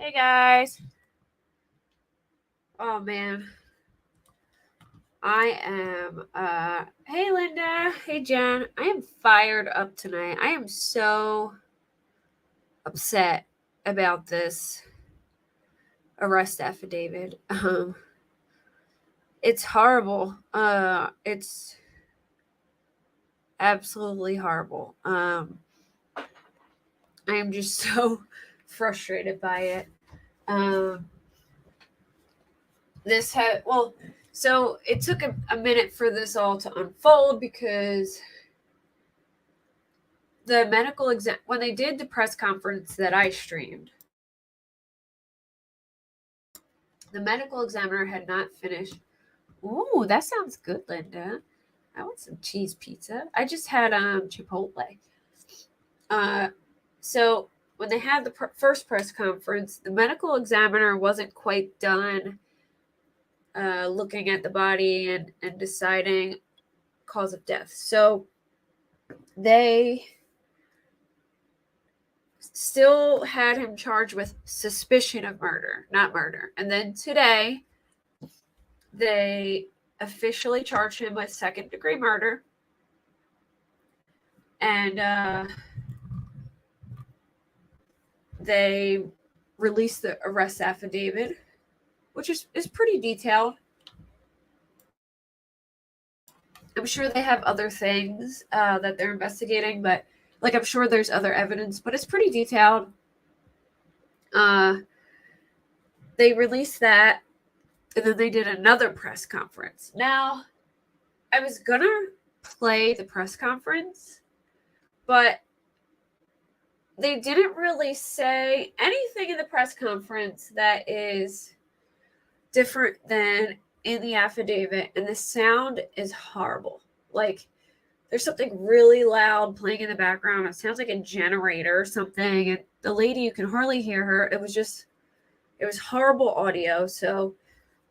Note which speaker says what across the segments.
Speaker 1: Hey guys. Oh man. I am hey Linda, hey Jen. I am fired up tonight. I am so upset about this arrest affidavit. It's horrible. It's absolutely horrible. I am just so frustrated by it. This had so it took a minute for this all to unfold because the medical exam when they did the press conference that I streamed, the medical examiner had not finished. Ooh, that sounds good, Linda. I want some cheese pizza. I just had Chipotle. So when they had the first press conference, the medical examiner wasn't quite done looking at the body and deciding cause of death. So they still had him charged with suspicion of murder, not murder. And then today, they officially charged him with second-degree murder. And they released the arrest affidavit, which is pretty detailed. I'm sure they have other things that they're investigating, but I'm sure there's other evidence, but it's pretty detailed. They released that, and then they did another press conference. Now, I was gonna play the press conference, but they didn't really say anything in the press conference that is different than in the affidavit, and the sound is horrible. There's something really loud playing in the background. It sounds like a generator or something, and the lady, you can hardly hear her. It was horrible audio, so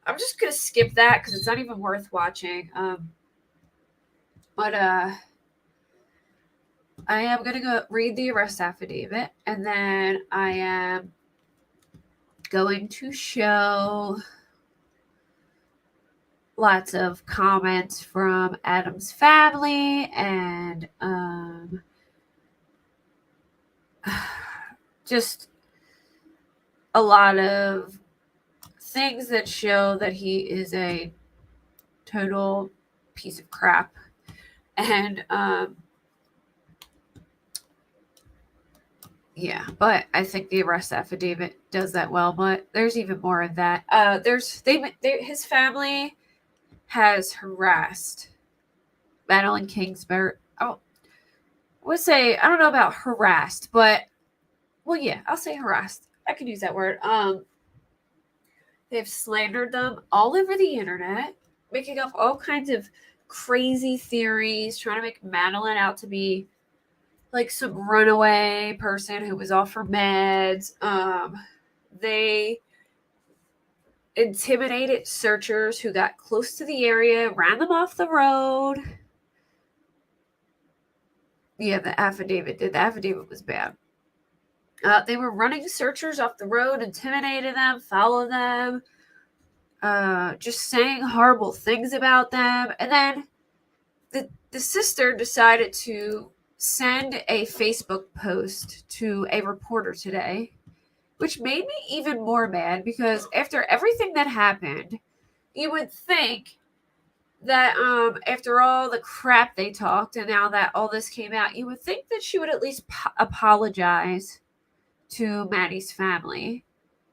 Speaker 1: I'm just gonna skip that because it's not even worth watching. But I am going to go read the arrest affidavit, and then I am going to show lots of comments from Adam's family and just a lot of things that show that he is a total piece of crap. And yeah, but I think the arrest affidavit does that well. But there's even more of that. His family has harassed Madeline Kingsbury. Oh, I would say I don't know about harassed, but yeah, I'll say harassed. I could use that word. They've slandered them all over the internet, making up all kinds of crazy theories, trying to make Madeline out to be like some runaway person who was off for meds. They intimidated searchers who got close to the area, ran them off the road. Yeah, the affidavit was bad. They were running searchers off the road, intimidating them, following them, just saying horrible things about them. And then the sister decided to send a Facebook post to a reporter today, which made me even more mad because after everything that happened, you would think that after all the crap they talked and now that all this came out, you would think that she would at least apologize to Maddie's family.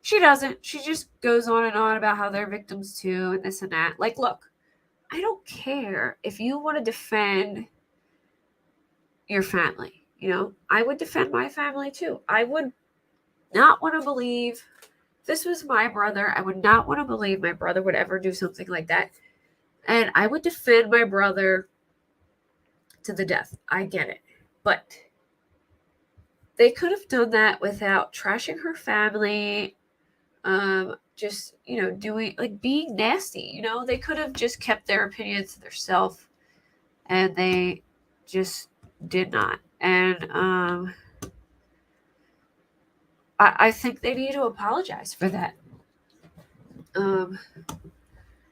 Speaker 1: She doesn't. She just goes on and on about how they're victims too and this and that. Look, I don't care if you want to defend your family. I would defend my family too. I would not want to believe this was my brother. I would not want to believe my brother would ever do something like that. And I would defend my brother to the death. I get it. But they could have done that without trashing her family, just, doing, being nasty. They could have just kept their opinions to themselves, and they just did not. And I think they need to apologize for that. And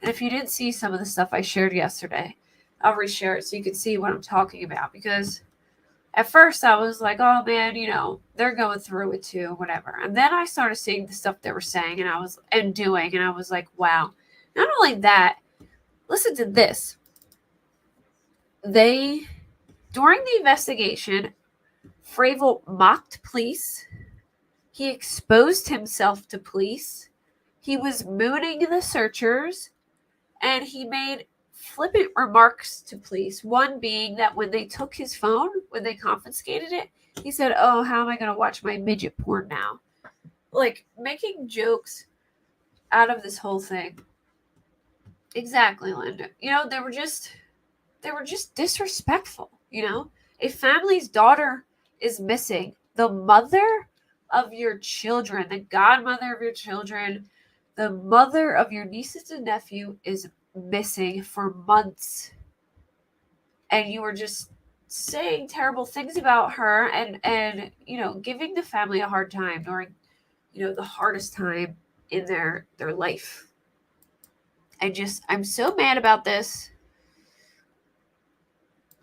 Speaker 1: if you didn't see some of the stuff I shared yesterday, I'll reshare it so you can see what I'm talking about. Because at first I was like, oh man, they're going through it too, whatever. And then I started seeing the stuff they were saying and doing, and I was like, wow. Not only that, listen to this. During the investigation, Fravel mocked police. He exposed himself to police. He was mooning the searchers, and he made flippant remarks to police. One being that when they took his phone, when they confiscated it, he said, oh, how am I going to watch my midget porn now? Like, making jokes out of this whole thing. Exactly, Linda. They were just disrespectful. A family's daughter is missing. The mother of your children, the godmother of your children, the mother of your nieces and nephew is missing for months. And you were just saying terrible things about her and giving the family a hard time during, the hardest time in their life. I'm so mad about this.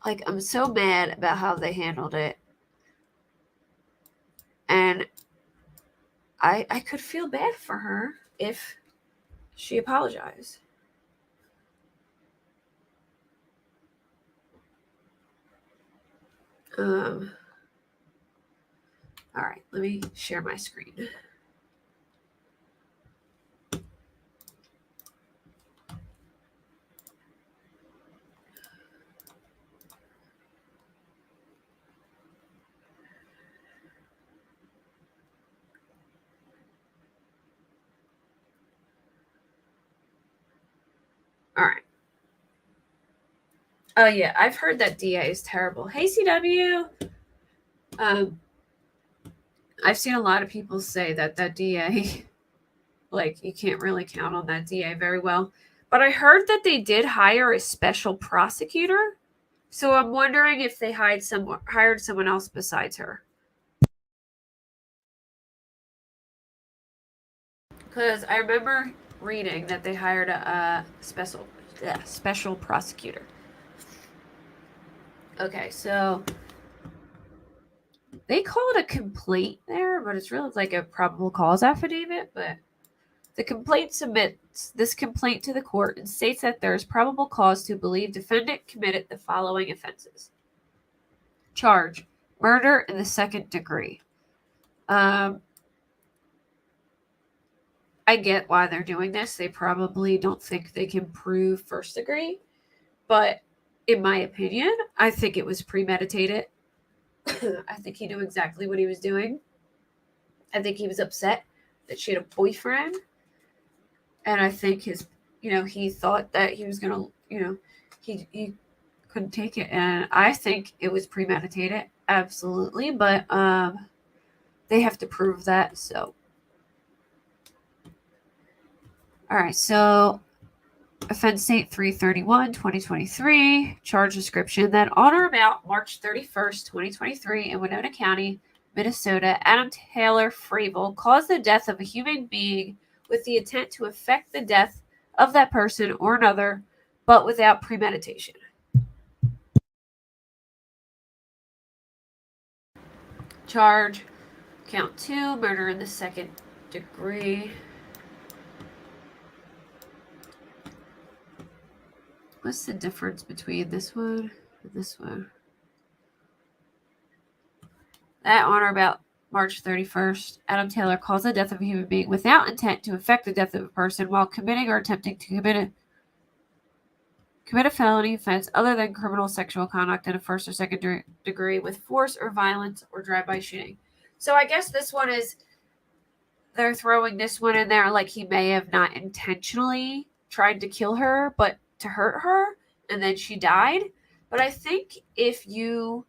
Speaker 1: Like, I'm so mad about how they handled it. And I could feel bad for her if she apologized. All right, let me share my screen. All right. Oh yeah, I've heard that DA is terrible. Hey CW. I've seen a lot of people say that DA, like, you can't really count on that DA very well. But I heard that they did hire a special prosecutor. So I'm wondering if they hired someone else besides her. Because I remember reading that they hired a special prosecutor. Okay, so they call it a complaint there, but it's really like a probable cause affidavit. But the complaint submits this complaint to the court and states that there is probable cause to believe defendant committed the following offenses. Charge: murder in the second degree. I get why they're doing this. They probably don't think they can prove first degree, but in my opinion, I think it was premeditated. I think he knew exactly what he was doing. I think he was upset that she had a boyfriend, and I think he thought that he was gonna, he couldn't take it, and I think it was premeditated, absolutely. But they have to prove that. So, all right, so offense date 3/31/2023. Charge description: that on or about March 31st, 2023, in Winona County, Minnesota, Adam Taylor Fravel caused the death of a human being with the intent to effect the death of that person or another, but without premeditation. Charge: count 2, murder in the second degree. What's the difference between this one and this one? That on or about March 31st, Adam Taylor caused the death of a human being without intent to effect the death of a person while committing or attempting to commit a felony offense other than criminal sexual conduct in a first or second degree with force or violence or drive-by shooting. So I guess this one they're throwing this one in there like he may have not intentionally tried to kill her, but to hurt her, and then she died. But I think if you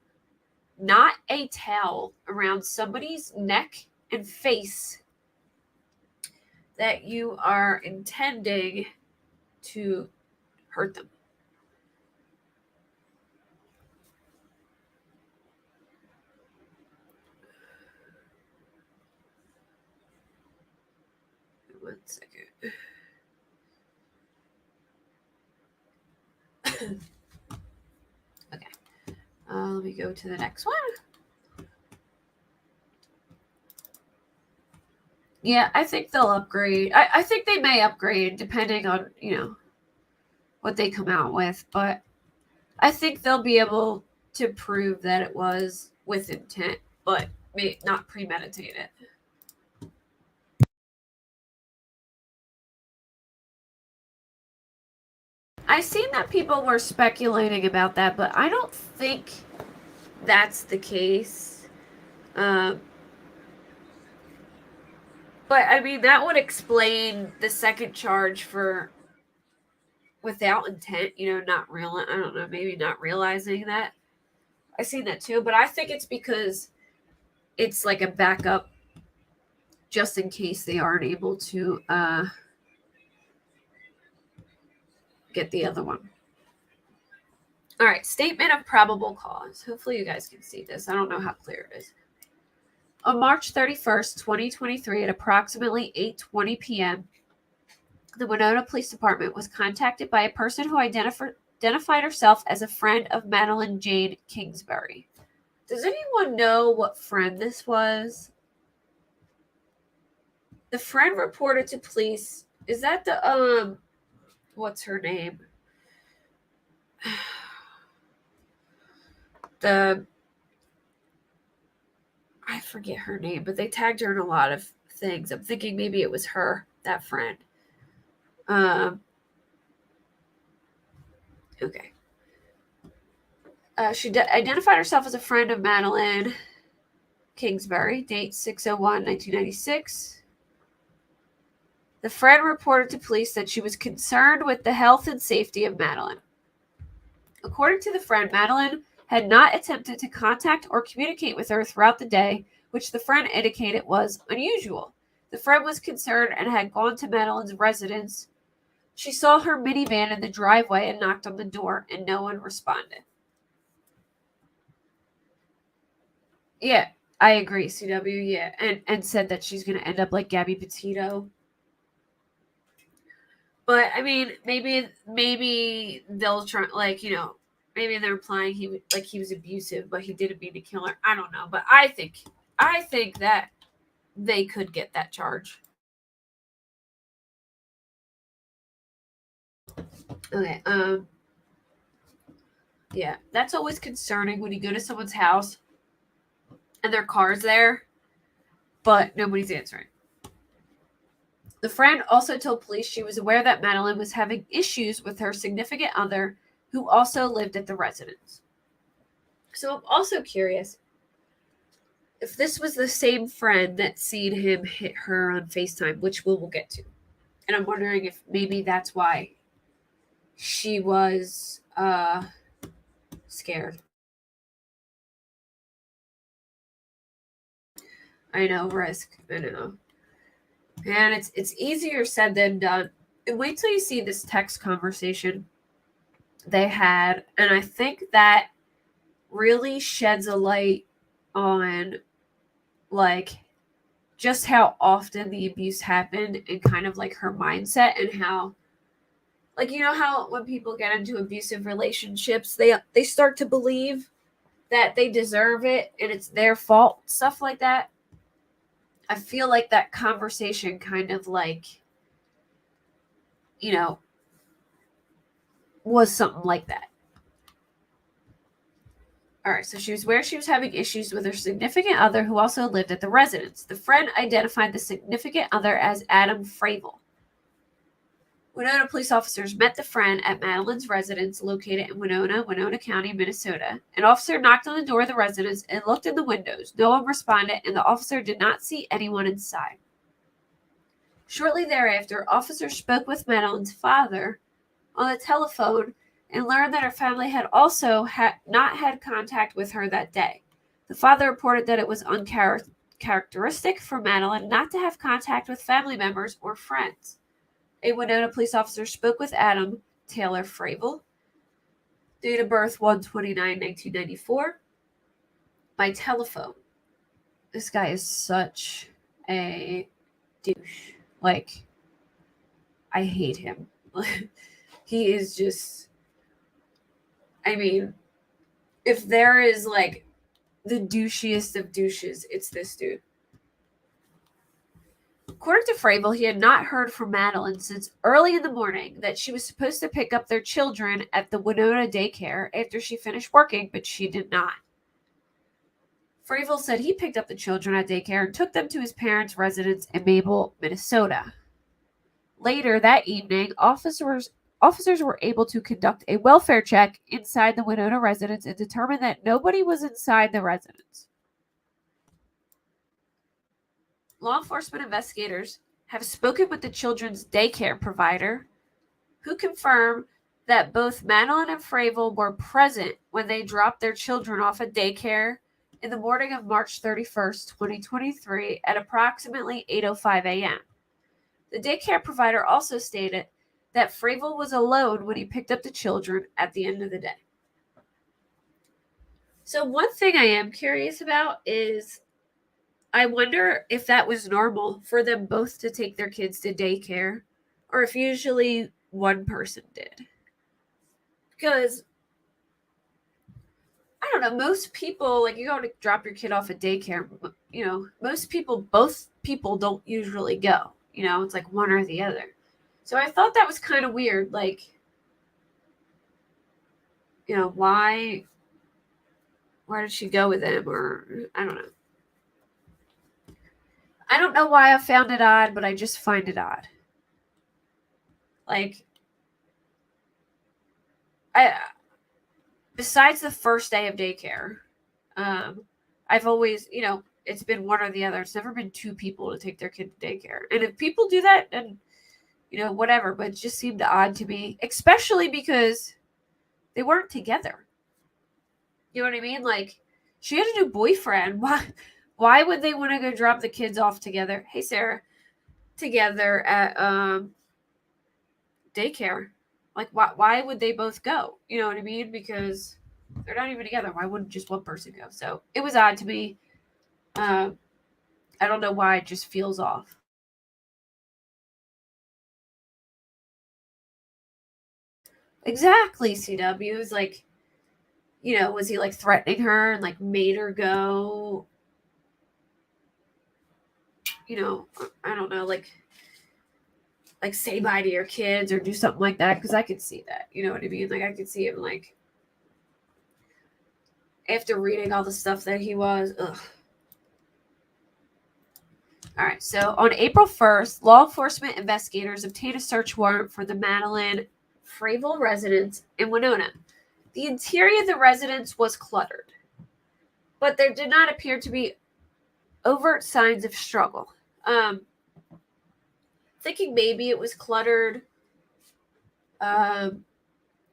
Speaker 1: knot a towel around somebody's neck and face, that you are intending to hurt them. 1 second. Okay. Let me go to the next one. Yeah, I think they'll upgrade. I think they may upgrade depending on, what they come out with. But I think they'll be able to prove that it was with intent, but may not premeditated. I seen that people were speculating about that, but I don't think that's the case. But I mean, that would explain the second charge for without intent, not real. I don't know, maybe not realizing that. I seen that too, but I think it's because it's like a backup just in case they aren't able to get the other one. All right, statement of probable cause. Hopefully you guys can see this. I don't know how clear it is. On March 31st, 2023, at approximately 8:20 p.m., the Winona Police Department was contacted by a person who identified herself as a friend of Madeline Jane Kingsbury. Does anyone know what friend this was? The friend reported to police. Is that the what's her name? I forget her name, but they tagged her in a lot of things. I'm thinking maybe it was her, that friend. Okay. She identified herself as a friend of Madeline Kingsbury, date 6/01/1996. The friend reported to police that she was concerned with the health and safety of Madeline. According to the friend, Madeline had not attempted to contact or communicate with her throughout the day, which the friend indicated was unusual. The friend was concerned and had gone to Madeline's residence. She saw her minivan in the driveway and knocked on the door, and no one responded. Yeah, I agree, CW, yeah. And said that she's going to end up like Gabby Petito. But, I mean, maybe they'll try, like, maybe they're implying he was abusive, but he didn't mean to kill her. I don't know. But I think that they could get that charge. Okay, yeah, that's always concerning when you go to someone's house and their car's there, but nobody's answering. The friend also told police she was aware that Madeline was having issues with her significant other, who also lived at the residence. So I'm also curious if this was the same friend that seen him hit her on FaceTime, which we'll get to. And I'm wondering if maybe that's why she was scared. I know, risk. I know. And it's easier said than done. And wait till you see this text conversation they had. And I think that really sheds a light on, like, just how often the abuse happened and kind of like her mindset and how, like, how when people get into abusive relationships, they start to believe that they deserve it and it's their fault, stuff like that. I feel like that conversation kind of like, was something like that. All right, so she was where she was having issues with her significant other who also lived at the residence. The friend identified the significant other as Adam Fravel. Winona police officers met the friend at Madeline's residence located in Winona County, Minnesota. An officer knocked on the door of the residence and looked in the windows. No one responded, and the officer did not see anyone inside. Shortly thereafter, officers spoke with Madeline's father on the telephone and learned that her family had also not had contact with her that day. The father reported that it was uncharacteristic for Madeline not to have contact with family members or friends. A Winona police officer spoke with Adam Taylor Fravel, date of birth 1/29/1994, by telephone. This guy is such a douche. Like, I hate him. He is just, I mean, if there is like the douchiest of douches, it's this dude. According to Fravel, he had not heard from Madeline since early in the morning that she was supposed to pick up their children at the Winona daycare after she finished working, but she did not. Fravel said he picked up the children at daycare and took them to his parents' residence in Mabel, Minnesota. Later that evening, officers were able to conduct a welfare check inside the Winona residence and determined that nobody was inside the residence. Law enforcement investigators have spoken with the children's daycare provider, who confirmed that both Madeline and Fravel were present when they dropped their children off at daycare in the morning of March 31st, 2023 at approximately 8:05 a.m. The daycare provider also stated that Fravel was alone when he picked up the children at the end of the day. So one thing I am curious about is I wonder if that was normal for them both to take their kids to daycare, or if usually one person did. Because, I don't know, most people, like you go to drop your kid off at daycare, you know, both people don't usually go. You know, it's like one or the other. So I thought that was kind of weird. Like, you know, why did she go with him? Or, I don't know. I don't know why I found it odd, but I just find it odd. Like, besides the first day of daycare, I've always, you know, it's been one or the other. It's never been two people to take their kid to daycare. And if people do that, then, you know, whatever. But it just seemed odd to me, especially because they weren't together. You know what I mean? Like, she had a new boyfriend. Why would they want to go drop the kids off together? Hey, Sarah, together at daycare? Like, why would they both go? You know what I mean? Because they're not even together. Why wouldn't just one person go? So it was odd to me. I don't know why. It just feels off. Exactly, CW. Is like, you know, was he like threatening her and like made her go? You know, I don't know, like say bye to your kids or do something like that, because I could see that. You know what I mean? Like, I could see him, like, after reading all the stuff that he was, ugh. All right, so on April 1st, law enforcement investigators obtained a search warrant for the Madeline Fravel residence in Winona. The interior of the residence was cluttered, but there did not appear to be overt signs of struggle. Thinking maybe it was cluttered.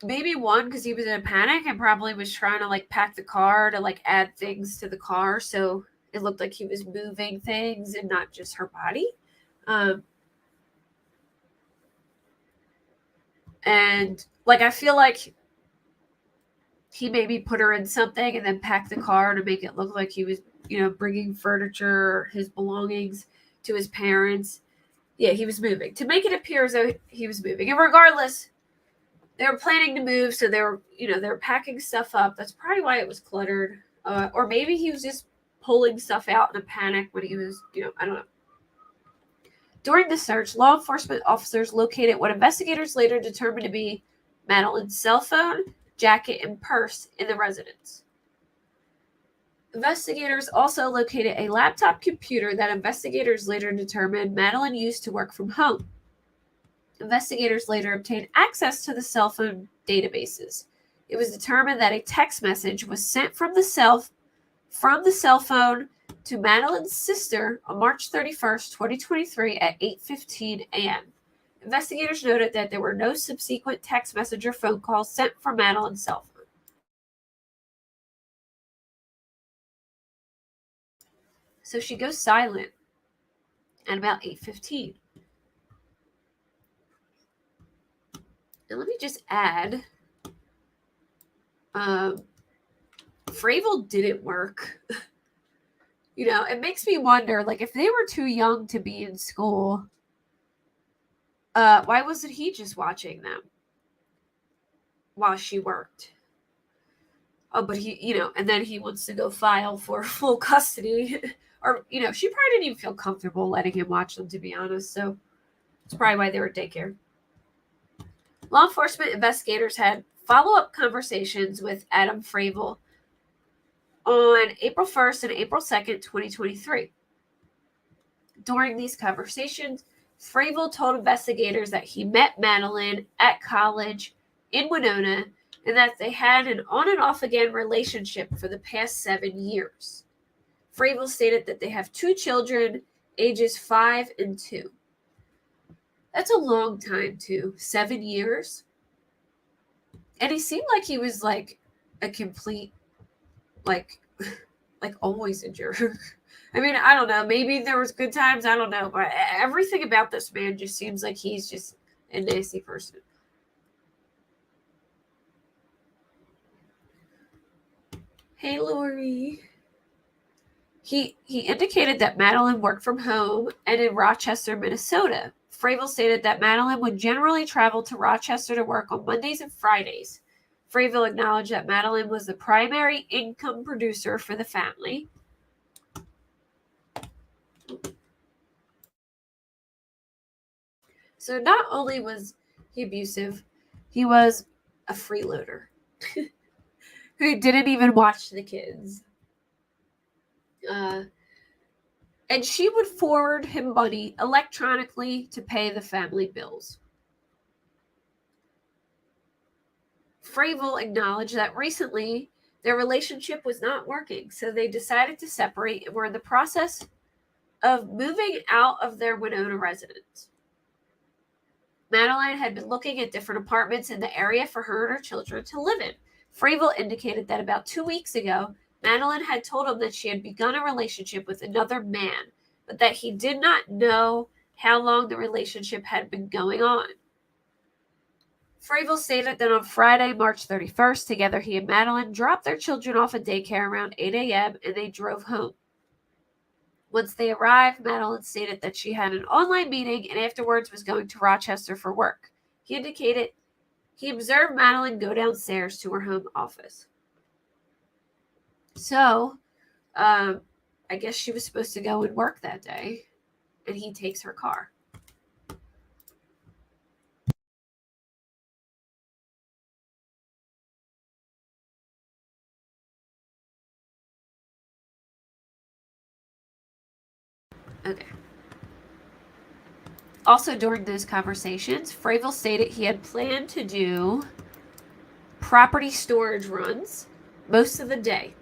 Speaker 1: Maybe one, because he was in a panic and probably was trying to like pack the car to like add things to the car, so it looked like he was moving things and not just her body. And like, I feel like he maybe put her in something and then packed the car to make it look like he was, you know, bringing furniture, his belongings to his parents. Yeah, he was moving to make it appear as though he was moving. And regardless, they were planning to move, so they were packing stuff up. That's probably why it was cluttered. Or maybe he was just pulling stuff out in a panic when he was, you know, I don't know. During the search, law enforcement officers located what investigators later determined to be Madeline's cell phone, jacket, and purse in the residence. Investigators also located a laptop computer that investigators later determined Madeline used to work from home. Investigators later obtained access to the cell phone databases. It was determined that a text message was sent from the cell phone to Madeline's sister on March 31st, 2023 at 8:15 a.m. Investigators noted that there were no subsequent text message or phone calls sent from Madeline's cell phone. So she goes silent at about 8:15. And let me just add, Fravel didn't work. You know, it makes me wonder, like, if they were too young to be in school, Why wasn't he just watching them while she worked? Oh, but he, and then he wants to go file for full custody. Or, she probably didn't even feel comfortable letting him watch them, to be honest. So it's probably why they were at daycare. Law enforcement investigators had follow-up conversations with Adam Fravel on April 1st and April 2nd, 2023. During these conversations, Fravel told investigators that he met Madeline at college in Winona and that they had an on and off again relationship for the past 7 years. Fravel stated that they have 2 children, ages 5 and 2. That's a long time, too. 7 years. And he seemed like he was like a complete, like always a jerk. I mean, I don't know. Maybe there was good times. I don't know. But everything about this man just seems like he's just a nasty person. Hey, Lori. He indicated that Madeline worked from home and in Rochester, Minnesota. Fravel stated that Madeline would generally travel to Rochester to work on Mondays and Fridays. Fravel acknowledged that Madeline was the primary income producer for the family. So not only was he abusive, he was a freeloader who didn't even watch the kids. And she would forward him money electronically to pay the family bills. Fravel acknowledged that recently their relationship was not working, so they decided to separate and were in the process of moving out of their Winona residence. Madeline had been looking at different apartments in the area for her and her children to live in. Fravel indicated that about 2 weeks ago, Madeline had told him that she had begun a relationship with another man, but that he did not know how long the relationship had been going on. Fravel stated that on Friday, March 31st, together he and Madeline dropped their children off at daycare around 8 a.m. and they drove home. Once they arrived, Madeline stated that she had an online meeting and afterwards was going to Rochester for work. He indicated he observed Madeline go downstairs to her home office. So, I guess she was supposed to go and work that day, and he takes her car. Okay. Also, during those conversations, Fravel stated he had planned to do property storage runs most of the day.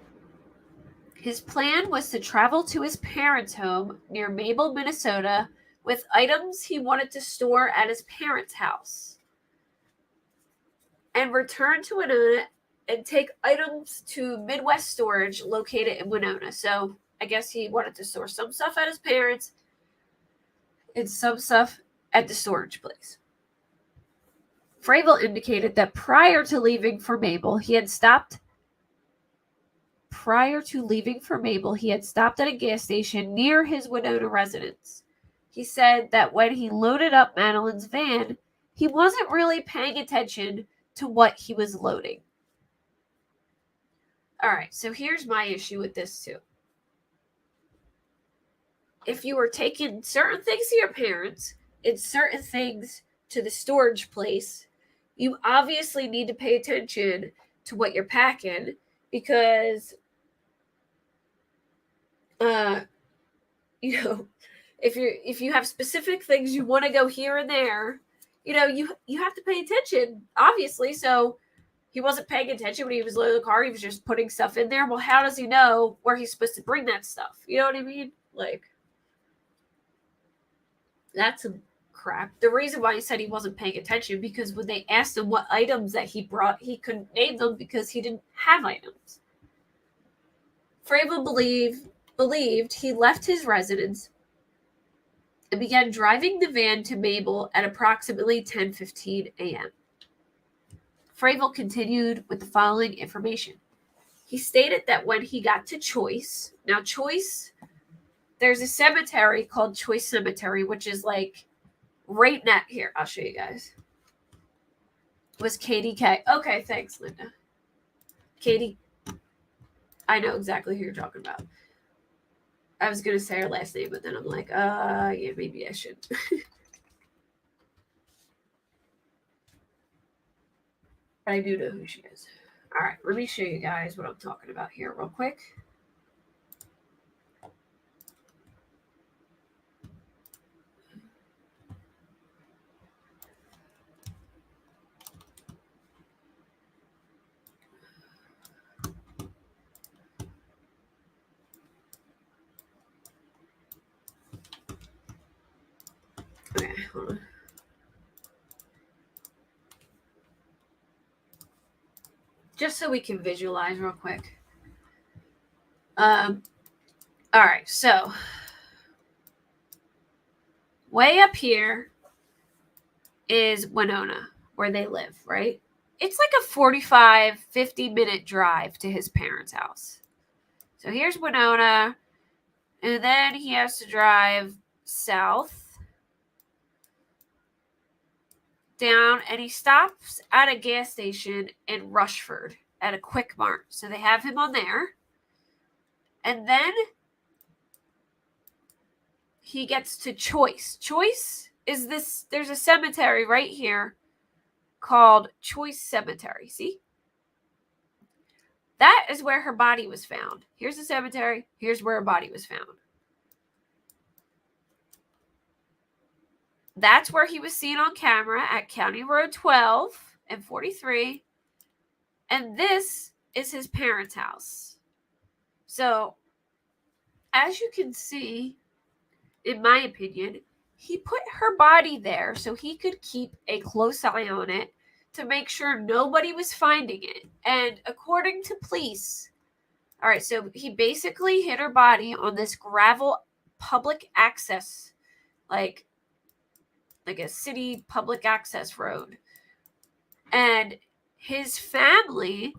Speaker 1: His plan was to travel to his parents' home near Mabel, Minnesota, with items he wanted to store at his parents' house, and return to Winona and take items to Midwest Storage located in Winona. So I guess he wanted to store some stuff at his parents' and some stuff at the storage place. Fravel indicated that prior to leaving for Mabel, he had stopped at a gas station near his Winona residence. He said that when he loaded up Madeline's van, he wasn't really paying attention to what he was loading. All right, so here's my issue with this too. If you were taking certain things to your parents and certain things to the storage place, you obviously need to pay attention to what you're packing, because if you have specific things you want to go here and there, you have to pay attention, obviously. So he wasn't paying attention when he was loading the car. He was just putting stuff in there. Well, how does he know where he's supposed to bring that stuff? You know what I mean? Like, that's some crap. The reason why he said he wasn't paying attention, because when they asked him what items that he brought, he couldn't name them because he didn't have items. Fravel believed he left his residence and began driving the van to Mabel at approximately 10:15 a.m. Fravel continued with the following information. He stated that when he got to Choice, now Choice, there's a cemetery called Choice Cemetery, which is like right net here. I'll show you guys. Was Katie K. Okay, thanks, Linda. Katie, I know exactly who you're talking about. I was going to say her last name, but then I'm like, yeah, maybe I should. But I do know who she is. All right, let me show you guys what I'm talking about here real quick. Okay, hold on. Just so we can visualize real quick. All right, so way up here is Winona, where they live, right? It's like a 45, 50-minute drive to his parents' house. So here's Winona, and then he has to drive south down, and he stops at a gas station in Rushford at a Quick Mart. So they have him on there. And then he gets to Choice. Choice is this, there's a cemetery right here called Choice Cemetery. See? That is where her body was found. Here's the cemetery. Here's where her body was found. That's where he was seen on camera at County Road 12 and 43. And this is his parents' house. So, as you can see, in my opinion, he put her body there so he could keep a close eye on it to make sure nobody was finding it. And according to police, all right, so he basically hid her body on this gravel public access, like a city public access road. And his family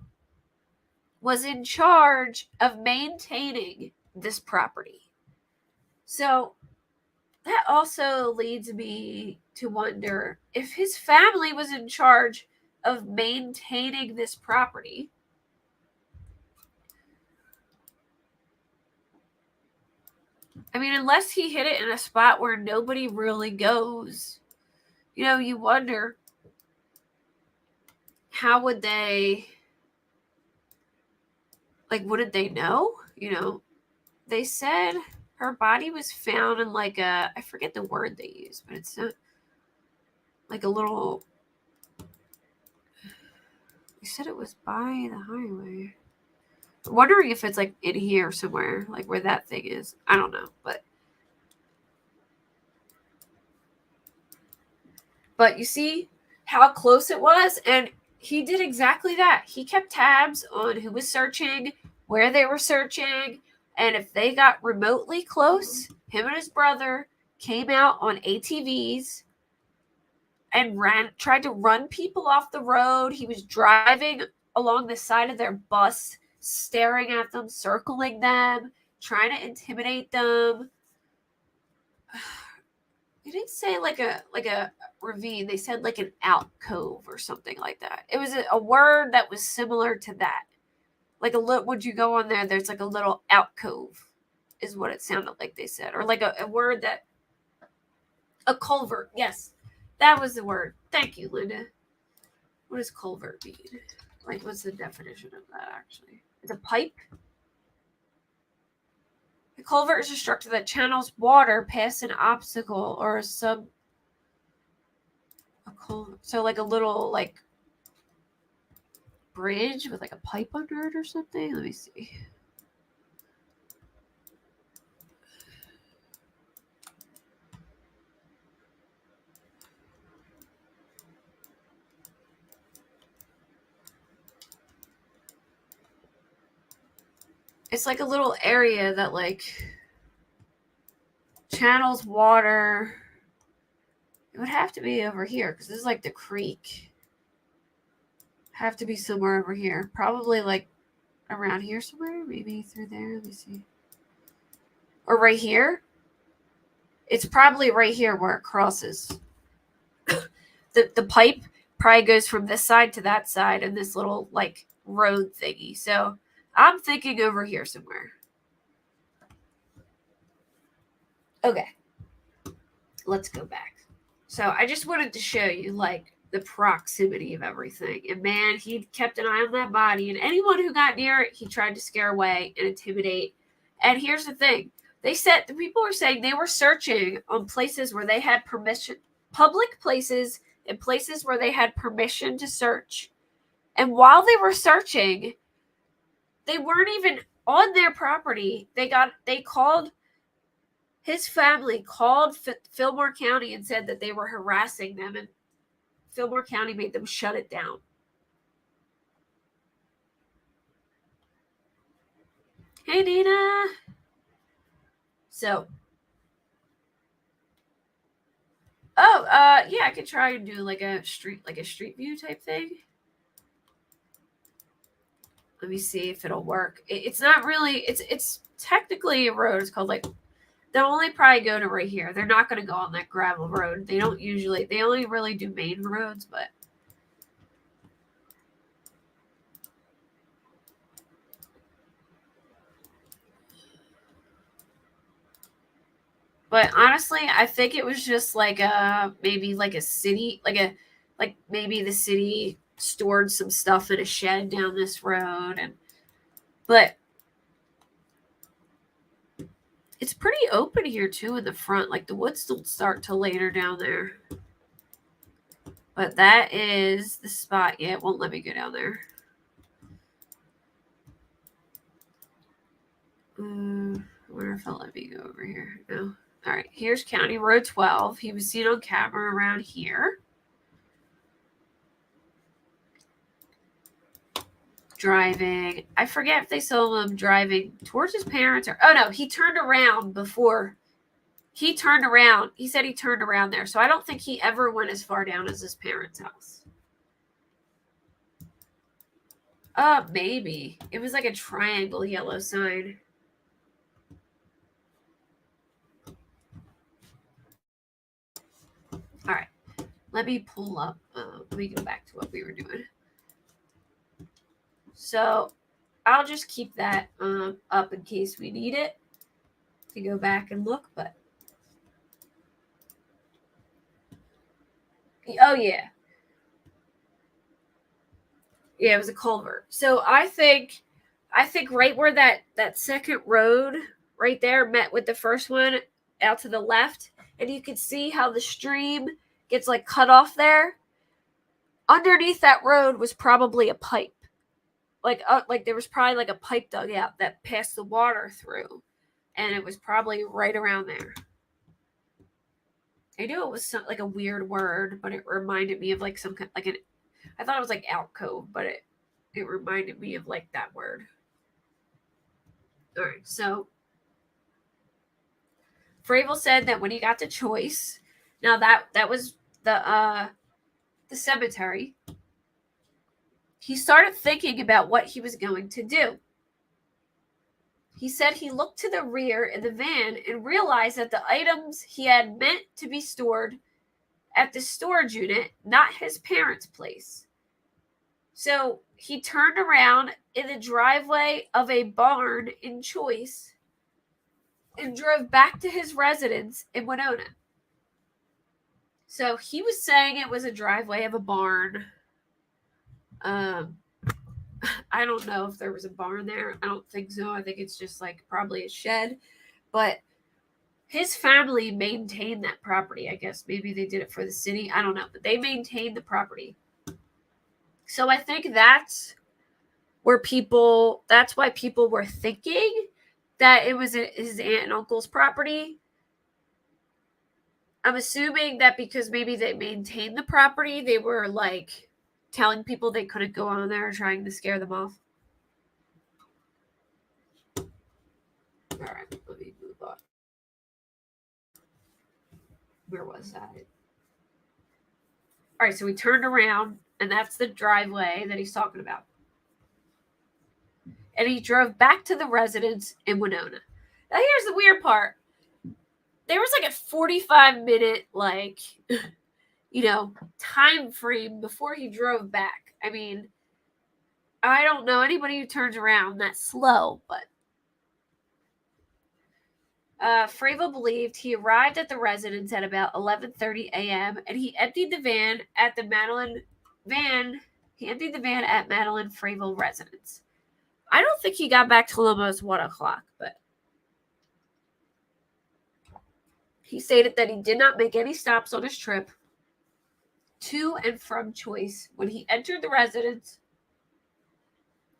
Speaker 1: was in charge of maintaining this property. So that also leads me to wonder if his family was in charge of maintaining this property. I mean, unless he hid it in a spot where nobody really goes, you wonder, how would they, wouldn't they know? They said her body was found in I forget the word they used, but it's like a little, they said it was by the highway. I'm wondering if it's in here somewhere, where that thing is. I don't know, but you see how close it was, and he did exactly that. He kept tabs on who was searching, where they were searching, and if they got remotely close, him and his brother came out on ATVs and tried to run people off the road. He was driving along the side of their bus, staring at them, circling them, trying to intimidate them. They didn't say like a ravine. They said an alcove or something like that. It was a word that was similar to that. A little, would you go on there? There's a little alcove, is what it sounded like they said, or a word that, a culvert. Yes, that was the word. Thank you, Linda. What does culvert mean? What's the definition of that actually? It's a pipe. A culvert is a structure that channels water past an obstacle or a culvert. So a little bridge with a pipe under it or something. Let me see. It's a little area that channels water. It would have to be over here because this is the creek. Have to be somewhere over here. Probably around here somewhere. Maybe through there. Let me see. Or right here. It's probably right here where it crosses. the pipe probably goes from this side to that side and this little like road thingy. So I'm thinking over here somewhere. Okay, let's go back. So I just wanted to show you like the proximity of everything. And man, he kept an eye on that body, and anyone who got near it, he tried to scare away and intimidate. And here's the thing. They said, the people were saying they were searching on places where they had permission, public places and places where they had permission to search. And while they were searching, they weren't even on their property. They called, his family called Fillmore County and said that they were harassing them, and Fillmore County made them shut it down. Hey, Nina. So, yeah, I could try and do like a street view type thing. Let me see if it'll work. It's not really. It's technically a road. It's called like. They'll only probably go to right here. They're not going to go on that gravel road. They don't usually. They only really do main roads, but. But honestly, I think it was just like maybe like a city, like maybe the city stored some stuff in a shed down this road, but it's pretty open here too in the front. Like the woods don't start till later down there. But that is the spot. Yeah, it won't let me go down there. I wonder if it'll let me go over here. No. All right, here's County Road 12. He was seen on camera around here. Driving. I forget if they saw him driving towards his parents or... Oh, no, he turned around before. He turned around. He said he turned around there. So I don't think he ever went as far down as his parents' house. Maybe. It was like a triangle yellow sign. All right. Let me pull up. Let me go back to what we were doing. So I'll just keep that up in case we need it to go back and look. But oh yeah, it was a culvert. So I think right where that second road right there met with the first one out to the left, and you can see how the stream gets like cut off there. Underneath that road was probably a pipe. Like there was probably like a pipe dug out that passed the water through, and it was probably right around there. I knew it was like a weird word, but it reminded me of like some kind like an. I thought it was like alcove, but it reminded me of like that word. All right, so Fravel said that when he got the choice, now that was the cemetery. He started thinking about what he was going to do. He said he looked to the rear in the van and realized that the items he had meant to be stored at the storage unit, not his parents' place. So he turned around in the driveway of a barn in Choice and drove back to his residence in Winona. So he was saying it was a driveway of a barn. I don't know if there was a barn there. I don't think so. I think it's just like probably a shed. But his family maintained that property. I guess maybe they did it for the city. I don't know. But they maintained the property. So I think that's why people were thinking that it was his aunt and uncle's property. I'm assuming that because maybe they maintained the property, they were like telling people they couldn't go on there, trying to scare them off. All right, let me move on. Where was that? All right, so we turned around, and that's the driveway that he's talking about. And he drove back to the residence in Winona. Now, here's the weird part. There was like a 45-minute, like, time frame before he drove back. I mean, I don't know anybody who turns around that slow, but Fravel believed he arrived at the residence at about 11:30 a.m. and he emptied the van at Madeline Fravel residence. I don't think he got back till almost 1 o'clock, but he stated that he did not make any stops on his trip to and from Choice. When he entered the residence,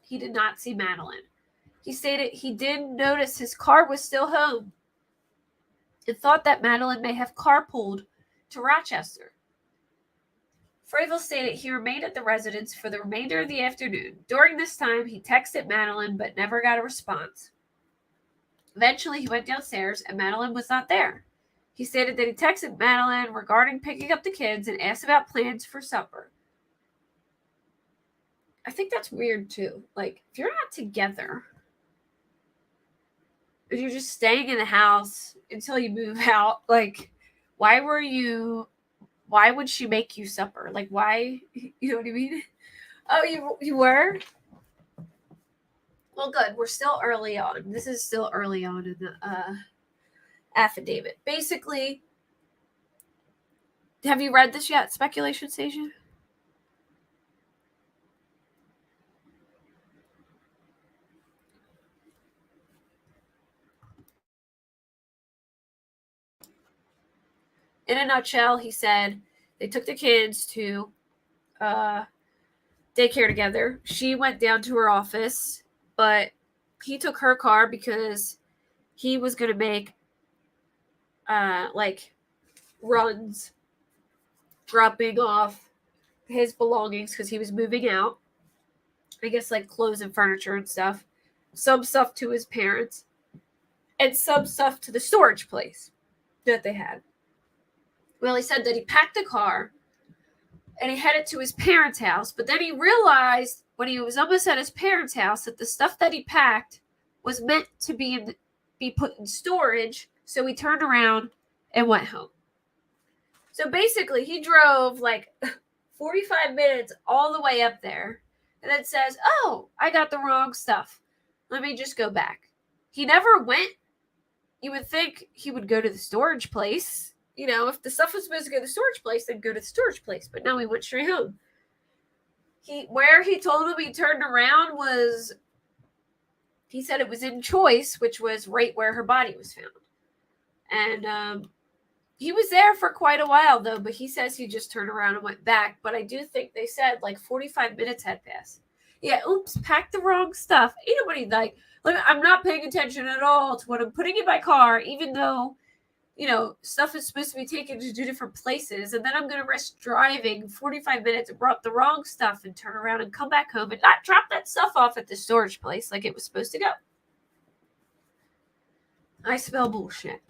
Speaker 1: he did not see Madeline. He stated he did notice his car was still home and thought that Madeline may have carpooled to Rochester. Fravel stated he remained at the residence for the remainder of the afternoon. During this time, he texted Madeline but never got a response. Eventually, he went downstairs and Madeline was not there. He stated that he texted Madeline regarding picking up the kids and asked about plans for supper. I think that's weird too. Like, if you're not together, if you're just staying in the house until you move out, like, why would she make you supper? Like, why? You know what I mean? Oh, you were? Well, good. We're still early on. This is still early on in the affidavit. Basically, have you read this yet, Speculation Station? In a nutshell, he said they took the kids to daycare together. She went down to her office, but he took her car because he was going to make runs dropping off his belongings because he was moving out. I guess like clothes and furniture and stuff. Some stuff to his parents and some stuff to the storage place that they had. Well, he said that he packed the car and he headed to his parents' house, but then he realized when he was almost at his parents' house that the stuff that he packed was meant to be put in storage, so he turned around and went home. So basically, he drove like 45 minutes all the way up there and then says, oh, I got the wrong stuff. Let me just go back. He never went. You would think he would go to the storage place. If the stuff was supposed to go to the storage place, then go to the storage place. But no, he went straight home. Where he told him he turned around was, he said it was in Choice, which was right where her body was found. And he was there for quite a while, though, but he says he just turned around and went back. But I do think they said like 45 minutes had passed. Yeah, oops, packed the wrong stuff. Ain't nobody like I'm not paying attention at all to what I'm putting in my car, even though, stuff is supposed to be taken to 2 different places. And then I'm going to risk driving 45 minutes and brought the wrong stuff and turn around and come back home and not drop that stuff off at the storage place like it was supposed to go. I smell bullshit.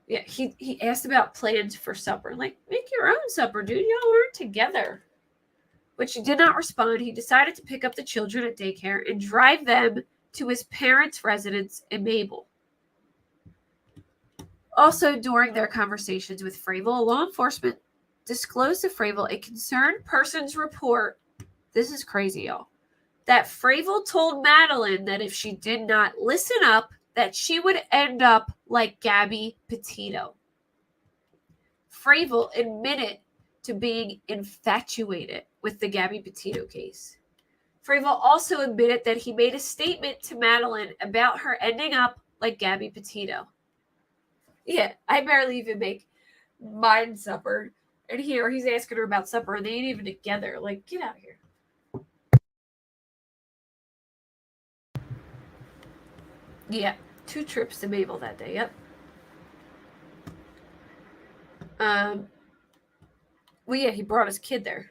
Speaker 1: Yeah, he asked about plans for supper. Like, make your own supper, dude. Y'all aren't together. But she did not respond. He decided to pick up the children at daycare and drive them to his parents' residence in Mabel. Also, during their conversations with Fravel, law enforcement disclosed to Fravel a concerned person's report. This is crazy, y'all. That Fravel told Madeline that if she did not listen up, that she would end up like Gabby Petito. Fravel admitted to being infatuated with the Gabby Petito case. Fravel also admitted that he made a statement to Madeline about her ending up like Gabby Petito. Yeah, I barely even make mine supper. And here he's asking her about supper and they ain't even together. Like, get out of here. Yeah, 2 trips to Mabel that day. Yep. Well, yeah, he brought his kid there.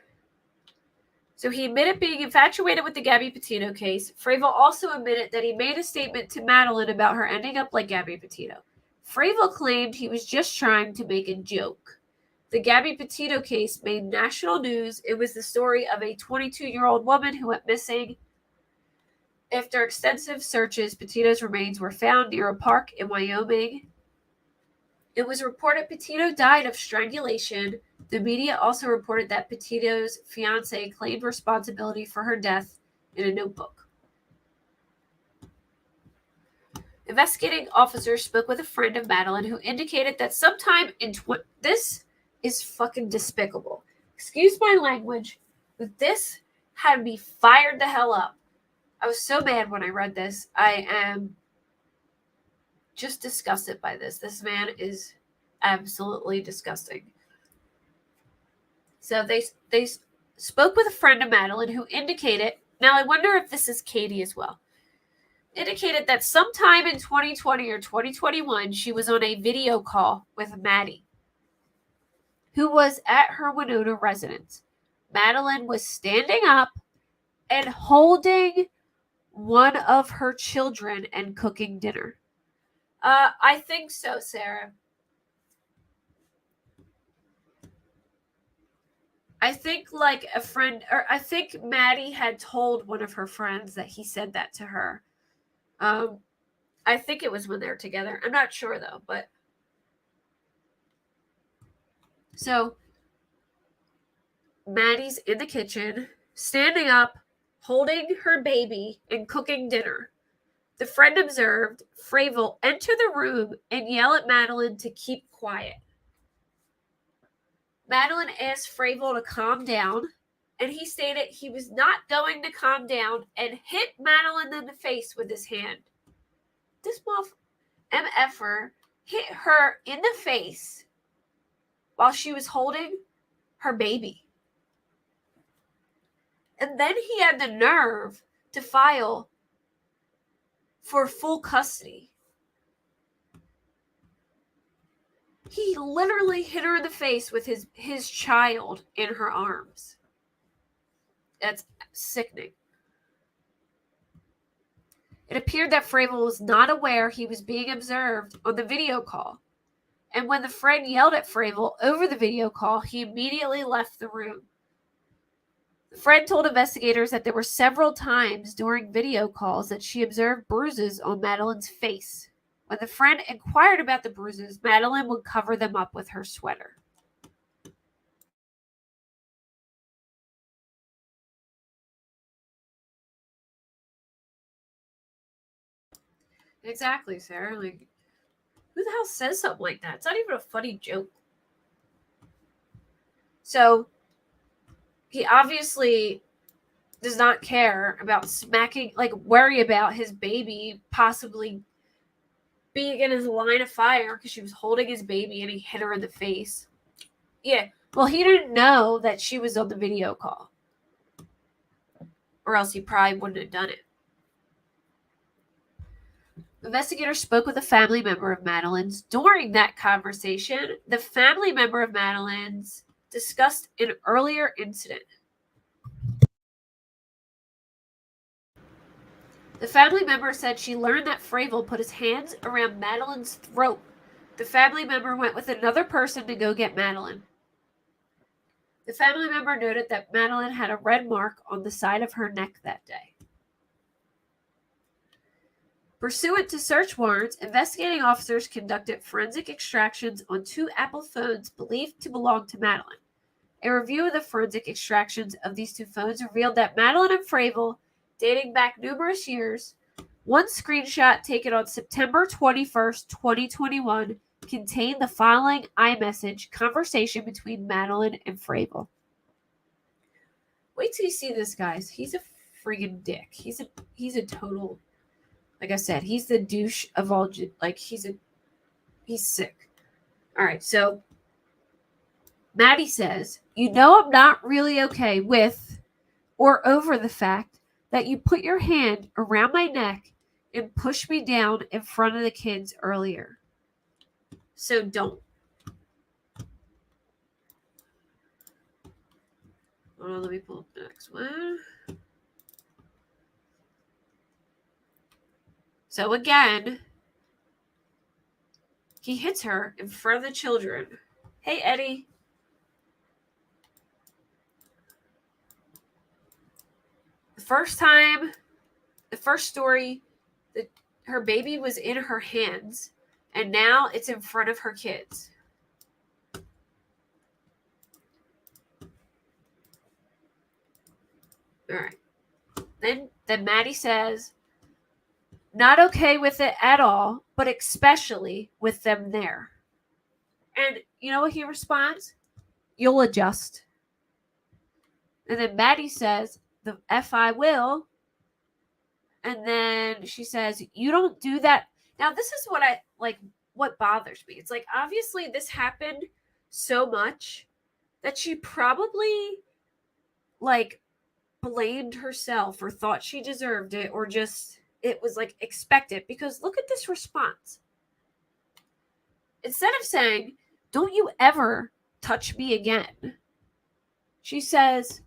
Speaker 1: So he admitted being infatuated with the Gabby Petito case. Fravel also admitted that he made a statement to Madeline about her ending up like Gabby Petito. Fravel claimed he was just trying to make a joke. The Gabby Petito case made national news. It was the story of a 22-year-old woman who went missing. After extensive searches, Petito's remains were found near a park in Wyoming. It was reported Petito died of strangulation. The media also reported that Petito's fiance claimed responsibility for her death in a notebook. Investigating officers spoke with a friend of Madeline who indicated that sometime in this is fucking despicable. Excuse my language, but this had me fired the hell up. I was so mad when I read this. I am just disgusted by this. This man is absolutely disgusting. So they spoke with a friend of Madeline who indicated, now I wonder if this is Katie as well, indicated that sometime in 2020 or 2021, she was on a video call with Maddie, who was at her Winona residence. Madeline was standing up and holding one of her children and cooking dinner. I think so, Sarah. I think like a friend, or I think Maddie had told one of her friends that he said that to her. I think it was when they're together. I'm not sure though, but so Maddie's in the kitchen, standing up, holding her baby and cooking dinner. The friend observed Fravel enter the room and yell at Madeline to keep quiet. Madeline asked Fravel to calm down, and he stated he was not going to calm down and hit Madeline in the face with his hand. This MFer hit her in the face while she was holding her baby. And then he had the nerve to file for full custody. He literally hit her in the face with his child in her arms. That's sickening. It appeared that Fravel was not aware he was being observed on the video call. And when the friend yelled at Fravel over the video call, he immediately left the room. The friend told investigators that there were several times during video calls that she observed bruises on Madeline's face. When the friend inquired about the bruises, Madeline would cover them up with her sweater. Exactly, Sarah. Like, who the hell says something like that? It's not even a funny joke. So, he obviously does not care about smacking, like, worry about his baby possibly being in his line of fire because she was holding his baby and he hit her in the face. Yeah, well, he didn't know that she was on the video call, or else he probably wouldn't have done it. Investigators spoke with a family member of Madeline's. During that conversation, the family member of Madeline's discussed an earlier incident. The family member said she learned that Fravel put his hands around Madeline's throat. The family member went with another person to go get Madeline. The family member noted that Madeline had a red mark on the side of her neck that day. Pursuant to search warrants, investigating officers conducted forensic extractions on 2 Apple phones believed to belong to Madeline. A review of the forensic extractions of these 2 phones revealed that Madeline and Fravel, dating back numerous years, one screenshot taken on September 21st, 2021, contained the following iMessage conversation between Madeline and Fravel. Wait till you see this, guys. He's a friggin' dick. He's a total... Like I said, he's the douche of all. Like he's sick. All right, so Maddie says, "You know I'm not really okay with or over the fact that you put your hand around my neck and pushed me down in front of the kids earlier. So don't." Hold on, let me pull up the next one. So again, he hits her in front of the children. Hey, Eddie. The first story, that her baby was in her hands, And now it's in front of her kids. All right. Then Maddie says, not okay with it at all, but especially with them there. And you know what he responds? You'll adjust. And then Maddie says, the F I will. And then she says, you don't do that. Now, this is what what bothers me. It's like, obviously this happened so much that she probably like blamed herself or thought she deserved it, or just it was like expected. Because look at this response. Instead of saying, don't you ever touch me again, she says,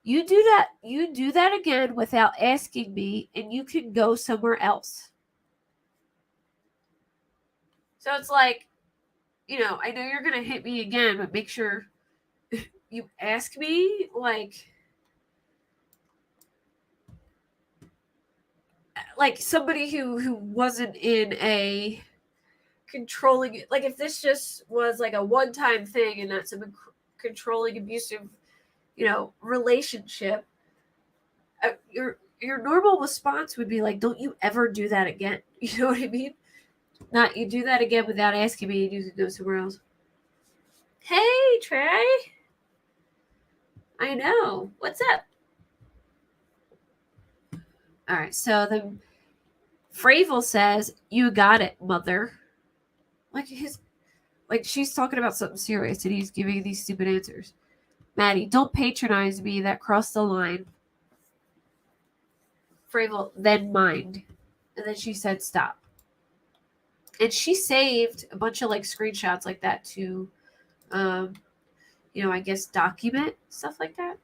Speaker 1: you do that again without asking me, and you can go somewhere else. So it's like, I know you're going to hit me again, but make sure you ask me. Like somebody who wasn't in a controlling, like if this just was like a one-time thing and not some controlling, abusive, relationship, your normal response would be like, don't you ever do that again. You know what I mean? Not you do that again without asking me and you can go somewhere else. Hey, Trey. I know. What's up? All right, so the Fravel says, you got it, mother. Like she's talking about something serious and he's giving these stupid answers. Maddie, don't patronize me. That crossed the line. Fravel, then mind. And then she said, stop. And she saved a bunch of screenshots like that to, I guess document stuff like that.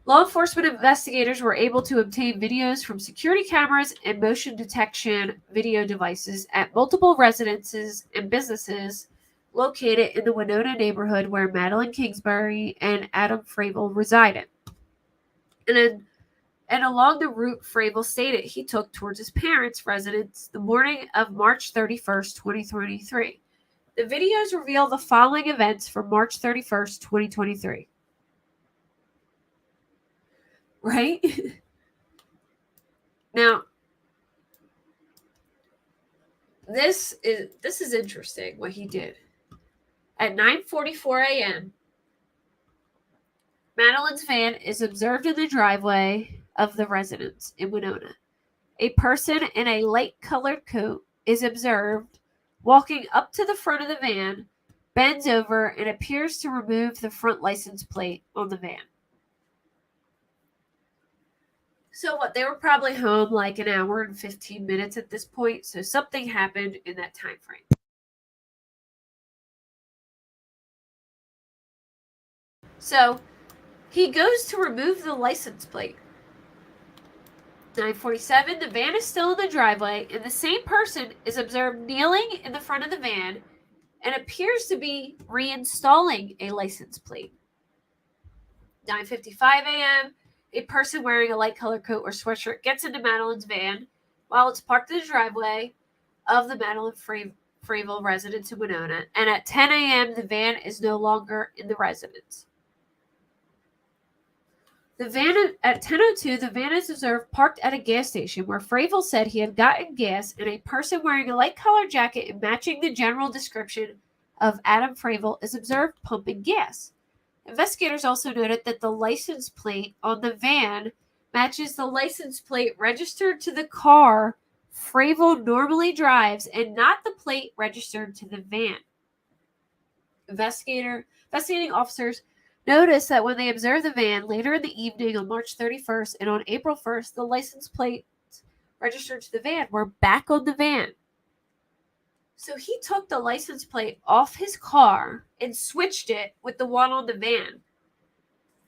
Speaker 1: Law enforcement investigators were able to obtain videos from security cameras and motion detection video devices at multiple residences and businesses located in the Winona neighborhood where Madeline Kingsbury and Adam Fravel resided. And along the route Fravel stated he took towards his parents' residence the morning of March 31st, 2023. The videos reveal the following events from March 31st, 2023. Right? Now, this is interesting what he did. At 9:44 a.m., Madeline's van is observed in the driveway of the residence in Winona. A person in a light-colored coat is observed walking up to the front of the van, bends over, and appears to remove the front license plate on the van. So what? They were probably home like an hour and 15 minutes at this point, so something happened in that time frame. So he goes to remove the license plate. 9:47, the van is still in the driveway, and the same person is observed kneeling in the front of the van and appears to be reinstalling a license plate. 9:55 a.m., a person wearing a light-colored coat or sweatshirt gets into Madeline's van while it's parked in the driveway of the Madeline Fravel residence in Winona, and at 10 a.m., the van is no longer in the residence. The van at 10:02, the van is observed parked at a gas station where Fravel said he had gotten gas, and a person wearing a light-colored jacket and matching the general description of Adam Fravel is observed pumping gas. Investigators also noted that the license plate on the van matches the license plate registered to the car Fravel normally drives and not the plate registered to the van. Investigating officers noticed that when they observed the van later in the evening on March 31st and on April 1st, the license plates registered to the van were back on the van. So he took the license plate off his car and switched it with the one on the van.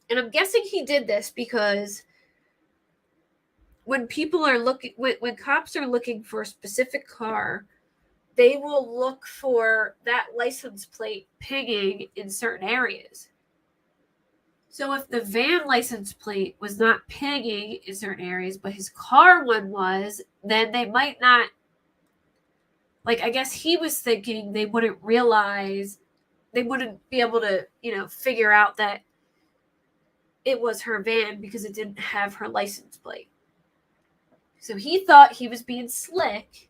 Speaker 1: And I'm guessing he did this because when cops are looking for a specific car, they will look for that license plate pinging in certain areas. So if the van license plate was not pinging in certain areas, but his car one was, then they might not like, I guess he was thinking they wouldn't realize, they wouldn't be able to, figure out that it was her van because it didn't have her license plate. So he thought he was being slick,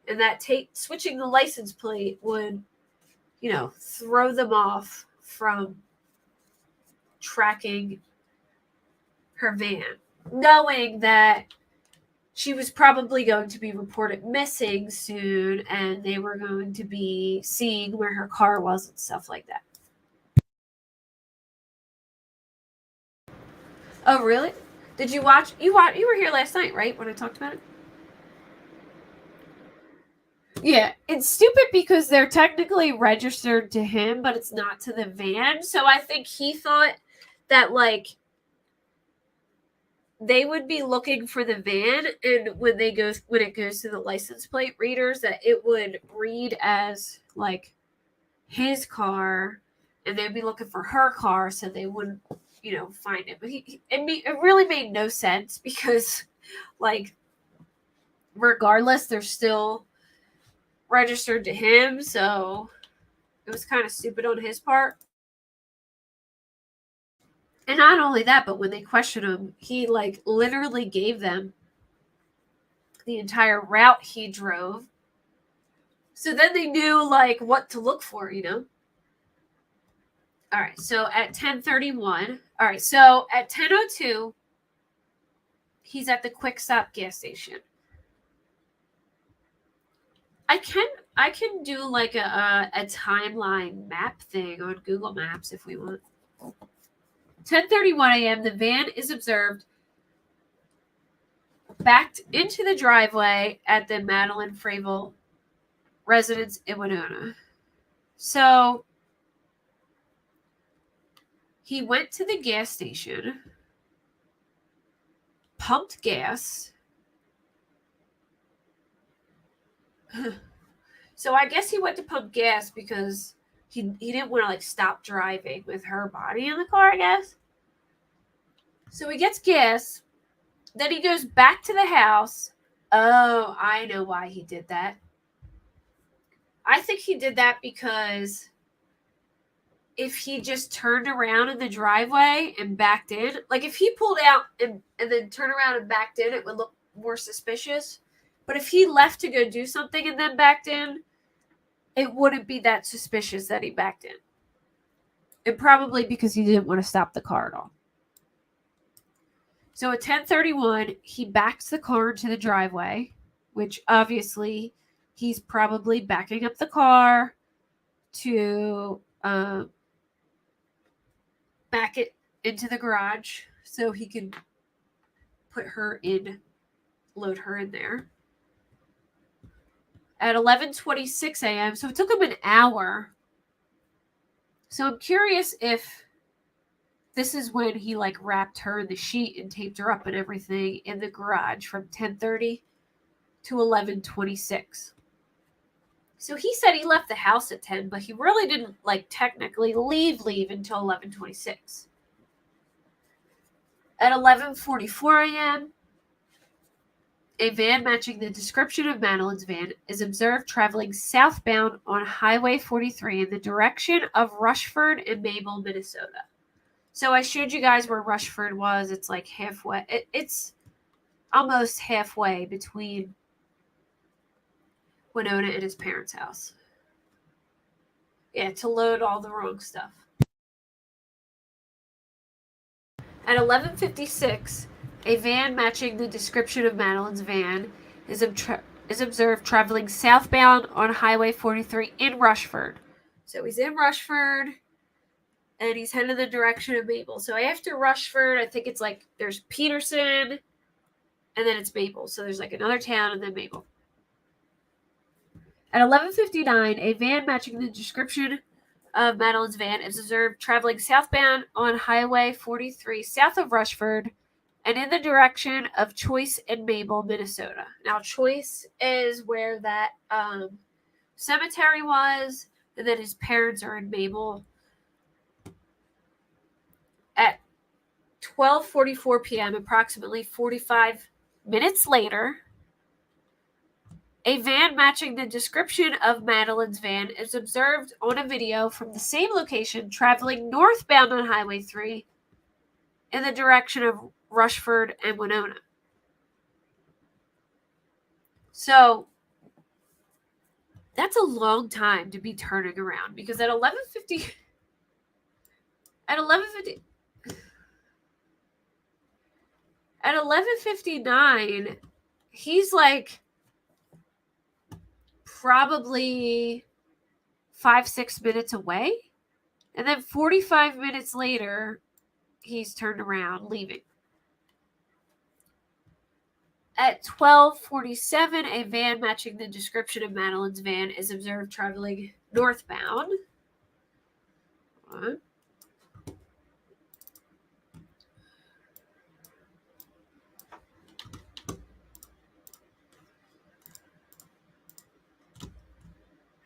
Speaker 1: and that switching the license plate would, throw them off from tracking her van, knowing that she was probably going to be reported missing soon, and they were going to be seeing where her car was and stuff like that. Oh, really? Did you watch? You were here last night, right? When I talked about it. Yeah, it's stupid because they're technically registered to him, but it's not to the van. So I think he thought that, like, they would be looking for the van, and when it goes to the license plate readers, that it would read as like his car, and they'd be looking for her car, so they wouldn't, find it. But it really made no sense because, like, regardless, they're still registered to him, so it was kind of stupid on his part. And not only that, but when they questioned him, he, like, literally gave them the entire route he drove. So then they knew, like, what to look for, All right, so at 10:31, all right, so at 10:02, he's at the Quick Stop gas station. I can do like a timeline map thing on Google Maps if we want. 10:31 a.m. The van is observed backed into the driveway at the Madeline Fravel residence in Winona. So he went to the gas station, pumped gas. So I guess he went to pump gas because he didn't want to, like, stop driving with her body in the car, I guess. So he gets gas. Then he goes back to the house. Oh, I know why he did that. I think he did that because if he just turned around in the driveway and backed in, like if he pulled out and then turned around and backed in, it would look more suspicious. But if he left to go do something and then backed in, it wouldn't be that suspicious that he backed in. And probably because he didn't want to stop the car at all. So at 10:31, he backs the car into the driveway, which obviously he's probably backing up the car to back it into the garage so he can load her in there. At 11:26 a.m., so it took him an hour. So I'm curious if this is when he, like, wrapped her in the sheet and taped her up and everything in the garage from 10:30 to 11:26. So he said he left the house at 10, but he really didn't, like, technically leave until 11:26. At 11:44 a.m., a van matching the description of Madeline's van is observed traveling southbound on Highway 43 in the direction of Rushford and Mabel, Minnesota. So I showed you guys where Rushford was. It's like halfway. It's almost halfway between Winona and his parents' house. Yeah, to load all the wrong stuff. At 11:56, a van matching the description of Madeline's van is observed traveling southbound on Highway 43 in Rushford. So he's in Rushford, and he's headed in the direction of Mabel. So after Rushford, I think it's like there's Peterson, and then it's Mabel. So there's like another town and then Mabel. At 11:59, a van matching the description of Madeline's van is observed traveling southbound on Highway 43 south of Rushford and in the direction of Choice and Mabel, Minnesota. Now, Choice is where that cemetery was, and then his parents are in Mabel. At 12:44 p.m., approximately 45 minutes later, A van matching the description of Madeline's van is observed on a video from the same location traveling northbound on Highway 3 in the direction of Rushford and Winona. So that's a long time to be turning around, because at 11:59 he's like probably 5-6 minutes away, and then 45 minutes later he's turned around leaving. At 12:47, a van matching the description of Madeline's van is observed traveling northbound.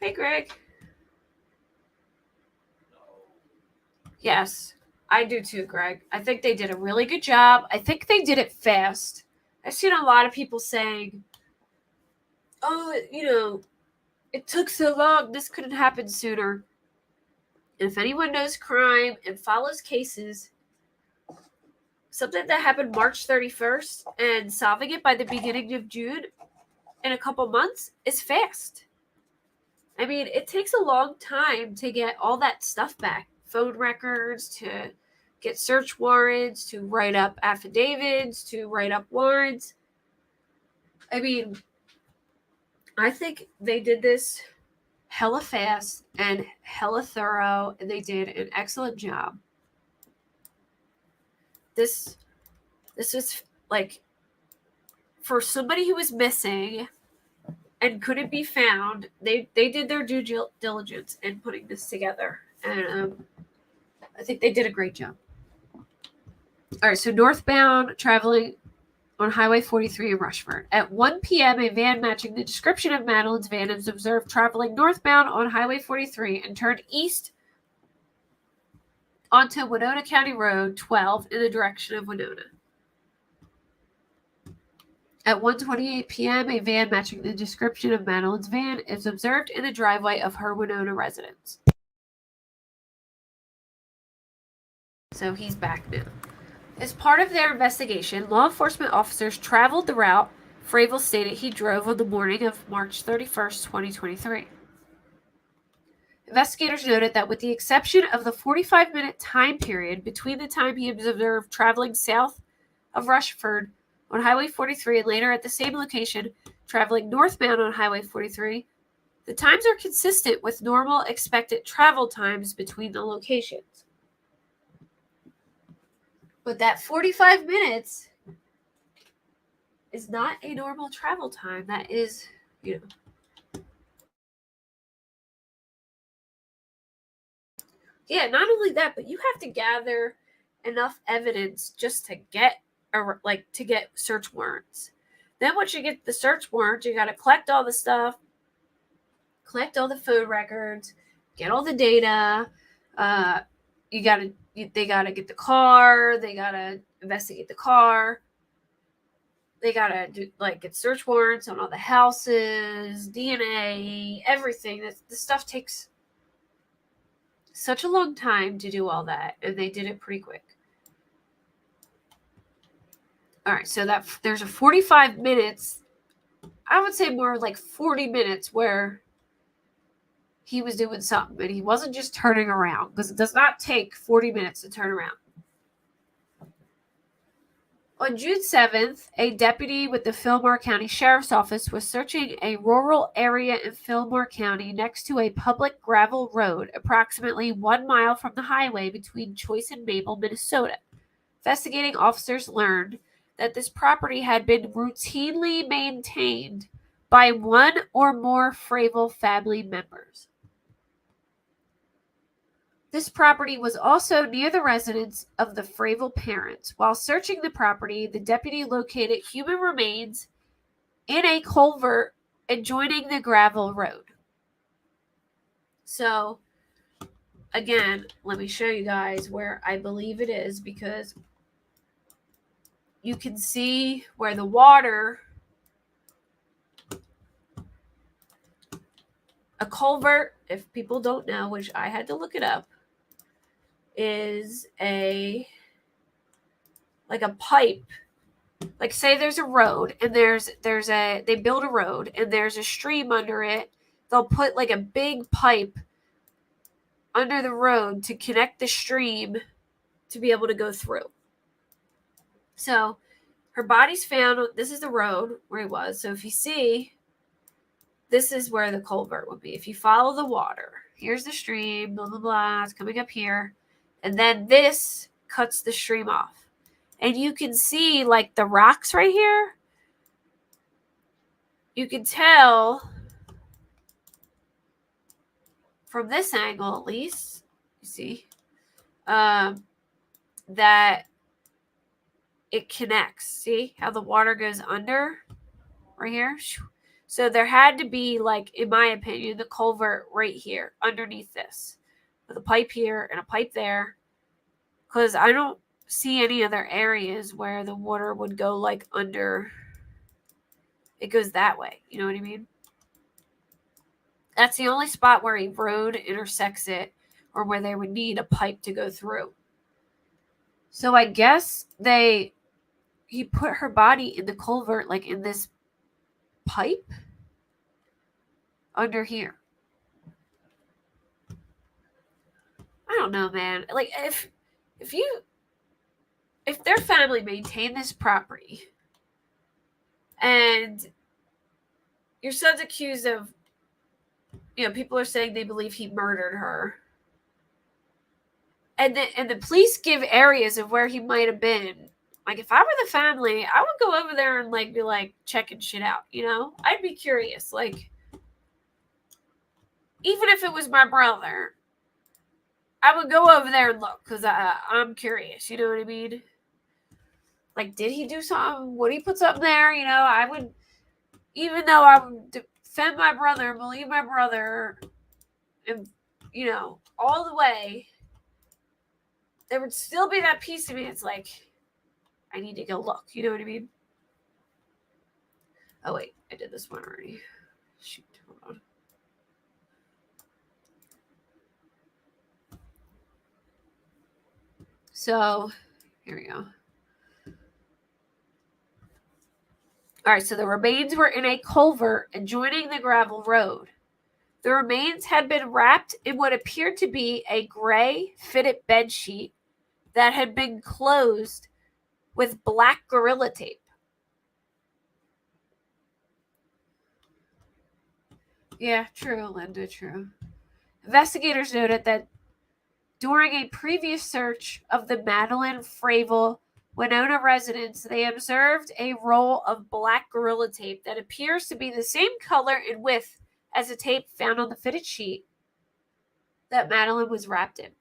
Speaker 1: Hey, Greg. Yes, I do too, Greg. I think they did a really good job. I think they did it fast. I've seen a lot of people saying, oh, it took so long, this couldn't happen sooner. And if anyone knows crime and follows cases, something that happened March 31st and solving it by the beginning of June in a couple months is fast. I mean, it takes a long time to get all that stuff back. Phone records, to get search warrants, to write up affidavits, to write up warrants. I mean, I think they did this hella fast and hella thorough, and they did an excellent job. This was like, for somebody who was missing and couldn't be found, they did their due diligence in putting this together, and I think they did a great job. All right, so northbound traveling on Highway 43 in Rushford. At 1 p.m., a van matching the description of Madeline's van is observed traveling northbound on Highway 43 and turned east onto Winona County Road 12 in the direction of Winona. At 1:28 p.m., a van matching the description of Madeline's van is observed in the driveway of her Winona residence. So he's back now. As part of their investigation, law enforcement officers traveled the route Fravel stated he drove on the morning of March 31st, 2023. Investigators noted that with the exception of the 45-minute time period between the time he was observed traveling south of Rushford on Highway 43 and later at the same location traveling northbound on Highway 43, the times are consistent with normal expected travel times between the locations. But that 45 minutes is not a normal travel time. That is, Yeah, not only that, but you have to gather enough evidence just to get search warrants. Then once you get the search warrant, you got to collect all the stuff, collect all the phone records, get all the data. They got to get the car. They got to investigate the car. They got to get search warrants on all the houses, DNA, everything. The stuff takes such a long time to do all that, and they did it pretty quick. All right, so that there's a 45 minutes, I would say more like 40 minutes where he was doing something, and he wasn't just turning around, because it does not take 40 minutes to turn around. On June 7th, a deputy with the Fillmore County Sheriff's Office was searching a rural area in Fillmore County next to a public gravel road approximately 1 mile from the highway between Choice and Mabel, Minnesota. Investigating officers learned that this property had been routinely maintained by one or more Fravel family members. This property was also near the residence of the Fravel parents. While searching the property, the deputy located human remains in a culvert adjoining the gravel road. So, again, let me show you guys where I believe it is, because you can see where the water A culvert, if people don't know, which I had to look it up, is a pipe. Like, say there's a road and they build a road and there's a stream under it. They'll put like a big pipe under the road to connect the stream to be able to go through. So her body's found. This is the road where he was. So if you see, this is where the culvert would be. If you follow the water, here's the stream, blah, blah, blah. It's coming up here. And then this cuts the stream off. And you can see like the rocks right here. You can tell from this angle, at least, you see, that it connects. See how the water goes under right here? So there had to be, like, in my opinion, the culvert right here underneath this with a pipe here and a pipe there, because I don't see any other areas where the water would go like under. It goes that way. You know what I mean? That's the only spot where a road intersects it or where they would need a pipe to go through. So I guess he put her body in the culvert, like in this pipe under here. I don't know, man. Like, if their family maintained this property and your son's accused of, people are saying they believe he murdered her, and the police give areas of where he might have been. Like, if I were the family, I would go over there and like be like checking shit out. I'd be curious. Like, even if it was my brother, I would go over there and look because I'm curious. You know what I mean? Like, did he do something? Would he put something there? I would, even though I would defend my brother, believe my brother, and, all the way, there would still be that piece of me. It's like, I need to go look. You know what I mean? Oh, wait. I did this one already. Shoot. Hold on. So, here we go. All right, so the remains were in a culvert adjoining the gravel road. The remains had been wrapped in what appeared to be a gray fitted bedsheet that had been closed with black Gorilla Tape. Yeah, true, Linda, true. Investigators noted that during a previous search of the Madeline Fravel Winona residence, they observed a roll of black Gorilla Tape that appears to be the same color and width as the tape found on the fitted sheet that Madeline was wrapped in.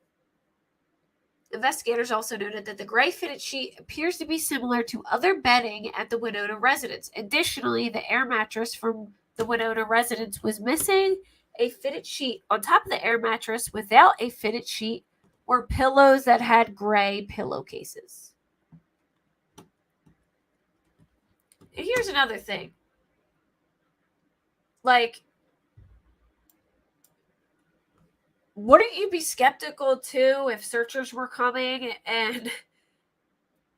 Speaker 1: Investigators also noted that the gray fitted sheet appears to be similar to other bedding at the Winona residence. Additionally, the air mattress from the Winona residence was missing a fitted sheet. On top of the air mattress, without a fitted sheet, were pillows that had gray pillowcases. And here's another thing. Like, wouldn't you be skeptical too if searchers were coming and,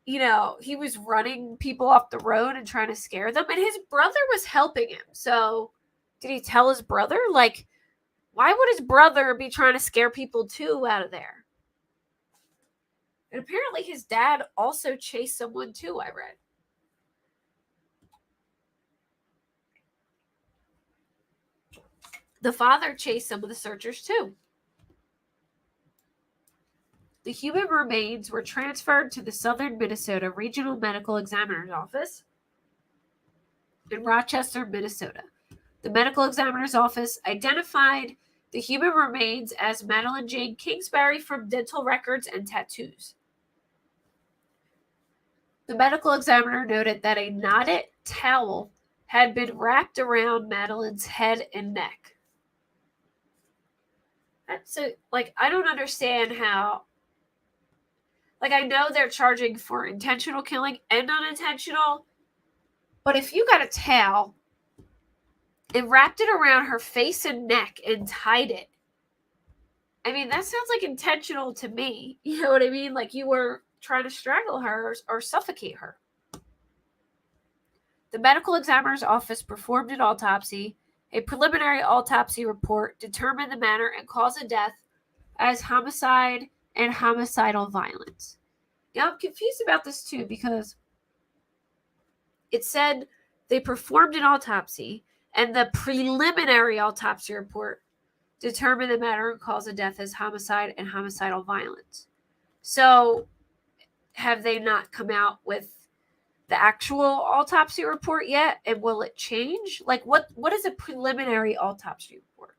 Speaker 1: he was running people off the road and trying to scare them? And his brother was helping him. So did he tell his brother? Like, why would his brother be trying to scare people too out of there? And apparently his dad also chased someone too, I read. The father chased some of the searchers too. The human remains were transferred to the Southern Minnesota Regional Medical Examiner's Office in Rochester, Minnesota. The medical examiner's office identified the human remains as Madeline Jane Kingsbury from dental records and tattoos. The medical examiner noted that a knotted towel had been wrapped around Madeline's head and neck. I don't understand how. Like, I know they're charging for intentional killing and unintentional, but if you got a towel and wrapped it around her face and neck and tied it. I mean, that sounds like intentional to me. You know what I mean? Like you were trying to strangle her or suffocate her. The medical examiner's office performed an autopsy. A preliminary autopsy report determined the manner and cause of death as homicide and homicidal violence. Now, I'm confused about this too because it said they performed an autopsy and the preliminary autopsy report determined the manner and cause of death as homicide and homicidal violence. So, have they not come out with the actual autopsy report yet? And will it change? Like, what is a preliminary autopsy report?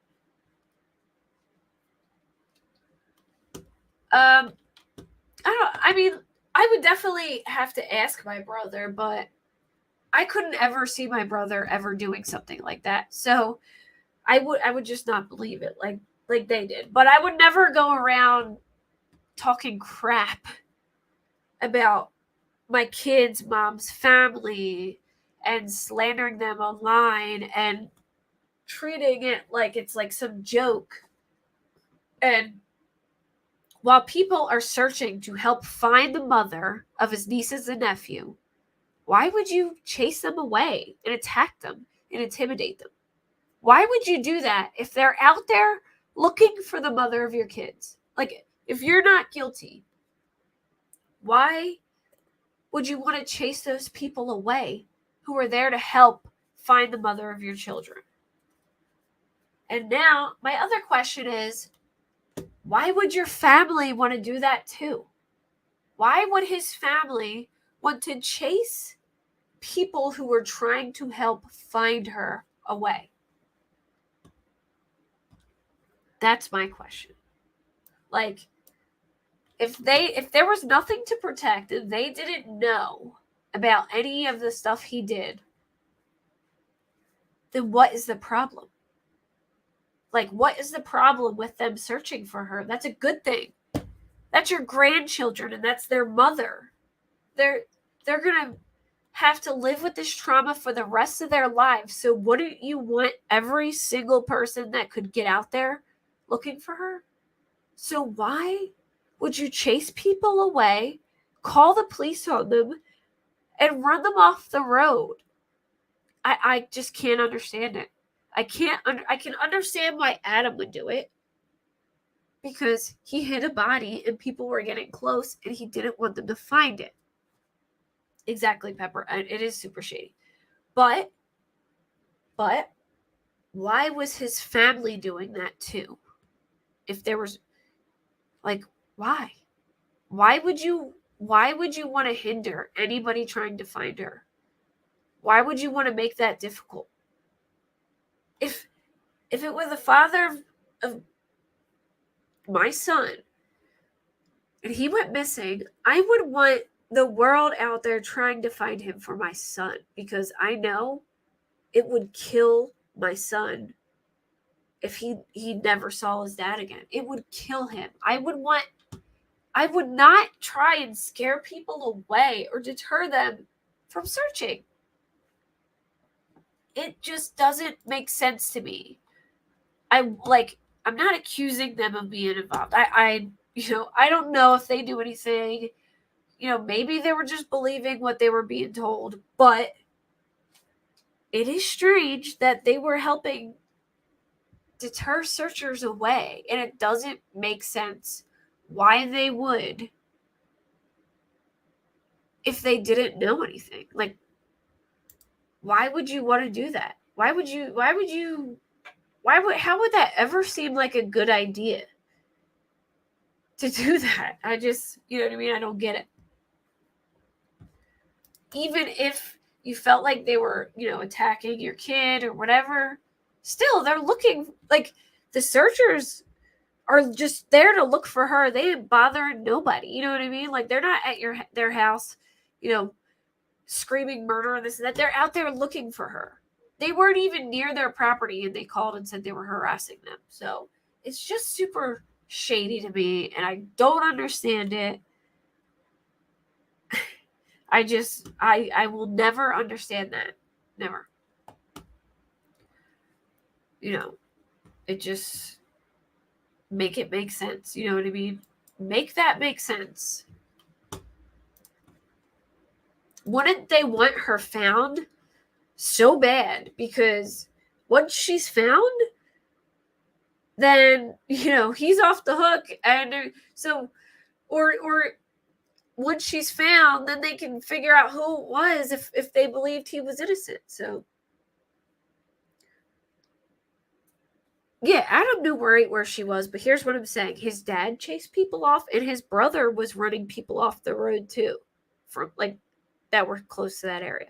Speaker 1: I would definitely have to ask my brother, but I couldn't ever see my brother ever doing something like that. So I would just not believe it like they did. But I would never go around talking crap about my kids' mom's family and slandering them online and treating it like it's like some joke. And while people are searching to help find the mother of his nieces and nephew, why would you chase them away and attack them and intimidate them? Why would you do that if they're out there looking for the mother of your kids? Like, if you're not guilty, why would you want to chase those people away who are there to help find the mother of your children? And now, my other question is, why would your family want to do that too? Why would his family want to chase people who were trying to help find her away? That's my question. Like, if there was nothing to protect and they didn't know about any of the stuff he did, then what is the problem? Like, what is the problem with them searching for her? That's a good thing. That's your grandchildren and that's their mother. They're gonna have to live with this trauma for the rest of their lives. So wouldn't you want every single person that could get out there looking for her? So why would you chase people away, call the police on them, and run them off the road? I just can't understand it. I can understand why Adam would do it, because he hid a body and people were getting close and he didn't want them to find it. Exactly, Pepper. It is super shady. But why was his family doing that too? If there was, like, why? Why would you want to hinder anybody trying to find her? Why would you want to make that difficult? If it was the father of my son and he went missing, I would want the world out there trying to find him for my son, because I know it would kill my son if he never saw his dad again. It would kill him. I would not try and scare people away or deter them from searching. It just doesn't make sense to me. I'm not accusing them of being involved. I don't know if they do anything. Maybe they were just believing what they were being told, but it is strange that they were helping deter searchers away, and it doesn't make sense why they would if they didn't know anything. Like, why would you want to do that? How would that ever seem like a good idea to do that? I just, you know what I mean? I don't get it. Even if you felt like they were, attacking your kid or whatever, still, they're looking, like, the searchers are just there to look for her. They didn't bother nobody. You know what I mean? Like, they're not at their house, screaming murder and this and that. They're out there looking for her. They weren't even near their property and they called and said they were harassing them. So it's just super shady to me and I don't understand it. I will never understand that. Never. it just make it make sense. You know what I mean? Make that make sense. Wouldn't they want her found so bad? Because once she's found, then he's off the hook. And so or once she's found, then they can figure out who it was if they believed he was innocent. So yeah, Adam knew where she was, but here's what I'm saying. His dad chased people off, and his brother was running people off the road too, from that were close to that area.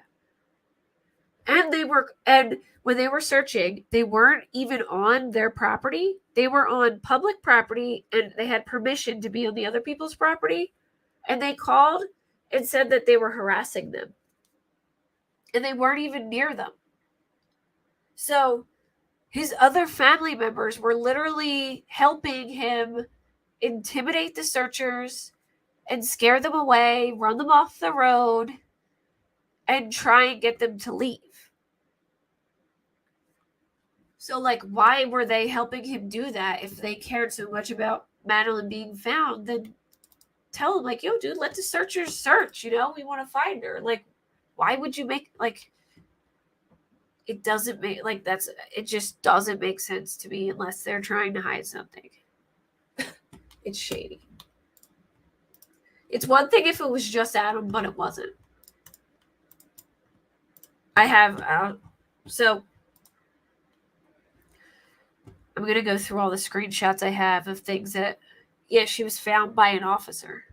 Speaker 1: And when they were searching, they weren't even on their property. They were on public property, and they had permission to be on the other people's property. And they called and said that they were harassing them. And they weren't even near them. So his other family members were literally helping him intimidate the searchers and scare them away, run them off the road, and try and get them to leave. So, why were they helping him do that if they cared so much about Madeline being found? Then tell him, yo, dude, let the searchers search, we want to find her. Why would you make, it doesn't make, it just doesn't make sense to me unless they're trying to hide something. It's shady. It's one thing if it was just Adam, but it wasn't. I have, so I'm going to go through all the screenshots I have of things that, she was found by an officer.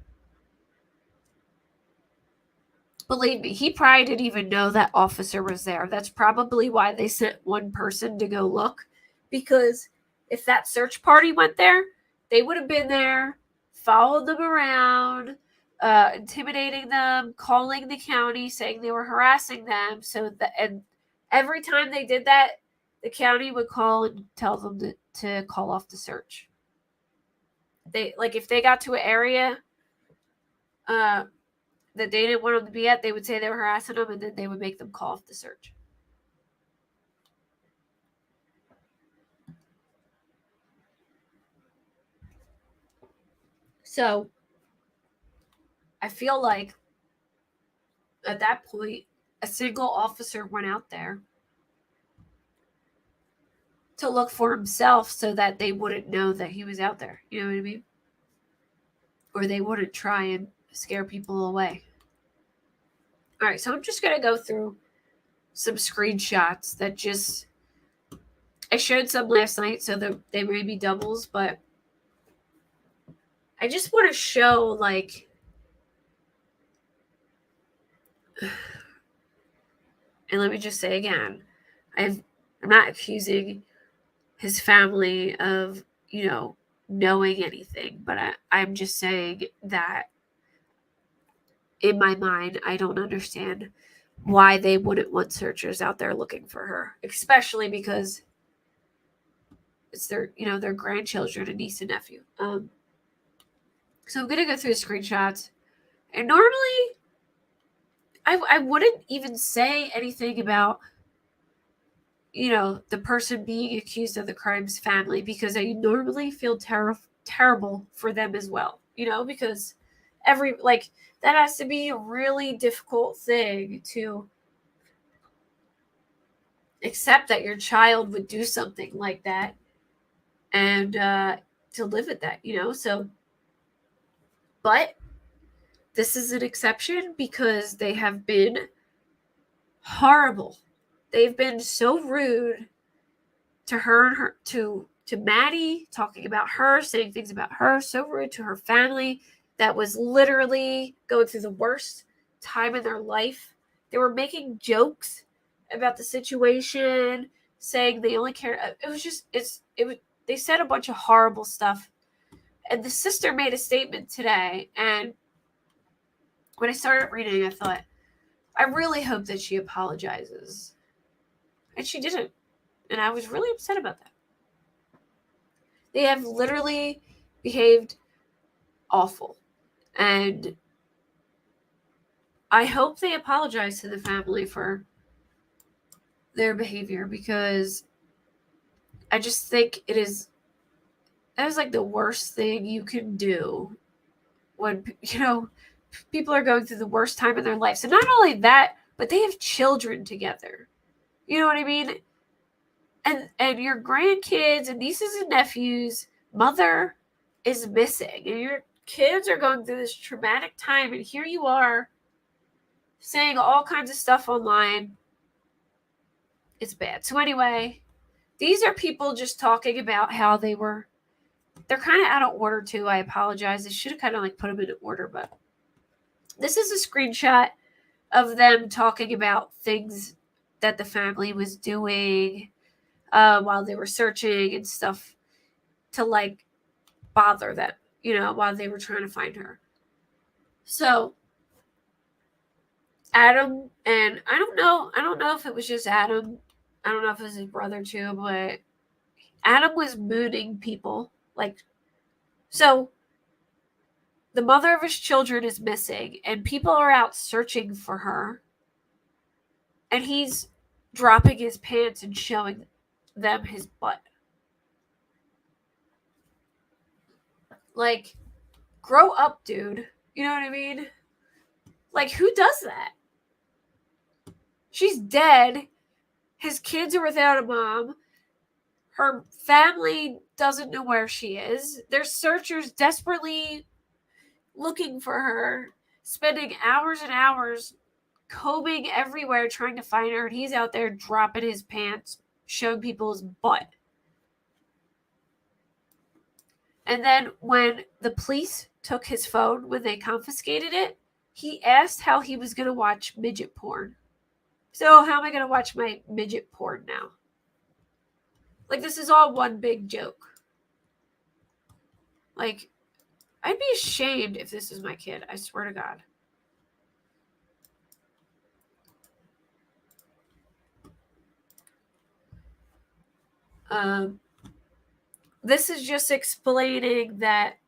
Speaker 1: Believe me, he probably didn't even know that officer was there. That's probably why they sent one person to go look. Because if that search party went there, they would have been there, followed them around, intimidating them, calling the county, saying they were harassing them. And every time they did that, the county would call and tell them to call off the search. If they got to an area that they didn't want them to be at, they would say they were harassing them, and then they would make them call off the search. So I feel like at that point, a single officer went out there to look for himself so that they wouldn't know that he was out there. You know what I mean? Or they wouldn't try and scare people away. All right, so I'm just going to go through some screenshots that I showed some last night, so they may be doubles, but I just want to show, and let me just say again, I'm not accusing his family of, knowing anything, but I'm just saying that in my mind, I don't understand why they wouldn't want searchers out there looking for her, especially because it's their grandchildren and niece and nephew. So I'm gonna go through the screenshots, and normally I wouldn't even say anything about the person being accused of the crime's family, because I normally feel terrible for them as well, because that has to be a really difficult thing to accept, that your child would do something like that, and to live with that, so, but this is an exception because they have been horrible. They've been so rude to her and her to Maddie, talking about her, saying things about her, so rude to her family that was literally going through the worst time in their life. They were making jokes about the situation, saying they only care. It was just they said a bunch of horrible stuff. And the sister made a statement today, and when I started reading, I thought, I really hope that she apologizes. And she didn't. And I was really upset about that. They have literally behaved awful. And I hope they apologize to the family for their behavior, because I just think that is like the worst thing you can do when, people are going through the worst time in their lives. And not only that, but they have children together. You know what I mean? And your grandkids and nieces and nephews, mother is missing. And your kids are going through this traumatic time. And here you are saying all kinds of stuff online. It's bad. So anyway, these are people just talking about how they're kind of out of order too. I apologize. I should have kind of like put them in order, but this is a screenshot of them talking about things that the family was doing while they were searching and stuff to like bother them, while they were trying to find her. So Adam, and I don't know if it was just Adam. I don't know if it was his brother too, but Adam was mooning people. So the mother of his children is missing, and people are out searching for her. And he's dropping his pants and showing them his butt. Like, grow up, dude. You know what I mean? Like, who does that? She's dead. His kids are without a mom. Her family doesn't know where she is. There's searchers desperately looking for her, spending hours and hours combing everywhere trying to find her, and he's out there dropping his pants, showing people his butt. And then when the police took his phone, when they confiscated it, he asked how he was going to watch midget porn. So how am I going to watch my midget porn now? Like, this is all one big joke. Like, I'd be ashamed if this was my kid. I swear to God. This is just explaining that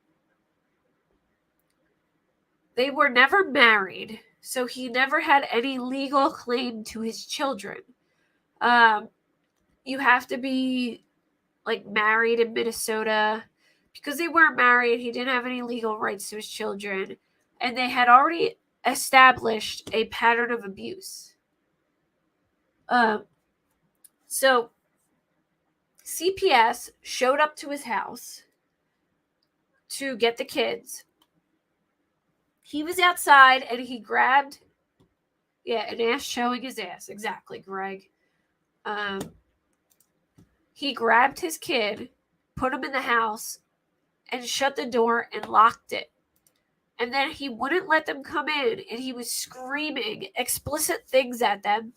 Speaker 1: they were never married, so he never had any legal claim to his children. You have to be like married in Minnesota. Because they weren't married, he didn't have any legal rights to his children, and they had already established a pattern of abuse. So CPS showed up to his house to get the kids. He was outside and he grabbed, an ass showing his ass. Exactly, Greg. He grabbed his kid, put him in the house, and shut the door and locked it. And then he wouldn't let them come in, and he was screaming explicit things at them.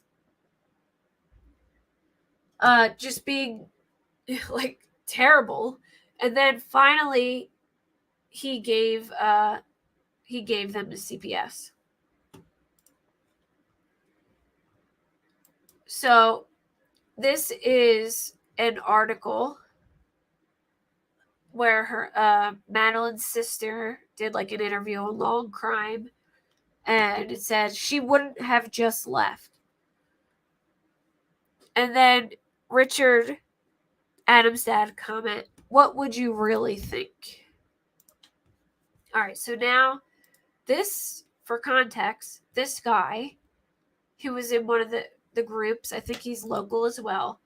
Speaker 1: Just being like terrible. And then finally he gave them to CPS. So this is an article where her Madeline's sister did like an interview on Long Crime, and it says she wouldn't have just left. And then Richard, Adam's dad, comment, what would you really think? All right, so now this, for context, this guy who was in one of the groups, I think he's local as well,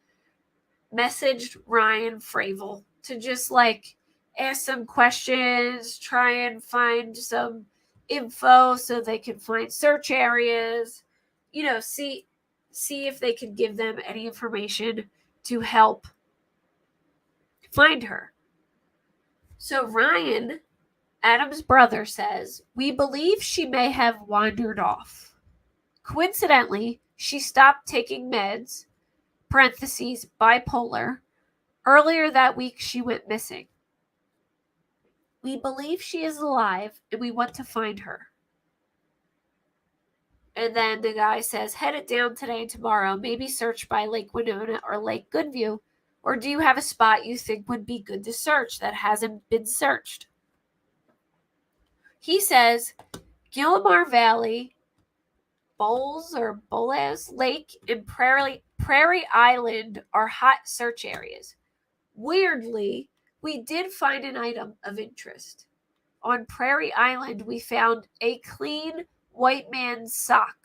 Speaker 1: messaged Ryan Fravel to just like ask some questions, try and find some info so they can find search areas, see if they could give them any information to help find her. So Ryan, Adam's brother, says, we believe she may have wandered off. Coincidentally, she stopped taking meds, parentheses, bipolar. Earlier that week, she went missing. We believe she is alive, and we want to find her. And then the guy says, head it down today and tomorrow. Maybe search by Lake Winona or Lake Goodview. Or do you have a spot you think would be good to search that hasn't been searched? He says, Gilmar Valley, Bowles Lake, and Prairie Island are hot search areas. Weirdly, we did find an item of interest. On Prairie Island, we found a clean white man's sock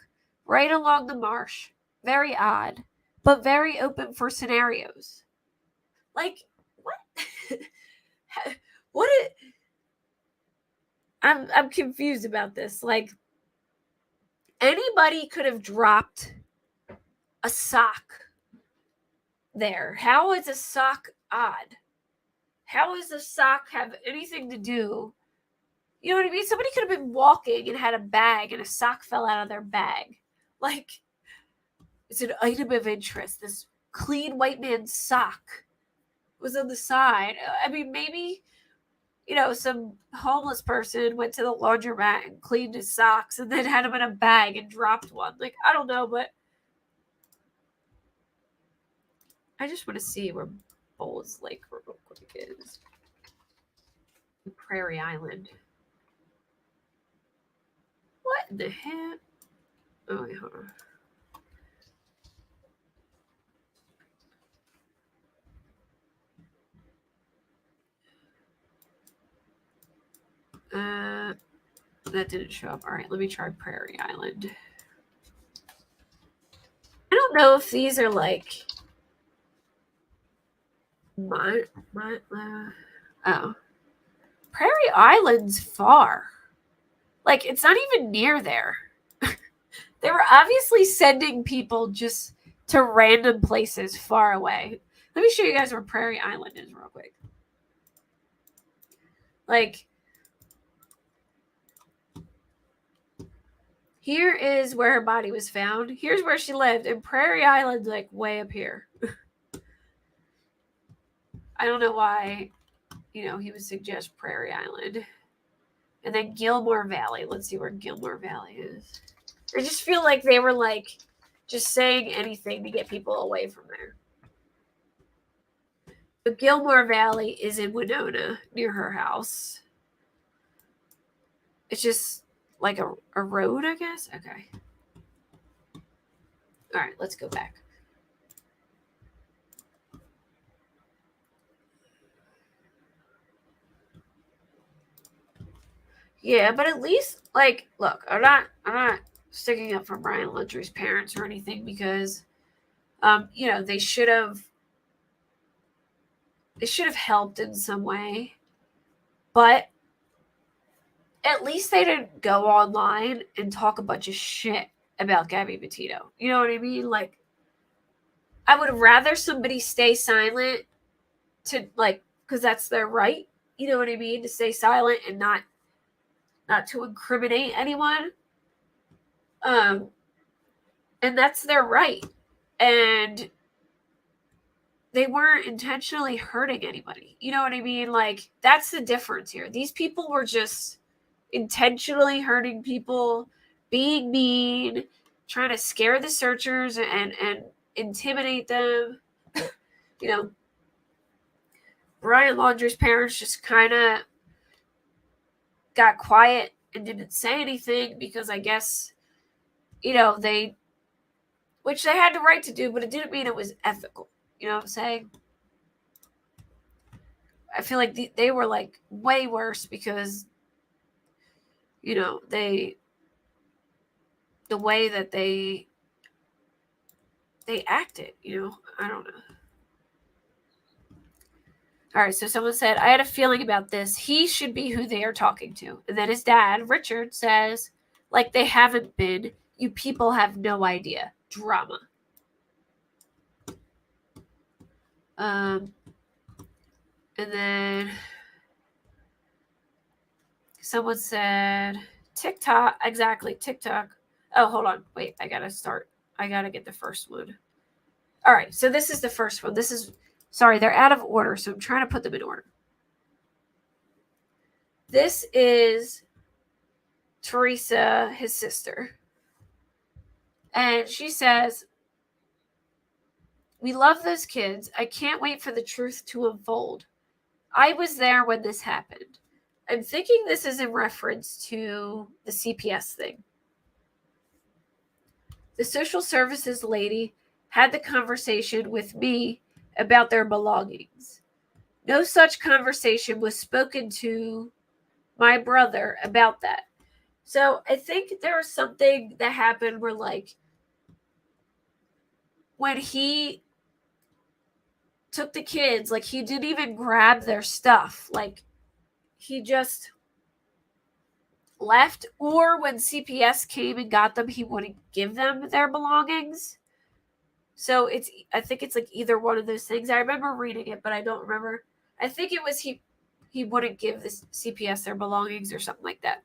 Speaker 1: right along the marsh. Very odd, but very open for scenarios. Like, what? What? I'm confused about this. Like, anybody could have dropped a sock there. How is a sock odd? How does a sock have anything to do? You know what I mean? Somebody could have been walking and had a bag and a sock fell out of their bag. Like, it's an item of interest. This clean white man's sock was on the side. I mean, maybe, some homeless person went to the laundromat and cleaned his socks and then had them in a bag and dropped one. Like, I don't know, but I just want to see where Bowles Lake real quick is. Prairie Island. What in the heck? Oh, wait, hold on. That didn't show up. All right, let me try Prairie Island. I don't know if these are like oh. Prairie Island's far. Like, it's not even near there. They were obviously sending people just to random places far away. Let me show you guys where Prairie Island is real quick. Like, here is where her body was found. Here's where she lived. And Prairie Island's like way up here. I don't know why, he would suggest Prairie Island. And then Gilmore Valley. Let's see where Gilmore Valley is. I just feel like they were like just saying anything to get people away from there. But Gilmore Valley is in Winona near her house. It's just like a road, I guess. Okay. All right, let's go back. Yeah, but at least, like, look, I'm not sticking up for Brian Luntry's parents or anything because, they should have helped in some way, but at least they didn't go online and talk a bunch of shit about Gabby Petito. You know what I mean? Like, I would rather somebody stay silent because that's their right. You know what I mean? To stay silent and not to incriminate anyone. And that's their right. And they weren't intentionally hurting anybody. You know what I mean? Like, that's the difference here. These people were just intentionally hurting people, being mean, trying to scare the searchers and intimidate them. Brian Laundrie's parents just kind of got quiet and didn't say anything because I guess, which they had the right to do, but it didn't mean it was ethical. You know what I'm saying? I feel like they were like way worse because, the way that they acted, I don't know. All right, so someone said, I had a feeling about this. He should be who they are talking to. And then his dad, Richard, says, like, they haven't been. You people have no idea. Drama. And then someone said, TikTok. Exactly, TikTok. Oh, hold on. Wait, I got to get the first one. All right, so this is the first one. Sorry, they're out of order, so I'm trying to put them in order. This is Teresa, his sister. And she says, we love those kids. I can't wait for the truth to unfold. I was there when this happened. I'm thinking this is in reference to the CPS thing. The social services lady had the conversation with me about their belongings. No such conversation was spoken to my brother about that. So I think there was something that happened where, like, when he took the kids, like, he didn't even grab their stuff. Like, he just left. Or when CPS came and got them, he wouldn't give them their belongings. So I think it's like either one of those things. I remember reading it, but I don't remember. I think it was he wouldn't give the CPS their belongings or something like that.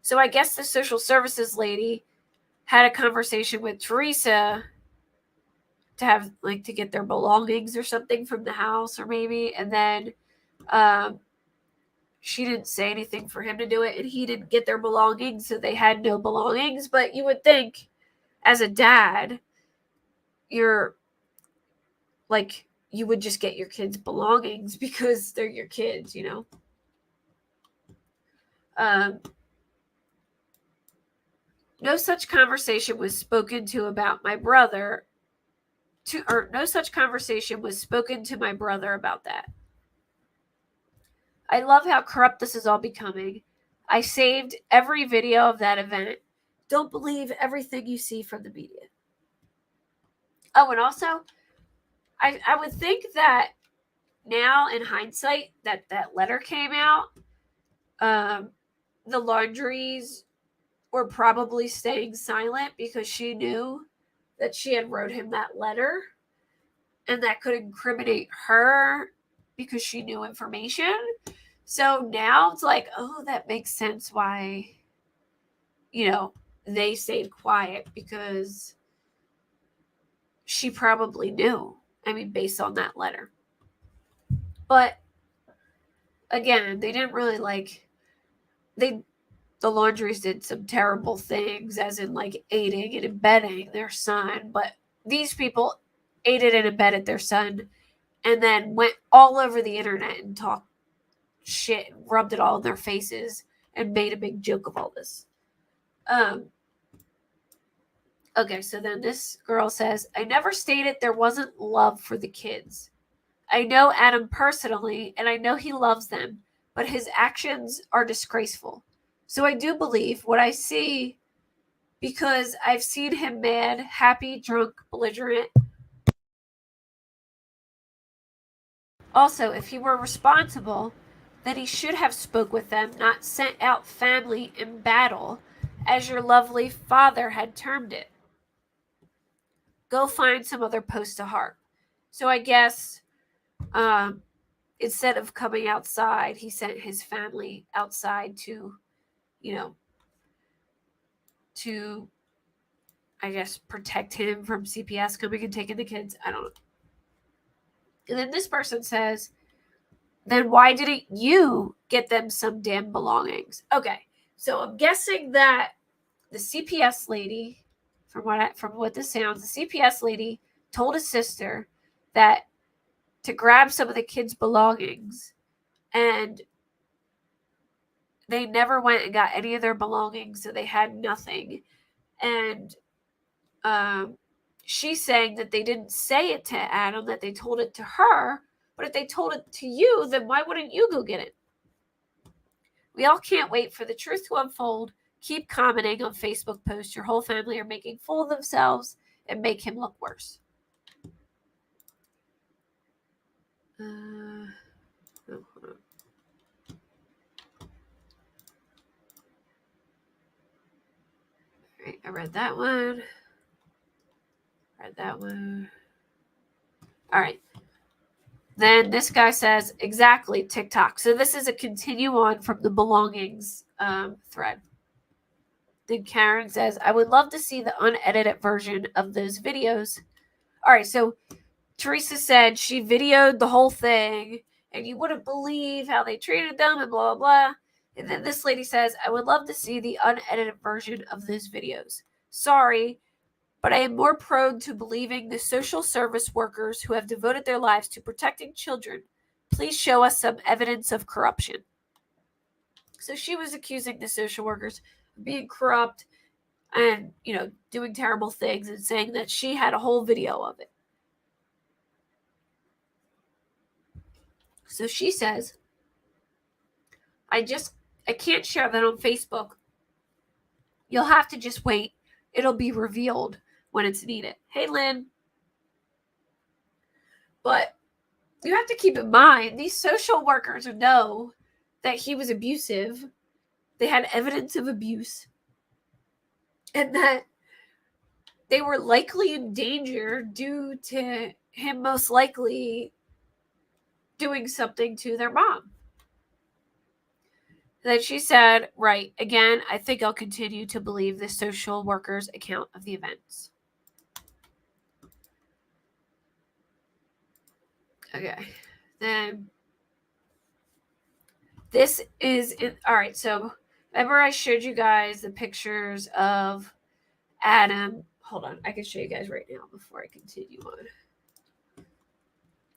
Speaker 1: So I guess the social services lady had a conversation with Teresa to have, like, to get their belongings or something from the house, or maybe, and then she didn't say anything for him to do it, and he didn't get their belongings, so they had no belongings. But you would think, as a dad, you're like, you would just get your kids belongings because they're your kids, you know. No such conversation was spoken to about my brother no such conversation was spoken to my brother about that. I love how corrupt this is all becoming. I saved every video of that event. Don't believe everything you see from the media. Oh, and also, I would think that now, in hindsight, that letter came out, the Laundries were probably staying silent because she knew that she had wrote him that letter, and that could incriminate her because she knew information. So now it's like, oh, that makes sense why, you know, they stayed quiet, because she probably knew. I mean, based on that letter. But again, they didn't really the Laundries did some terrible things, as in, like, aiding and abetting their son. But these people aided and abetted their son and then went all over the internet and talked shit and rubbed it all in their faces and made a big joke of all this. Okay, so then this girl says, I never stated there wasn't love for the kids. I know Adam personally, and I know he loves them, but his actions are disgraceful. So I do believe what I see, because I've seen him mad, happy, drunk, belligerent. Also, if he were responsible, then he should have spoke with them, not sent out family in battle, as your lovely father had termed it. Go find some other post to harp. So I guess instead of coming outside, he sent his family outside to, you know, to, I guess, protect him from CPS coming and taking the kids. I don't know. And then this person says, then why didn't you get them some damn belongings? Okay, so I'm guessing that the CPS lady, from what this sounds, the CPS lady told his sister that to grab some of the kids' belongings, and they never went and got any of their belongings, so they had nothing. And she's saying that they didn't say it to Adam, that they told it to her. But if they told it to you, then why wouldn't you go get it? We all can't wait for the truth to unfold. Keep commenting on Facebook posts your whole family are making fool of themselves and make him look worse. Oh, hold on. All right, I read that one. All right. Then this guy says, exactly, TikTok. So this is a continue on from the belongings thread. Then Karen says, I would love to see the unedited version of those videos. All right, so Teresa said she videoed the whole thing, and you wouldn't believe how they treated them and blah, blah, blah. And then this lady says, I would love to see the unedited version of those videos. Sorry, but I am more prone to believing the social service workers who have devoted their lives to protecting children. Please show us some evidence of corruption. So she was accusing the social workers of being corrupt and, you know, doing terrible things, and saying that she had a whole video of it. So she says, I can't share that on Facebook. You'll have to just wait. It'll be revealed when it's needed. Hey, Lynn. But you have to keep in mind, these social workers know that he was abusive. They had evidence of abuse. And that they were likely in danger due to him most likely doing something to their mom. Then she said, right, again, I think I'll continue to believe the social worker's account of the events. Okay. Then this is all right. So remember I showed you guys the pictures of Adam. Hold on. I can show you guys right now before I continue on.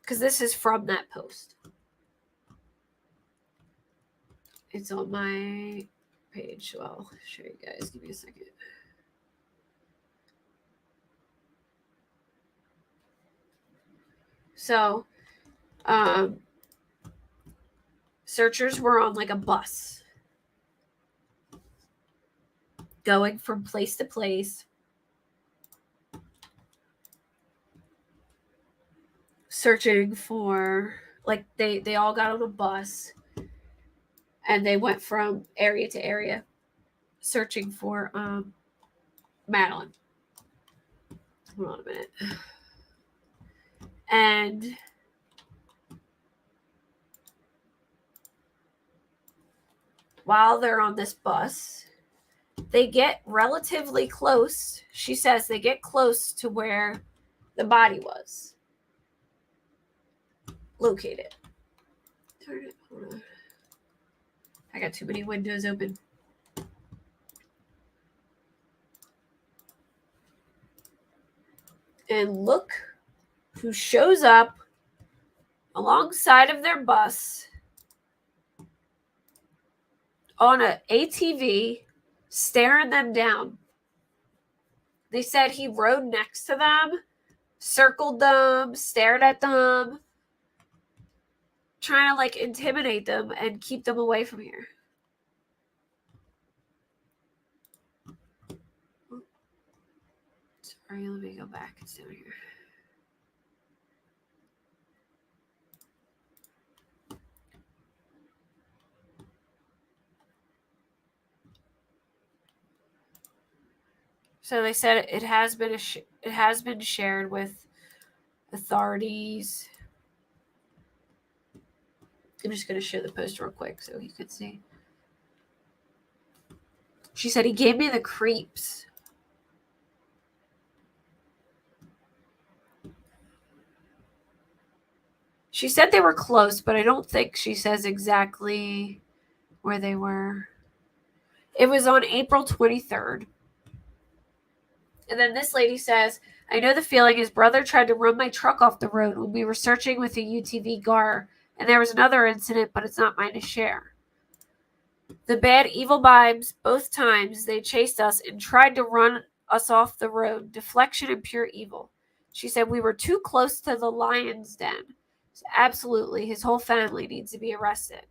Speaker 1: Because this is from that post. It's on my page. So I'll show you guys. Give me a second. So, searchers were on like a bus going from place to place, searching for, like, they all got on a bus and they went from area to area searching for Madeline. Hold on a minute. And while they're on this bus, they get relatively close. She says they get close to where the body was located. Turn it. Hold on. I got too many windows open. And look who shows up alongside of their bus on an ATV, staring them down. They said he rode next to them, circled them, stared at them, trying to like intimidate them and keep them away from here. Sorry, let me go back. It's down here. So they said it has been shared with authorities. I'm just going to show the post real quick so you can see. She said he gave me the creeps. She said they were close, but I don't think she says exactly where they were. It was on April 23rd. And then this lady says, I know the feeling. His brother tried to run my truck off the road when we were searching with a UTV GAR. And there was another incident, but it's not mine to share. The bad evil vibes, both times they chased us and tried to run us off the road. Deflection and pure evil. She said we were too close to the lion's den. So absolutely, his whole family needs to be arrested.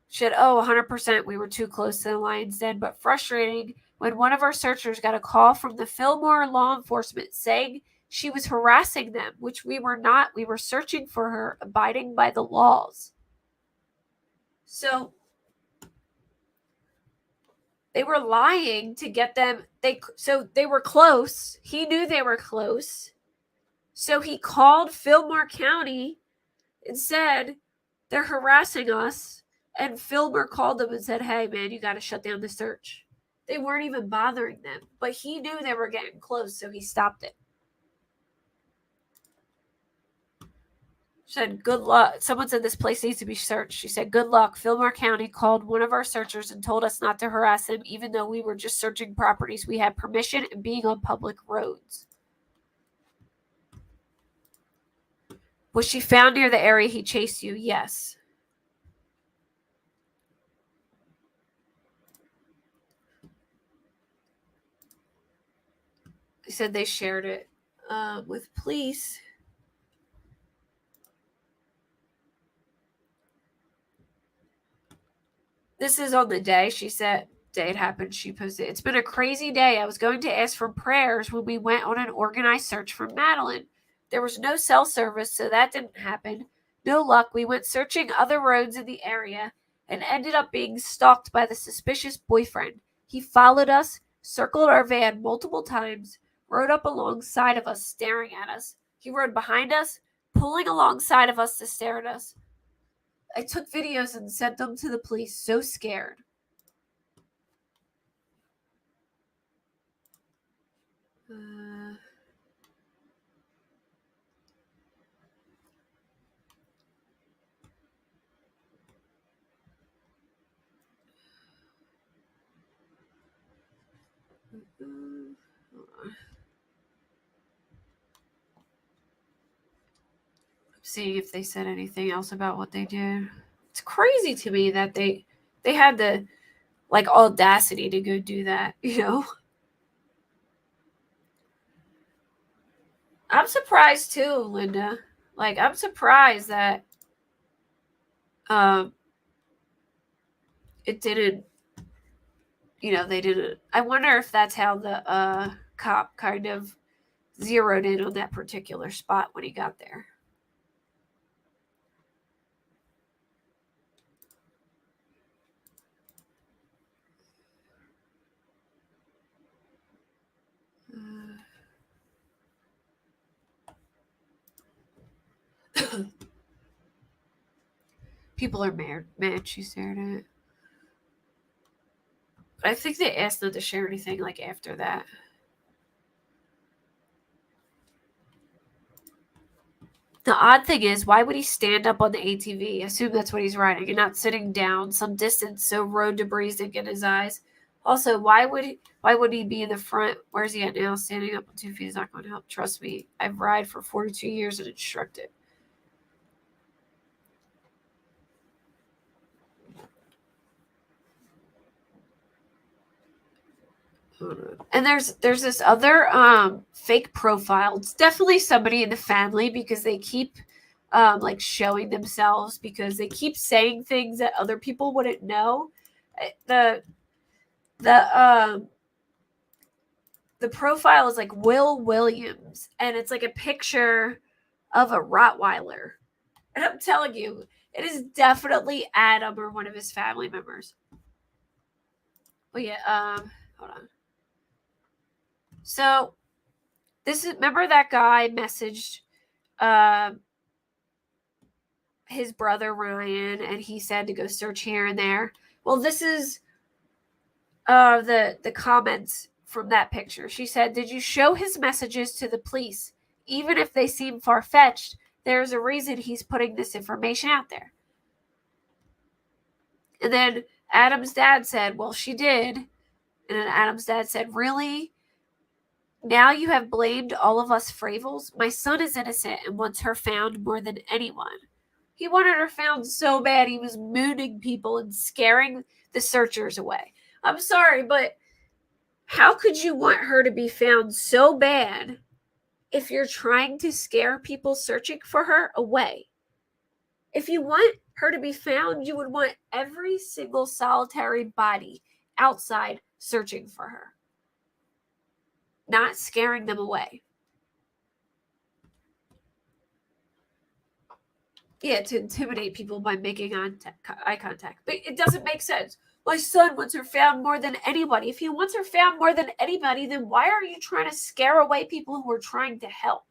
Speaker 1: She said, 100% we were too close to the lion's den, but frustrating when one of our searchers got a call from the Fillmore law enforcement saying she was harassing them, which we were not. We were searching for her, abiding by the laws. So they were lying to get them. So they were close. He knew they were close. So he called Fillmore County and said, they're harassing us. And Fillmore called them and said, hey, man, you got to shut down the search. They weren't even bothering them. But he knew they were getting close, so he stopped it. She said, good luck. Someone said this place needs to be searched. She said, good luck. Fillmore County called one of our searchers and told us not to harass him, even though we were just searching properties. We had permission and being on public roads. Was she found near the area he chased you? Yes. They said they shared it with police. This is on the day it happened. She posted, "It's been a crazy day. I was going to ask for prayers when we went on an organized search for Madeline. There was no cell service, so that didn't happen. No luck. We went searching other roads in the area and ended up being stalked by the suspicious boyfriend. He followed us, circled our van multiple times, rode up alongside of us, staring at us. He rode behind us, pulling alongside of us to stare at us. I took videos and sent them to the police, so scared." Seeing if they said anything else about what they did. It's crazy to me that they had the audacity to go do that, I'm surprised too, Linda. I'm surprised that it didn't, they didn't. I wonder if that's how the cop kind of zeroed in on that particular spot when he got there. People are mad she stared at it. I think they asked not to share anything after that. The odd thing is, why would he stand up on the ATV? Assume that's what he's riding, and not sitting down some distance so road debris didn't get in his eyes. Also, why would he be in the front? Where's he at now? Standing up on 2 feet is not going to help. Trust me, I've ride for 42 years and instructed. And there's this other fake profile. It's definitely somebody in the family because they keep showing themselves because they keep saying things that other people wouldn't know. The profile is Will Williams, and it's a picture of a Rottweiler. And I'm telling you, it is definitely Adam or one of his family members. Oh yeah, hold on. So remember that guy messaged his brother Ryan, and he said to go search here and there. Well, this is the comments from that picture. She said, "Did you show his messages to the police? Even if they seem far-fetched, there's a reason he's putting this information out there." And then Adam's dad said, "Well, she did." And then Adam's dad said, "Really? Now you have blamed all of us Fravels? My son is innocent and wants her found more than anyone." He wanted her found so bad he was mooning people and scaring the searchers away. I'm sorry, but how could you want her to be found so bad if you're trying to scare people searching for her away? If you want her to be found, you would want every single solitary body outside searching for her, not scaring them away. Yeah, to intimidate people by making eye contact. But it doesn't make sense. My son wants her found more than anybody. If he wants her found more than anybody, then why are you trying to scare away people who are trying to help?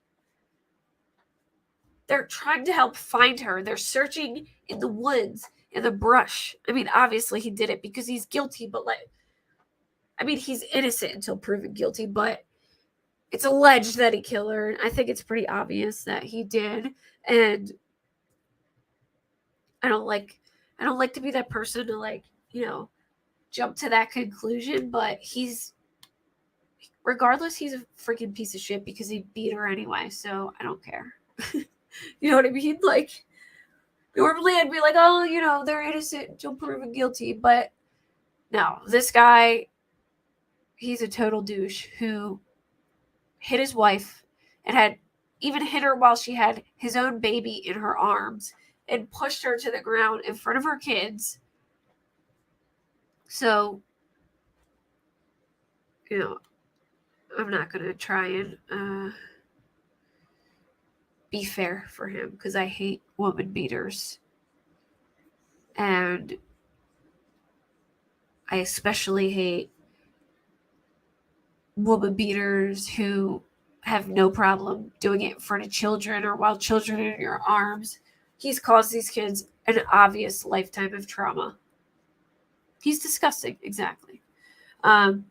Speaker 1: They're trying to help find her. They're searching in the woods, in the brush. I mean, obviously he did it because he's guilty, but he's innocent until proven guilty, but it's alleged that he killed her. And I think it's pretty obvious that he did. And I don't like to be that person to jump to that conclusion, but regardless, he's a freaking piece of shit because he beat her anyway, so I don't care. You know what I mean? Normally I'd be like, oh, they're innocent until proven guilty, but no, this guy, he's a total douche who hit his wife and had even hit her while she had his own baby in her arms and pushed her to the ground in front of her kids So, I'm not going to try and be fair for him because I hate woman beaters. And I especially hate woman beaters who have no problem doing it in front of children or while children are in your arms. He's caused these kids an obvious lifetime of trauma. He's disgusting, exactly. But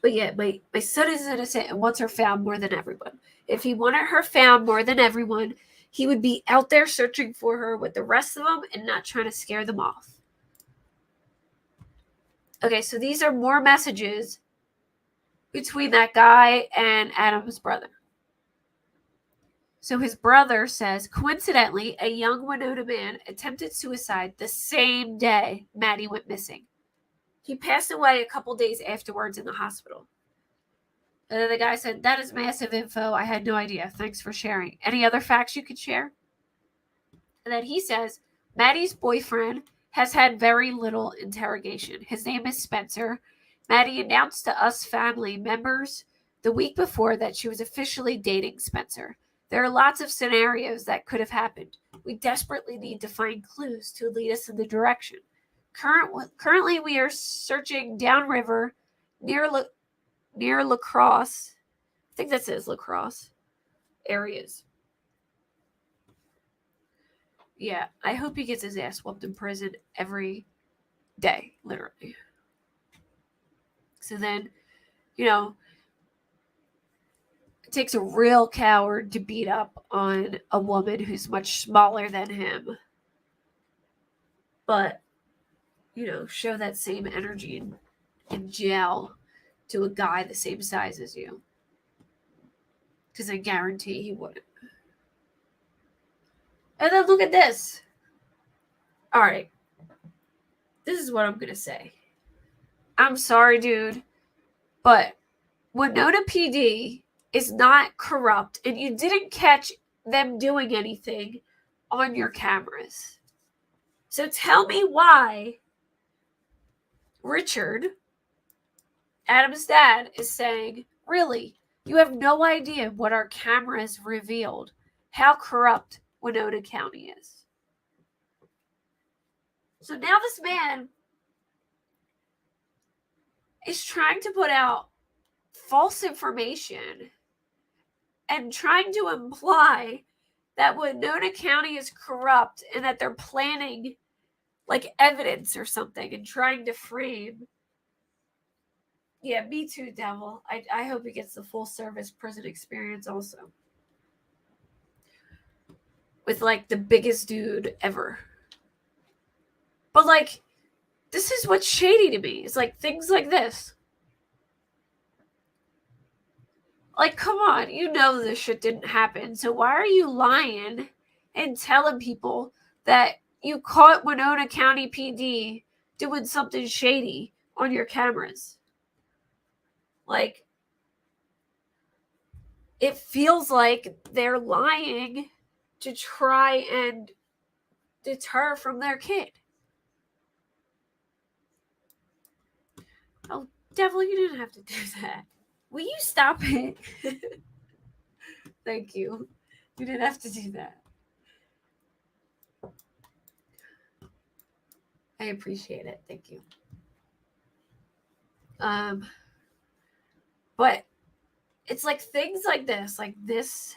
Speaker 1: yeah, my son is innocent and wants her found more than everyone. If he wanted her found more than everyone, he would be out there searching for her with the rest of them and not trying to scare them off. Okay, so these are more messages between that guy and Adam's brother. So his brother says, coincidentally, a young Winona man attempted suicide the same day Maddie went missing. He passed away a couple days afterwards in the hospital. And then the guy said, that is massive info. I had no idea. Thanks for sharing. Any other facts you could share? And then he says, Maddie's boyfriend has had very little interrogation. His name is Spencer. Maddie announced to us family members the week before that she was officially dating Spencer. There are lots of scenarios that could have happened. We desperately need to find clues to lead us in the direction. Currently, we are searching downriver near La Crosse. I think that says La Crosse areas. Yeah, I hope he gets his ass whooped in prison every day, literally. So then, it takes a real coward to beat up on a woman who's much smaller than him. But, show that same energy in jail to a guy the same size as you. Because I guarantee he wouldn't. And then look at this. All right. This is what I'm going to say. I'm sorry, dude. But Winona PD is not corrupt. And you didn't catch them doing anything on your cameras. So tell me why Richard, Adam's dad, is saying, really, you have no idea what our cameras revealed. How corrupt Winona County is. So now this man is trying to put out false information and trying to imply that Winona County is corrupt and that they're planning like evidence or something and trying to frame. Yeah, me too, devil. I hope he gets the full service prison experience also. With like the biggest dude ever. But like, this is what's shady to me. It's like things like this. Like, come on, this shit didn't happen. So why are you lying and telling people that you caught Winona County PD doing something shady on your cameras? Like, it feels like they're lying to try and deter from their kid. Oh, devil, you didn't have to do that. Will you stop it? Thank you. You didn't have to do that. I appreciate it. Thank you. But it's like things like this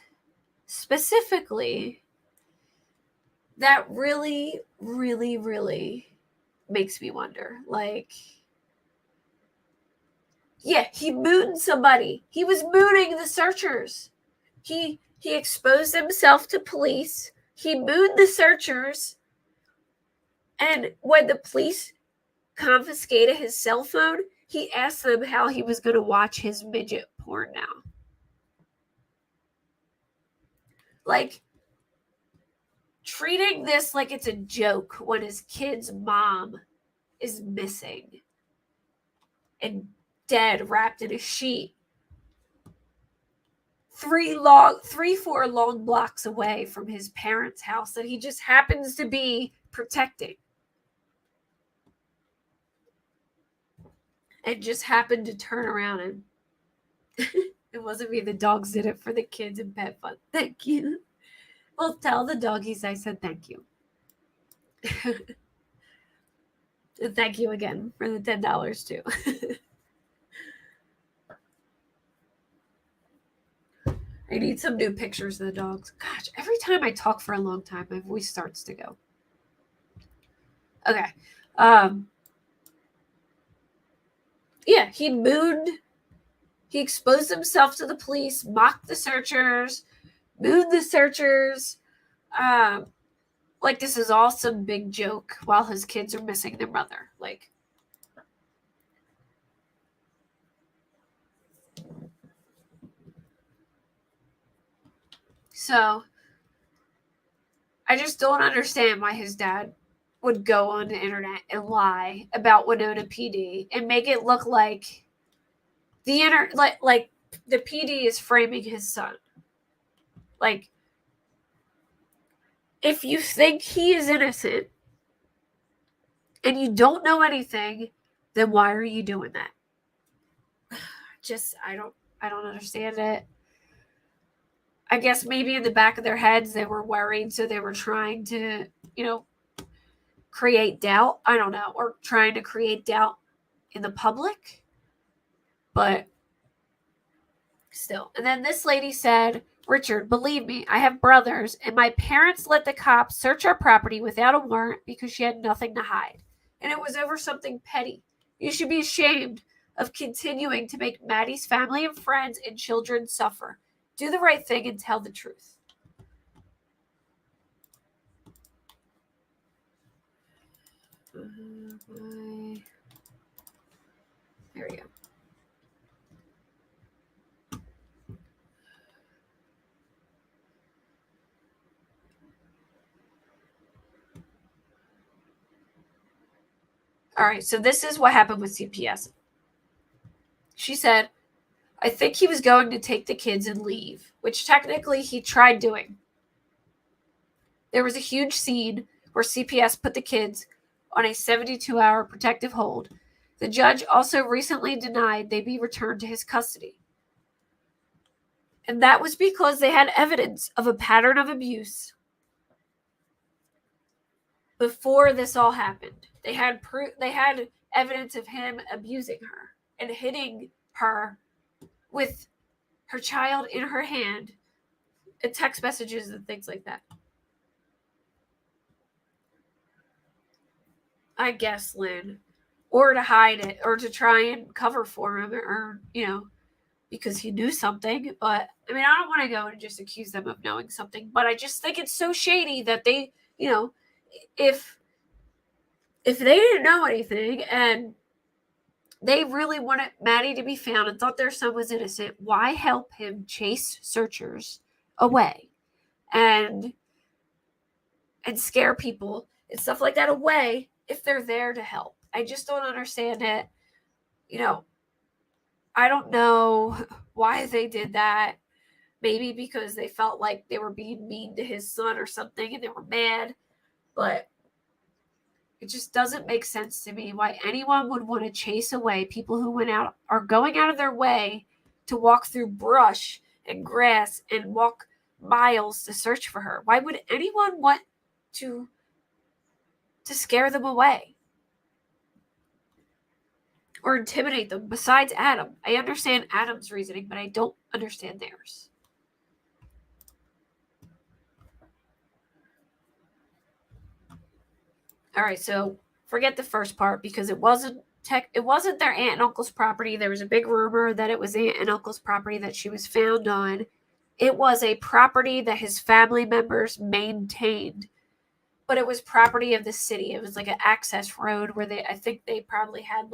Speaker 1: specifically, that really, really, really makes me wonder. Like, yeah, he mooned somebody. He was mooning the searchers. He exposed himself to police. He mooned the searchers. And when the police confiscated his cell phone, he asked them how he was going to watch his midget porn now. Like, treating this like it's a joke when his kid's mom is missing and dead, wrapped in a sheet 4 long blocks away from his parents' house that he just happens to be protecting. and just happened to turn around and it wasn't me. The dogs did it for the kids and pet fun. Thank you. Well, tell the doggies I said thank you. And thank you again for the $10 too. I need some new pictures of the dogs. Gosh, every time I talk for a long time, my voice starts to go. Okay. Yeah, he mooned. He exposed himself to the police, mocked the searchers, mooned the searchers. Like this is all some big joke while his kids are missing their mother. Like, so I just don't understand why his dad would go on the internet and lie about Winona PD and make it look like like the PD is framing his son. Like, if you think he is innocent and you don't know anything, then why are you doing that? Just I don't understand it. I guess maybe in the back of their heads they were worried, so they were trying to, create doubt. I don't know, or trying to create doubt in the public. But still. And then this lady said, Richard, believe me, I have brothers, and my parents let the cops search our property without a warrant because she had nothing to hide. And it was over something petty. You should be ashamed of continuing to make Maddie's family and friends and children suffer. Do the right thing and tell the truth. There we go. All right, so this is what happened with CPS. She said, I think he was going to take the kids and leave, which technically he tried doing. There was a huge scene where CPS put the kids on a 72-hour protective hold. The judge also recently denied they be returned to his custody. And that was because they had evidence of a pattern of abuse before this all happened. They had evidence of him abusing her and hitting her with her child in her hand, and text messages and things like that. I guess, Lynn. Or to hide it, or to try and cover for him, or, because he knew something. But, I mean, I don't want to go and just accuse them of knowing something, but I just think it's so shady that they, if they didn't know anything and they really wanted Maddie to be found and thought their son was innocent, why help him chase searchers away and scare people and stuff like that away if they're there to help? I just don't understand it. I don't know why they did that. Maybe because they felt like they were being mean to his son or something and they were mad. But it just doesn't make sense to me why anyone would want to chase away people who are going out of their way to walk through brush and grass and walk miles to search for her. Why would anyone want to scare them away or intimidate them besides Adam? I understand Adam's reasoning, but I don't understand theirs. All right, so forget the first part because it wasn't their aunt and uncle's property. There was a big rumor that it was aunt and uncle's property that she was found on. It was a property that his family members maintained, but it was property of the city. It was like an access road where I think they probably had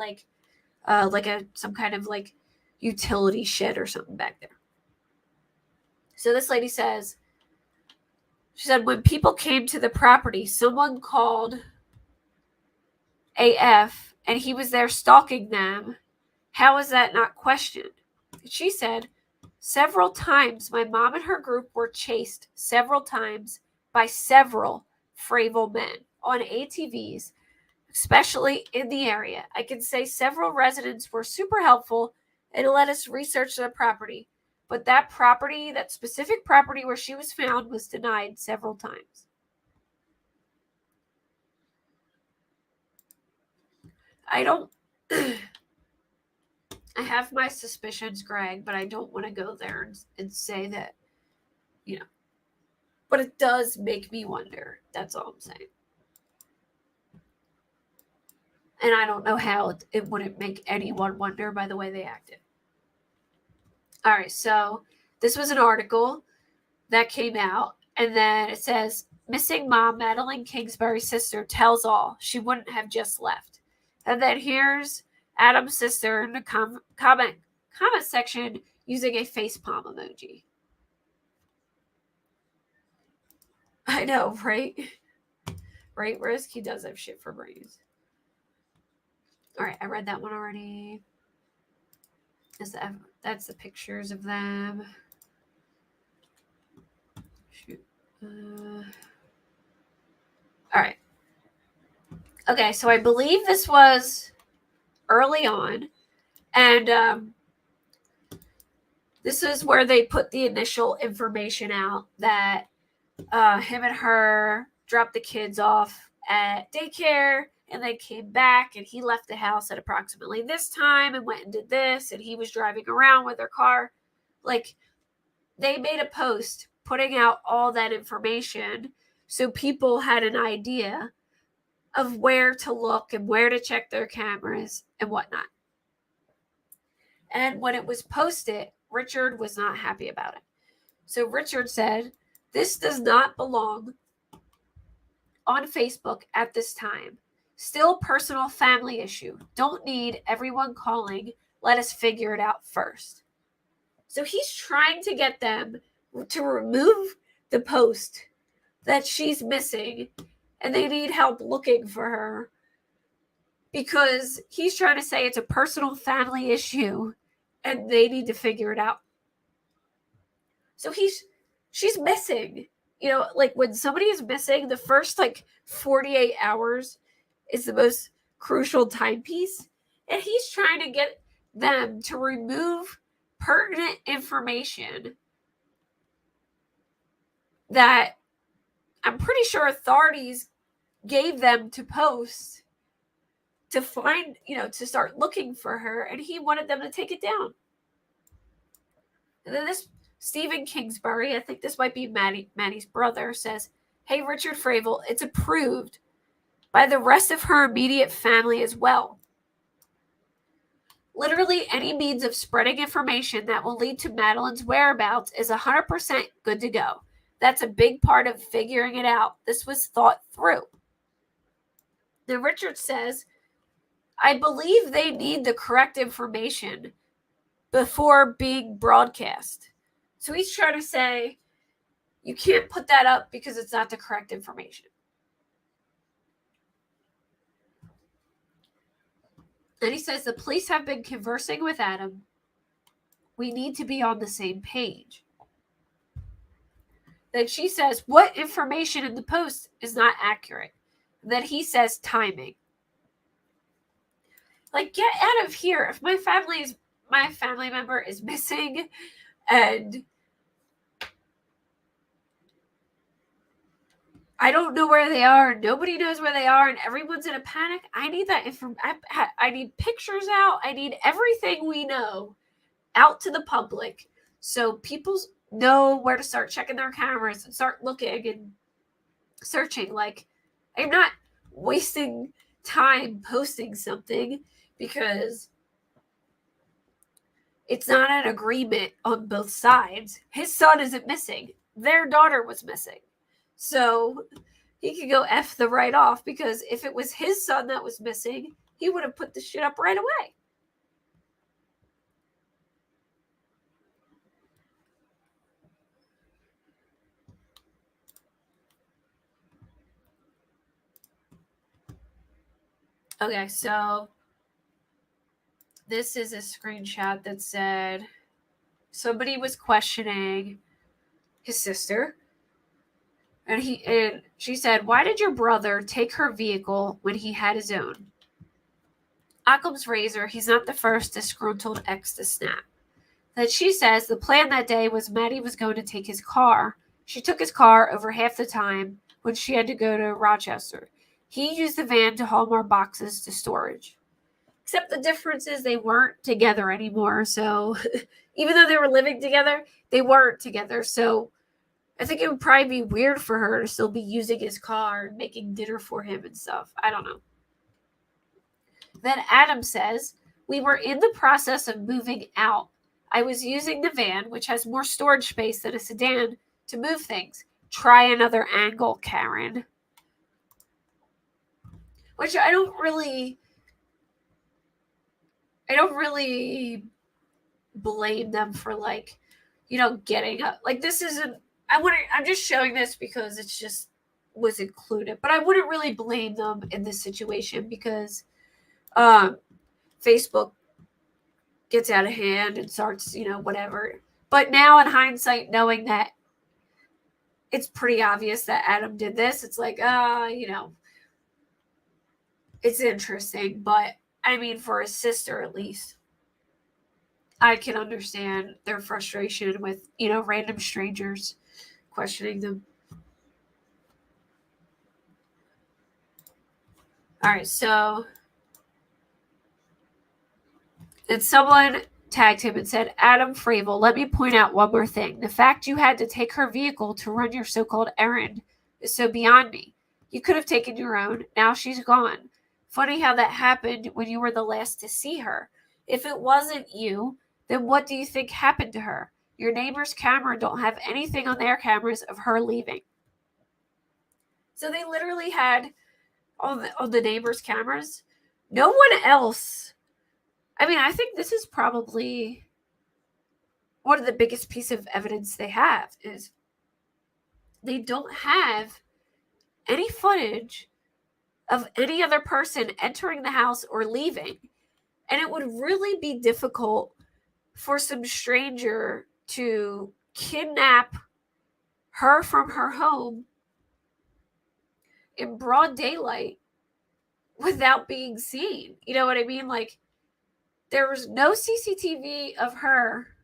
Speaker 1: some kind of like utility shed or something back there. So this lady says, she said, when people came to the property, someone called AF and he was there stalking them. How is that not questioned? She said, several times my mom and her group were chased several times by several Fravel men on ATVs especially in the area. I can say several residents were super helpful and let us research the property. But that property, that specific property where she was found, was denied several times. I don't... I have my suspicions, Greg, but I don't want to go there and say that, but it does make me wonder. That's all I'm saying. And I don't know how it wouldn't make anyone wonder by the way they acted. All right, so this was an article that came out, and then it says, missing mom, Madeline Kingsbury's sister, tells all. She wouldn't have just left. And then here's Adam's sister in the comment section using a facepalm emoji. I know, right? Right, Risk? He does have shit for brains. All right, I read that one already. That's the pictures of them. Shoot. All right. Okay, so I believe this was early on, and this is where they put the initial information out that him and her dropped the kids off at daycare, and they came back, and he left the house at approximately this time and went and did this, and he was driving around with their car. Like, they made a post putting out all that information so people had an idea of where to look and where to check their cameras and whatnot. And when it was posted, Richard was not happy about it. So Richard said, this does not belong on Facebook at this time. Still personal family issue. Don't need everyone calling. Let us figure it out first. So he's trying to get them to remove the post that she's missing, and they need help looking for her because he's trying to say it's a personal family issue and they need to figure it out. So she's missing. Like when somebody is missing, the first 48 hours is the most crucial timepiece, and he's trying to get them to remove pertinent information that I'm pretty sure authorities gave them to post to find, to start looking for her, and he wanted them to take it down. And then this Stephen Kingsbury, I think this might be Maddie's brother, says, hey, Richard Fravel, it's approved by the rest of her immediate family as well. Literally any means of spreading information that will lead to Madeline's whereabouts is 100% good to go. That's a big part of figuring it out. This was thought through. Then Richard says, I believe they need the correct information before being broadcast. So he's trying to say, you can't put that up because it's not the correct information. And he says, the police have been conversing with Adam. We need to be on the same page. Then she says, what information in the post is not accurate? Then he says, timing. Like, get out of here. If my family member is missing and I don't know where they are, nobody knows where they are, and everyone's in a panic, I need that information. I need pictures out. I need everything we know out to the public so people know where to start checking their cameras and start looking and searching. Like, I'm not wasting time posting something because it's not an agreement on both sides. His son isn't missing. Their daughter was missing. So he could go F the right off, because if it was his son that was missing, he would have put the shit up right away. Okay, so this is a screenshot that said somebody was questioning his sister, And she said, "Why did your brother take her vehicle when he had his own?" Occam's razor, he's not the first disgruntled ex to snap. Then she says the plan that day was Maddie was going to take his car. She took his car over half the time when she had to go to Rochester. He used the van to haul more boxes to storage. Except the difference is they weren't together anymore. So even though they were living together, they weren't together. So I think it would probably be weird for her to still be using his car and making dinner for him and stuff. I don't know. Then Adam says, "We were in the process of moving out. I was using the van, which has more storage space than a sedan, to move things. Try another angle, Karen." Which I don't really blame them for, like, getting up. Like, this isn't, I'm just showing this because it's just was included. But I wouldn't really blame them in this situation because Facebook gets out of hand and starts, whatever. But now in hindsight, knowing that it's pretty obvious that Adam did this, it's like, it's interesting. But I mean, for his sister, at least, I can understand their frustration with, random strangers questioning them. All right, so then someone tagged him and said, "Adam Fravel, let me point out one more thing. The fact you had to take her vehicle to run your so-called errand is so beyond me. You could have taken your own. Now she's gone. Funny how that happened when you were the last to see her. If it wasn't you, then what do you think happened to her? Your neighbor's camera don't have anything on their cameras of her leaving." So they literally had all the neighbors' cameras. No one else. I mean, I think this is probably one of the biggest piece of evidence they have is they don't have any footage of any other person entering the house or leaving. And it would really be difficult for some stranger to kidnap her from her home in broad daylight without being seen. You know what I mean? Like, there was no CCTV of her.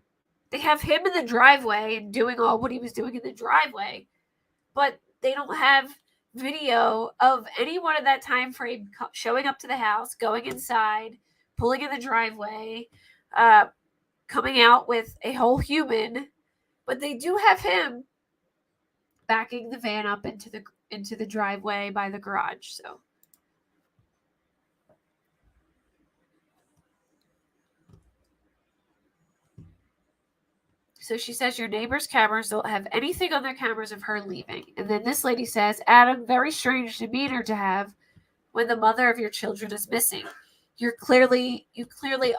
Speaker 1: They have him in the driveway and doing all what he was doing in the driveway, but they don't have video of anyone at that time frame showing up to the house, going inside, pulling in the driveway, coming out with a whole human. But they do have him backing the van up into the driveway by the garage. So she says your neighbor's cameras don't have anything on their cameras of her leaving. And then this lady says, "Adam, very strange demeanor to have when the mother of your children is missing. You clearly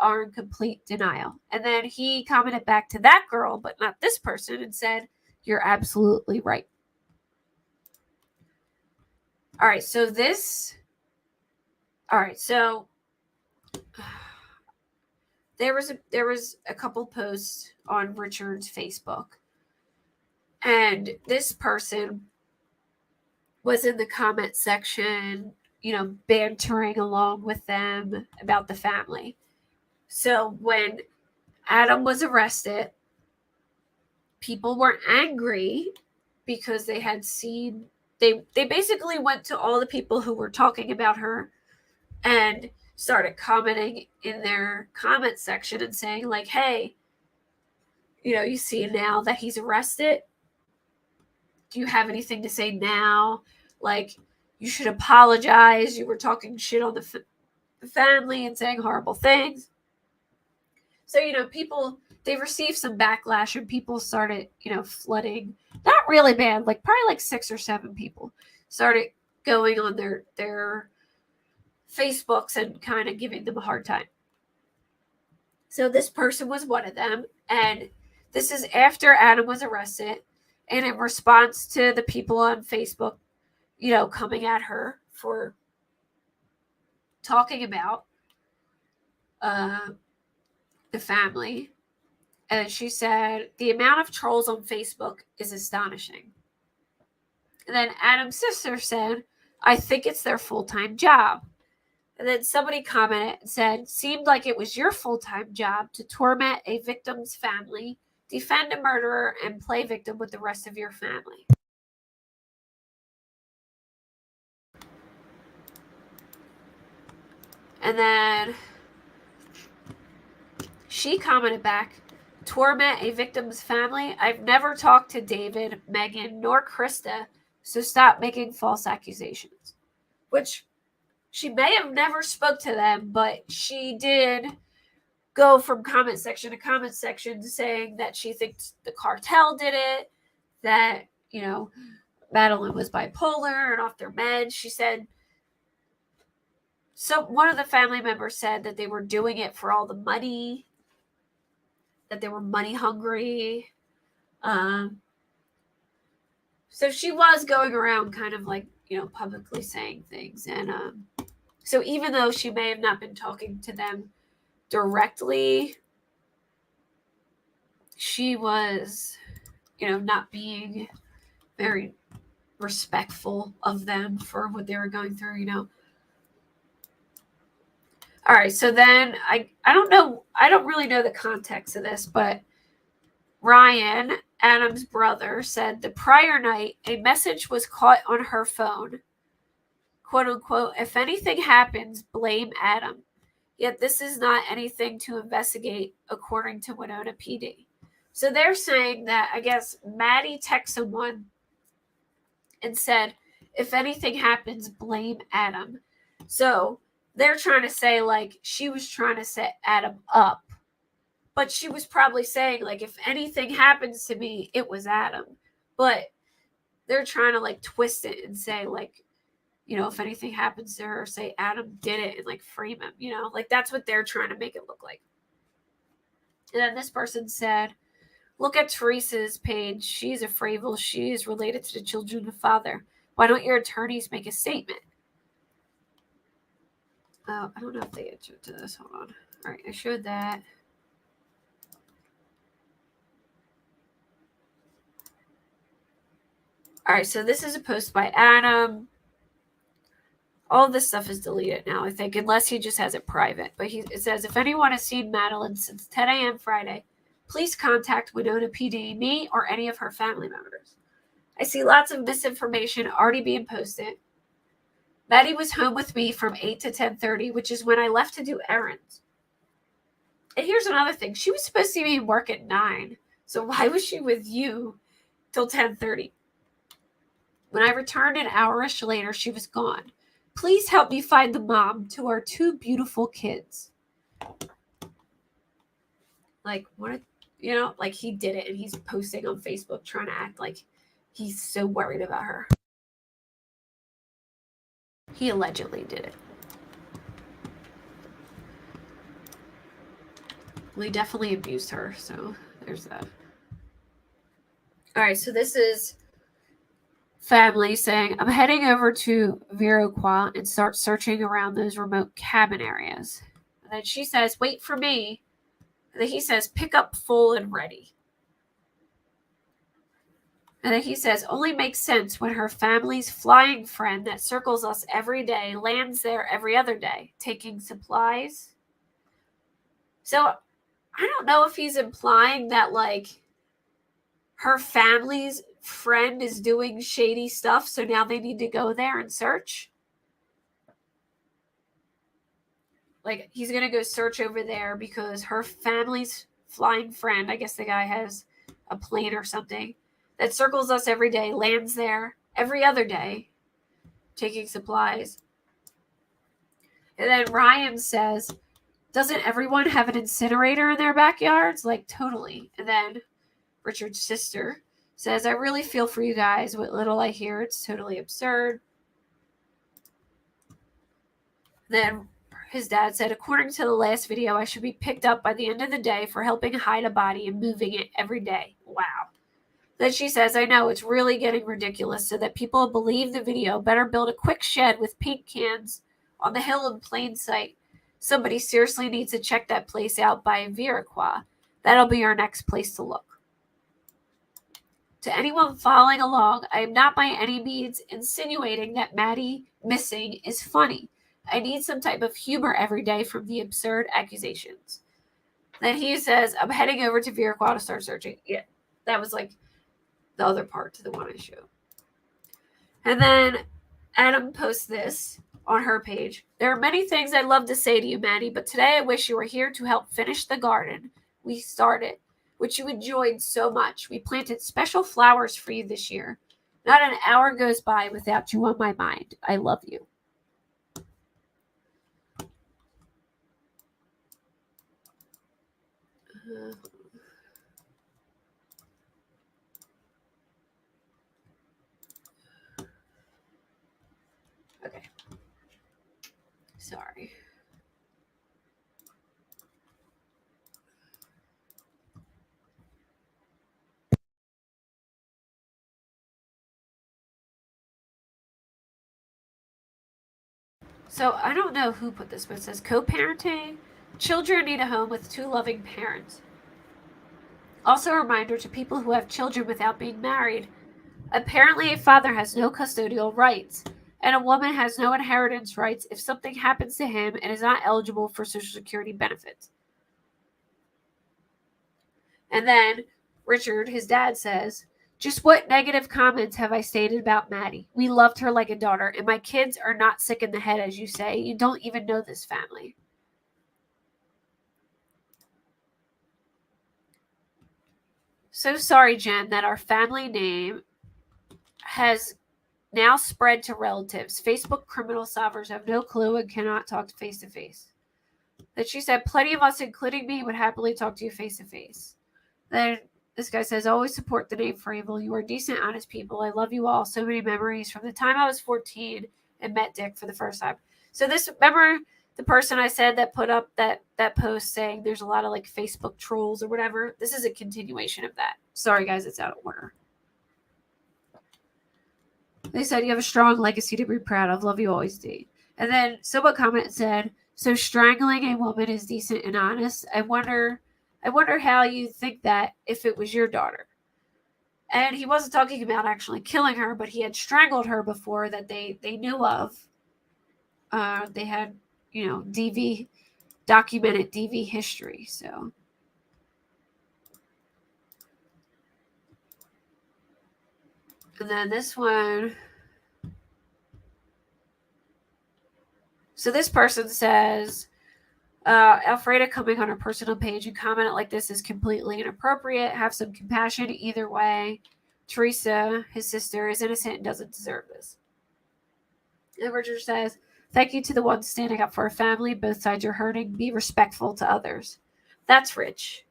Speaker 1: are in complete denial." And then he commented back to that girl, but not this person, and said, "You're absolutely right." All right, so there was a couple posts on Richard's Facebook, and this person was in the comment section, bantering along with them about the family. So when Adam was arrested, people were angry because they had seen they basically went to all the people who were talking about her and started commenting in their comment section and saying, like, "Hey, you see now that he's arrested. Do you have anything to say now? Like, you should apologize. You were talking shit on the family and saying horrible things." So, people, they received some backlash and people started, flooding. Not really bad, like probably like 6 or 7 people started going on their Facebooks and kind of giving them a hard time. So this person was one of them. And this is after Adam was arrested. And in response to the people on Facebook, coming at her for talking about the family. And she said, "The amount of trolls on Facebook is astonishing." And then Adam's sister said, I think it's their full-time job. And then somebody commented and said, seemed like it was your full-time job to torment a victim's family, defend a murderer, and play victim with the rest of your family. And then she commented back, torment a victim's family? I've never talked to David, Megan, nor Krista, so stop making false accusations. Which she may have never spoke to them, but she did go from comment section to comment section saying that she thinks the cartel did it, that, Madeline was bipolar and off their meds. She said, so one of the family members said that they were doing it for all the money, that they were money hungry. So she was going around kind of like, publicly saying things. And so even though she may have not been talking to them directly, she was, not being very respectful of them for what they were going through, All right, so then I don't know, I don't really know the context of this, but Ryan, Adam's brother, said the prior night a message was caught on her phone, quote unquote, if anything happens, blame Adam. Yet this is not anything to investigate, according to Winona PD. So they're saying that, I guess, Maddie texted someone and said, if anything happens, blame Adam. So they're trying to say, like, she was trying to set Adam up. But she was probably saying, like, if anything happens to me, it was Adam. But they're trying to, like, twist it and say, like, if anything happens to her, say Adam did it and, like, frame him, Like, that's what they're trying to make it look like. And then this person said, look at Teresa's page. She's a Fravel. She is related to the children of father. Why don't your attorneys make a statement? I don't know if they answered to this. Hold on. All right, I showed that. All right, so this is a post by Adam. All this stuff is deleted now, I think, unless he just has it private. But it says, if anyone has seen Madeline since 10 a.m. Friday, please contact Winona PD, me, or any of her family members. I see lots of misinformation already being posted. Maddie was home with me from 8 to 10:30, which is when I left to do errands. And here's another thing. She was supposed to be in work at 9. So why was she with you till 10:30? When I returned an hour-ish later, she was gone. Please help me find the mom to our 2 beautiful kids. Like, what, like he did it and he's posting on Facebook trying to act like he's so worried about her. He allegedly did it. Well, he definitely abused her, so there's that. All right, so this is family saying, I'm heading over to Viroqua and start searching around those remote cabin areas. And then she says, wait for me. And then he says, pick up full and ready. And then he says, only makes sense when her family's flying friend that circles us every day lands there every other day, taking supplies. So I don't know if he's implying that, like, her family's friend is doing shady stuff, so now they need to go there and search. Like, he's going to go search over there because her family's flying friend, I guess the guy has a plane or something, that circles us every day, lands there every other day, taking supplies. And then Ryan says, doesn't everyone have an incinerator in their backyards? Like, totally. And then Richard's sister says, I really feel for you guys. What little I hear, it's totally absurd. Then his dad said, according to the last video, I should be picked up by the end of the day for helping hide a body and moving it every day. Wow. Then she says, I know, it's really getting ridiculous. So that people believe the video, better build a quick shed with paint cans on the hill in plain sight. Somebody seriously needs to check that place out by Viroqua. That'll be our next place to look. To anyone following along, I am not by any means insinuating that Maddie missing is funny. I need some type of humor every day from the absurd accusations. Then he says, I'm heading over to Viraquat to start searching. Yeah, that was like the other part to the one I showed. And then Adam posts this on her page. There are many things I'd love to say to you, Maddie, but today I wish you were here to help finish the garden we started, which you enjoyed so much. We planted special flowers for you this year. Not an hour goes by without you on my mind. I love you. Okay. Sorry. So I don't know who put this, but it says co-parenting. Children need a home with two loving parents. Also a reminder to people who have children without being married. Apparently a father has no custodial rights, and a woman has no inheritance rights if something happens to him and is not eligible for Social Security benefits. And then Richard, his dad, says, just what negative comments have I stated about Maddie? We loved her like a daughter, and my kids are not sick in the head, as you say. You don't even know this family. So sorry, Jen, that our family name has now spread to relatives. Facebook criminal solvers have no clue and cannot talk face to face. That she said, plenty of us, including me, would happily talk to you face to face. Then this guy says, always support the name Fravel. You are decent, honest people. I love you all. So many memories from the time I was 14 and met Dick for the first time. So this, remember the person I said that put up that post saying there's a lot of like Facebook trolls or whatever? This is a continuation of that. Sorry, guys, it's out of order. They said, you have a strong legacy to be proud of. Love you always, Dee. And then someone commented said, so strangling a woman is decent and honest. I wonder how you think that if it was your daughter. And he wasn't talking about actually killing her, but he had strangled her before that they knew of. They had, documented DV history. So. And then this one. So this person says, Alfreda coming on her personal page and commented like this is completely inappropriate. Have some compassion either way. Teresa, his sister, is innocent and doesn't deserve this. And Richard says, thank you to the ones standing up for our family. Both sides are hurting. Be respectful to others. That's rich.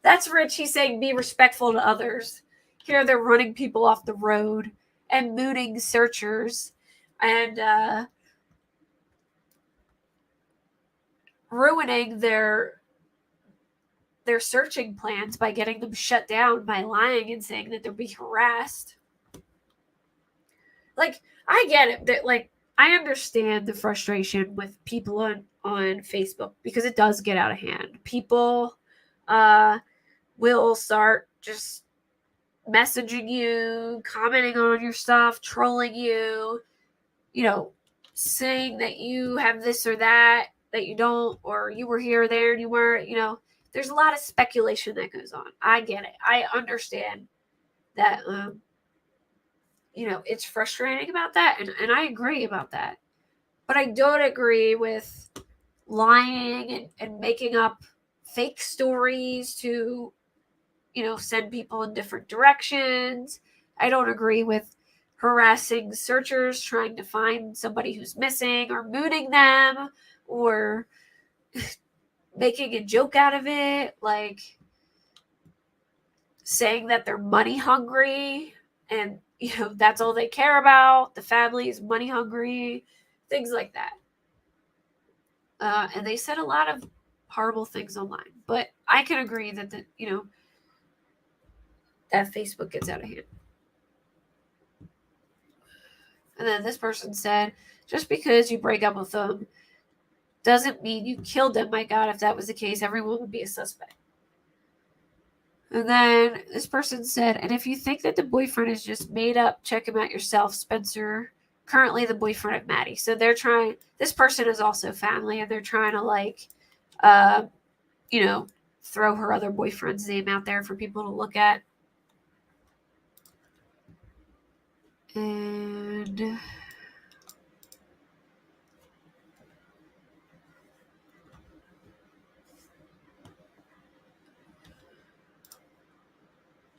Speaker 1: That's rich. He's saying be respectful to others. Here they're running people off the road and mooning searchers and ruining their searching plans by getting them shut down by lying and saying that they'll be harassed. Like, I get it. That, like, I understand the frustration with people on Facebook because it does get out of hand. People will start just messaging you, commenting on your stuff, trolling you, saying that you have this or that you don't, or you were here or there and you weren't, there's a lot of speculation that goes on. I get it. I understand that, it's frustrating about that. And I agree about that. But I don't agree with lying and making up fake stories to, send people in different directions. I don't agree with harassing searchers trying to find somebody who's missing or mooning them or making a joke out of it, like saying that they're money hungry and that's all they care about. The family is money hungry, things like that. And they said a lot of horrible things online, but I can agree that that Facebook gets out of hand. And then this person said, just because you break up with them doesn't mean you killed them. My God, if that was the case, everyone would be a suspect. And then this person said, and if you think that the boyfriend is just made up, check him out yourself, Spencer. Currently the boyfriend of Maddie. So they're trying, this person is also family, and they're trying to throw her other boyfriend's name out there for people to look at. And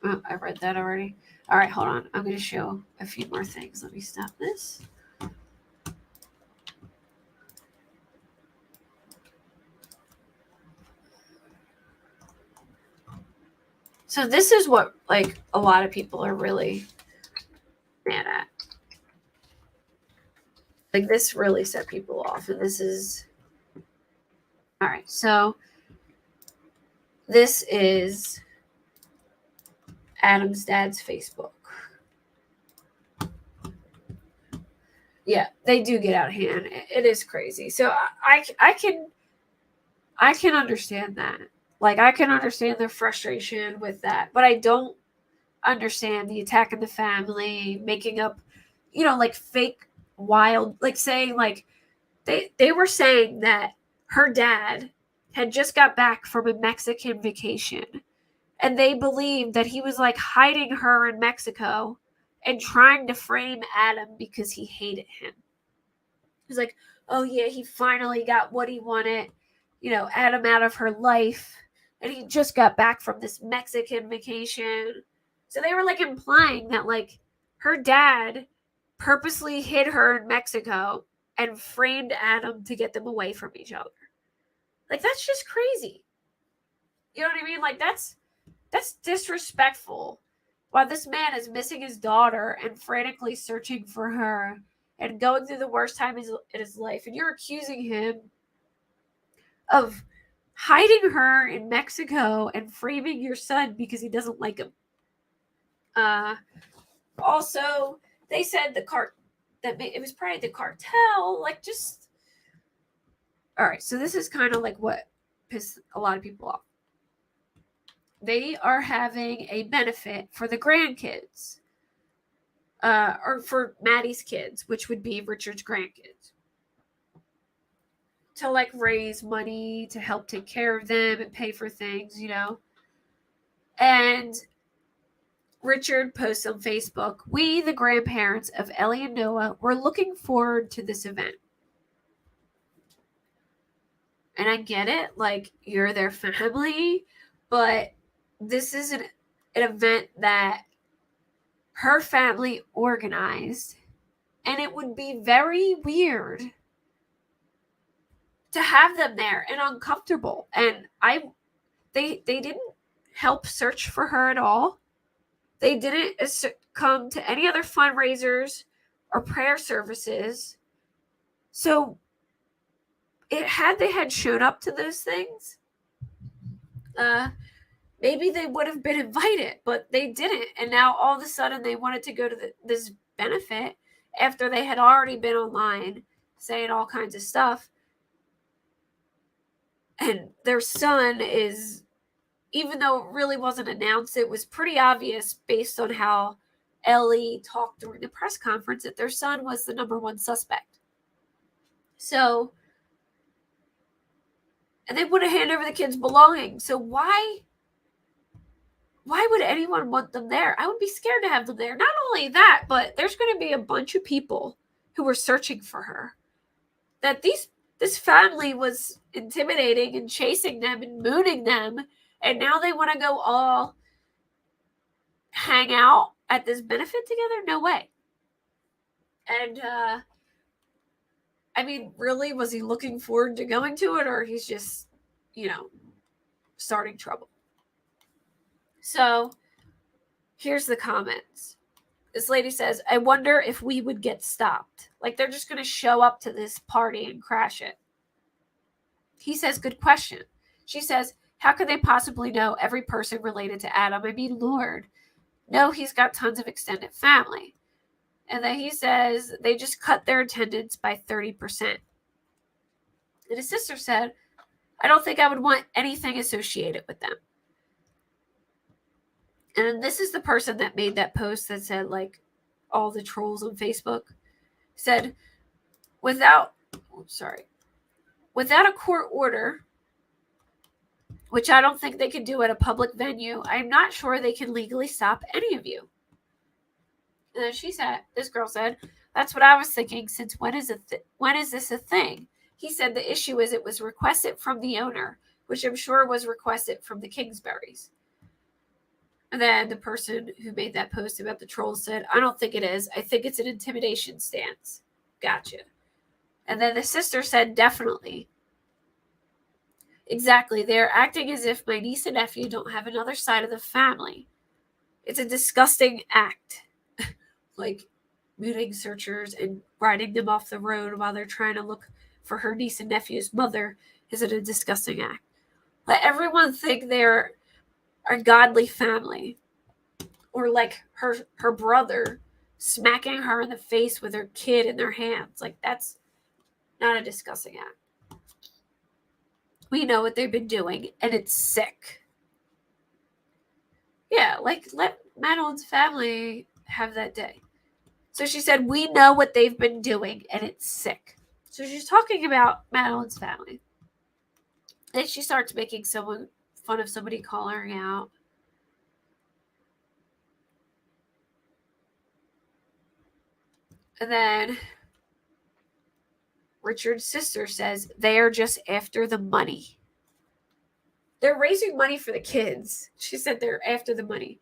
Speaker 1: oh, I read that already. All right, hold on. I'm going to show a few more things. Let me stop this. So this is what a lot of people are really mad at. This really set people off, and this is all right. So this is Adam's dad's Facebook. Yeah, they do get out of hand. It is crazy. So I can understand that. I can understand their frustration with that, but I don't understand the attack on the family, making up, fake wild, saying they were saying that her dad had just got back from a Mexican vacation, and they believed that he was hiding her in Mexico and trying to frame Adam because he hated him. He was like, oh yeah, he finally got what he wanted, Adam out of her life, and he just got back from this Mexican vacation. So they were implying that her dad purposely hid her in Mexico and framed Adam to get them away from each other. That's just crazy. You know what I mean? That's disrespectful. While this man is missing his daughter and frantically searching for her and going through the worst time in his life, and you're accusing him of hiding her in Mexico and framing your son because he doesn't like him. Also, they said that it was probably the cartel. Just all right. So this is kind of what pissed a lot of people off. They are having a benefit for the grandkids, or for Maddie's kids, which would be Richard's grandkids, to raise money to help take care of them and pay for things, And Richard posts on Facebook, "We, the grandparents of Ellie and Noah, were looking forward to this event." And I get it, you're their family, but this is an event that her family organized, and it would be very weird to have them there and uncomfortable. And they didn't help search for her at all. They didn't come to any other fundraisers or prayer services. So they had shown up to those things, maybe they would have been invited, but they didn't. And now all of a sudden they wanted to go to this benefit after they had already been online saying all kinds of stuff. And their son is, even though it really wasn't announced, it was pretty obvious based on how Ellie talked during the press conference that their son was the number one suspect. So, and they want to hand over the kids' belongings. So why would anyone want them there? I would be scared to have them there. Not only that, but there's going to be a bunch of people who were searching for her. That this family was intimidating and chasing them and mooning them, and now they want to go all hang out at this benefit together? No way. And I mean, really, was he looking forward to going to it, or he's just, starting trouble? So here's the comments. This lady says, "I wonder if we would get stopped. They're just going to show up to this party and crash it." He says, "Good question." She says, "How could they possibly know every person related to Adam? I mean, Lord. No, he's got tons of extended family." And then he says, "They just cut their attendance by 30%. And his sister said, "I don't think I would want anything associated with them." And then this is the person that made that post that said, like, all the trolls on Facebook said, without a court order, which I don't think they can do at a public venue, I'm not sure they can legally stop any of you. And then this girl said, that's what I was thinking, since when is this a thing? He said the issue is it was requested from the owner, which I'm sure was requested from the Kingsburys. And then the person who made that post about the trolls said, I don't think it is. I think it's an intimidation stance. Gotcha. And then the sister said, definitely. Exactly. They're acting as if my niece and nephew don't have another side of the family. It's a disgusting act. Like muting searchers and riding them off the road while they're trying to look for her niece and nephew's mother is a disgusting act. Let everyone think they're a godly family. Or like her brother smacking her in the face with her kid in their hands. Like, that's not a disgusting act. We know what they've been doing, and it's sick. Yeah, like, let Madeline's family have that day. So she said, we know what they've been doing, and it's sick. So she's talking about Madeline's family. Then she starts making fun of somebody calling her out. And then Richard's sister says they are just after the money. They're raising money for the kids. She said they're after the money.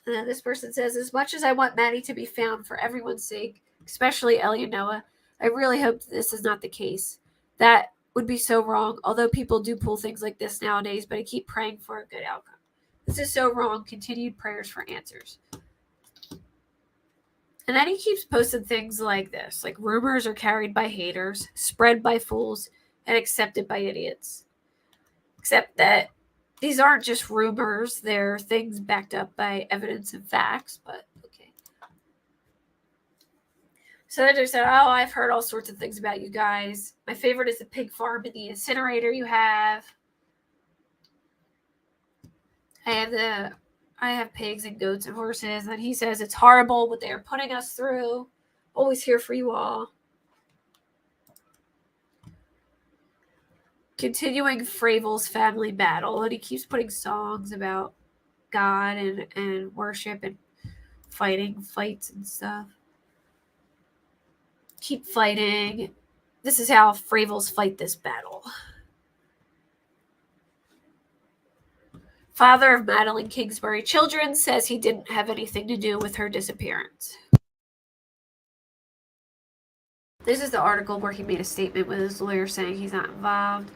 Speaker 1: And then this person says, as much as I want Maddie to be found for everyone's sake, especially Ellie and Noah, I really hope this is not the case. That would be so wrong, although people do pull things like this nowadays, but I keep praying for a good outcome. This is so wrong. Continued prayers for answers. And then he keeps posting things like this, like rumors are carried by haters, spread by fools, and accepted by idiots. Except that these aren't just rumors, they're things backed up by evidence and facts, but okay. So then they said, oh, I've heard all sorts of things about you guys. My favorite is the pig farm and the incinerator you have. I have pigs and goats and horses. And he says it's horrible what they are putting us through. Always here for you all. Continuing Fravel's family battle. And he keeps putting songs about God and worship and fights and stuff. Keep fighting. This is how Fravel's fight this battle. Father of Madeline Kingsbury children says he didn't have anything to do with her disappearance. This is the article where he made a statement with his lawyer saying he's not involved.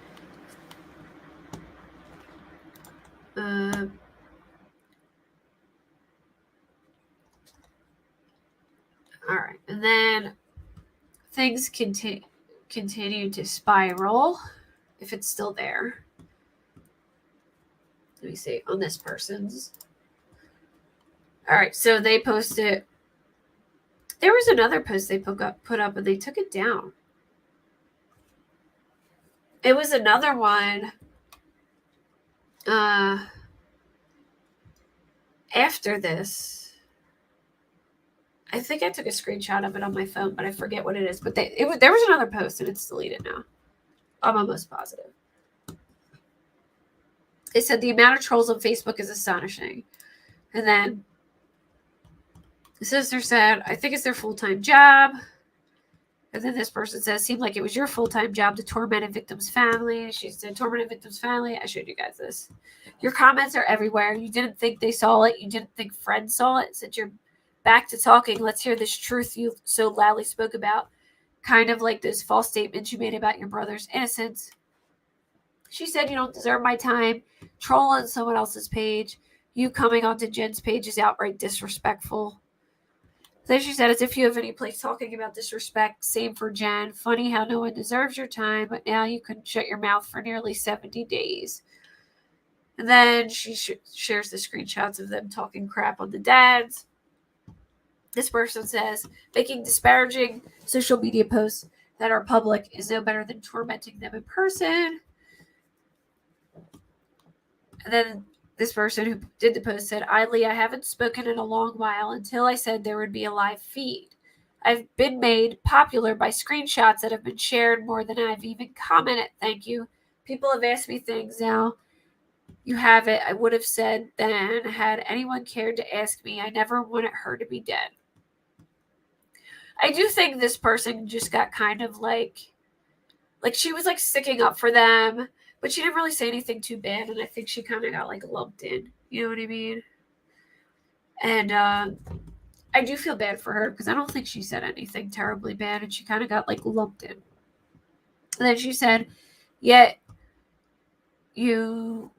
Speaker 1: Alright, and then things continue to spiral, if it's still there. Let me see, on this person's. Alright, so they posted. There was another post they put up and they took it down. It was another one after this. I think I took a screenshot of it on my phone, but I forget what it is. But there was another post and it's deleted now. I'm almost positive. They said the amount of trolls on Facebook is astonishing. And then the sister said, I think it's their full-time job. And then this person says, seemed like it was your full-time job to torment a victim's family. She said, torment a victim's family. I showed you guys this. Your comments are everywhere. You didn't think they saw it. You didn't think friends saw it. Since you're back to talking, let's hear this truth you so loudly spoke about. Kind of like those false statements you made about your brother's innocence. She said, you don't deserve my time. Trolling someone else's page. You coming onto Jen's page is outright disrespectful. Then she said, as if you have any place talking about disrespect. Same for Jen. Funny how no one deserves your time, but now you couldn't shut your mouth for nearly 70 days. And then she shares the screenshots of them talking crap on the dads. This person says, making disparaging social media posts that are public is no better than tormenting them in person. And then this person who did the post said, "Idly, I haven't spoken in a long while until I said there would be a live feed. I've been made popular by screenshots that have been shared more than I've even commented. Thank you. People have asked me things now. You have it. I would have said then, had anyone cared to ask me. I never wanted her to be dead." I do think this person just got kind of like she was like sticking up for them, but she didn't really say anything too bad, and I think she kind of got like lumped in. You know what I mean? And I do feel bad for her because I don't think she said anything terribly bad, and she kind of got like lumped in. And then she said, "Yet you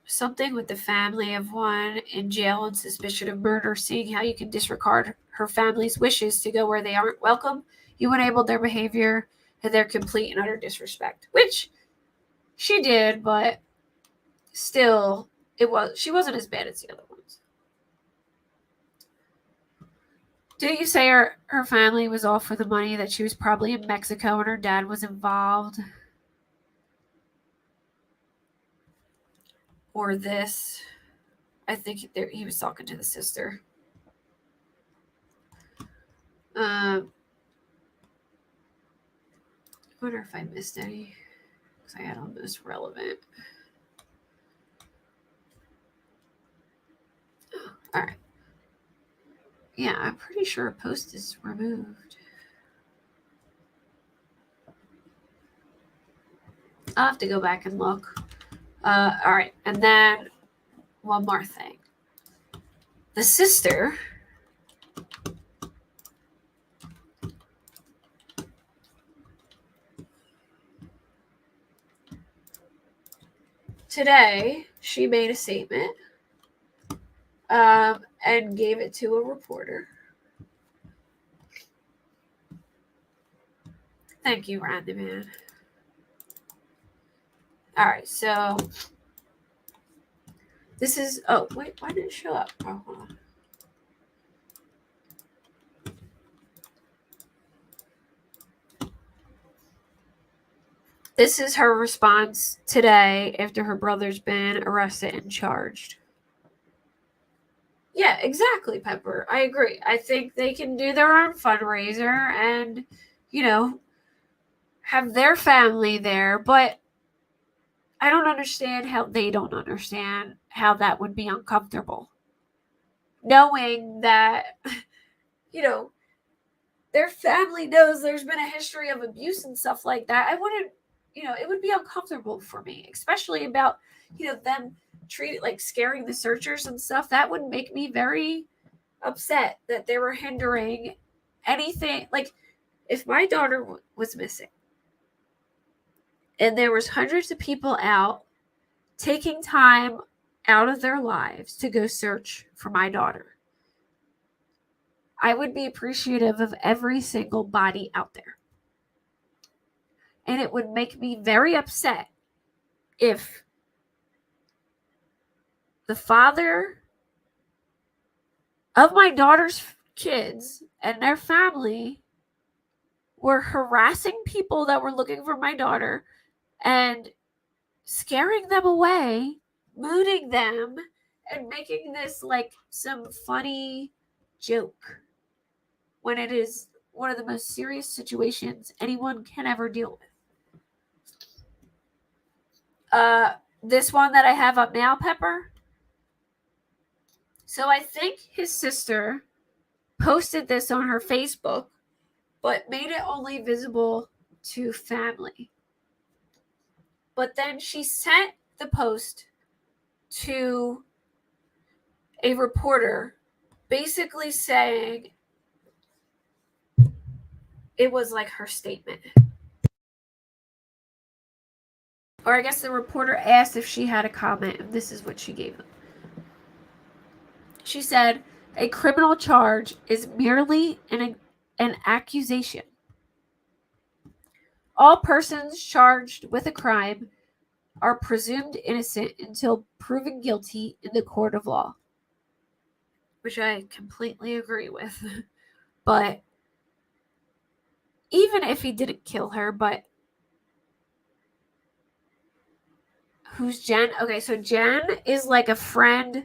Speaker 1: something with the family of one in jail on suspicion of murder, seeing how you can disregard her family's wishes to go where they aren't welcome. You enabled their behavior and their complete and utter disrespect," which she did, but still, she wasn't as bad as the other ones. Did you say her family was all for the money, that she was probably in Mexico and her dad was involved? Or this? I think he was talking to the sister. I wonder if I missed any, because I had on most relevant. All right. Yeah, I'm pretty sure a post is removed. I'll have to go back and look. All right, and then one more thing. The sister today, she made a statement and gave it to a reporter. Thank you, Randy Man. All right, so this is, oh, wait, why did it show up? Oh, hold on. This is her response today after her brother's been arrested and charged. Yeah, exactly, Pepper. I agree. I think they can do their own fundraiser and, have their family there, but I don't understand how they don't understand how that would be uncomfortable. Knowing that, their family knows there's been a history of abuse and stuff like that. I wouldn't, it would be uncomfortable for me, especially about, them treating, like scaring the searchers and stuff. That would make me very upset that they were hindering anything. Like, if my daughter was missing and there was hundreds of people out taking time out of their lives to go search for my daughter, I would be appreciative of every single body out there. And it would make me very upset if the father of my daughter's kids and their family were harassing people that were looking for my daughter and scaring them away, mooning them, and making this like some funny joke when it is one of the most serious situations anyone can ever deal with. This one that I have up now, Pepper. So I think his sister posted this on her Facebook, but made it only visible to family. But then she sent the post to a reporter, basically saying it was like her statement. Or I guess the reporter asked if she had a comment, and this is what she gave them. She said, "A criminal charge is merely an accusation. All persons charged with a crime are presumed innocent until proven guilty in the court of law," which I completely agree with. But even if he didn't kill her, but Who's Jen? Okay, so Jen is like a friend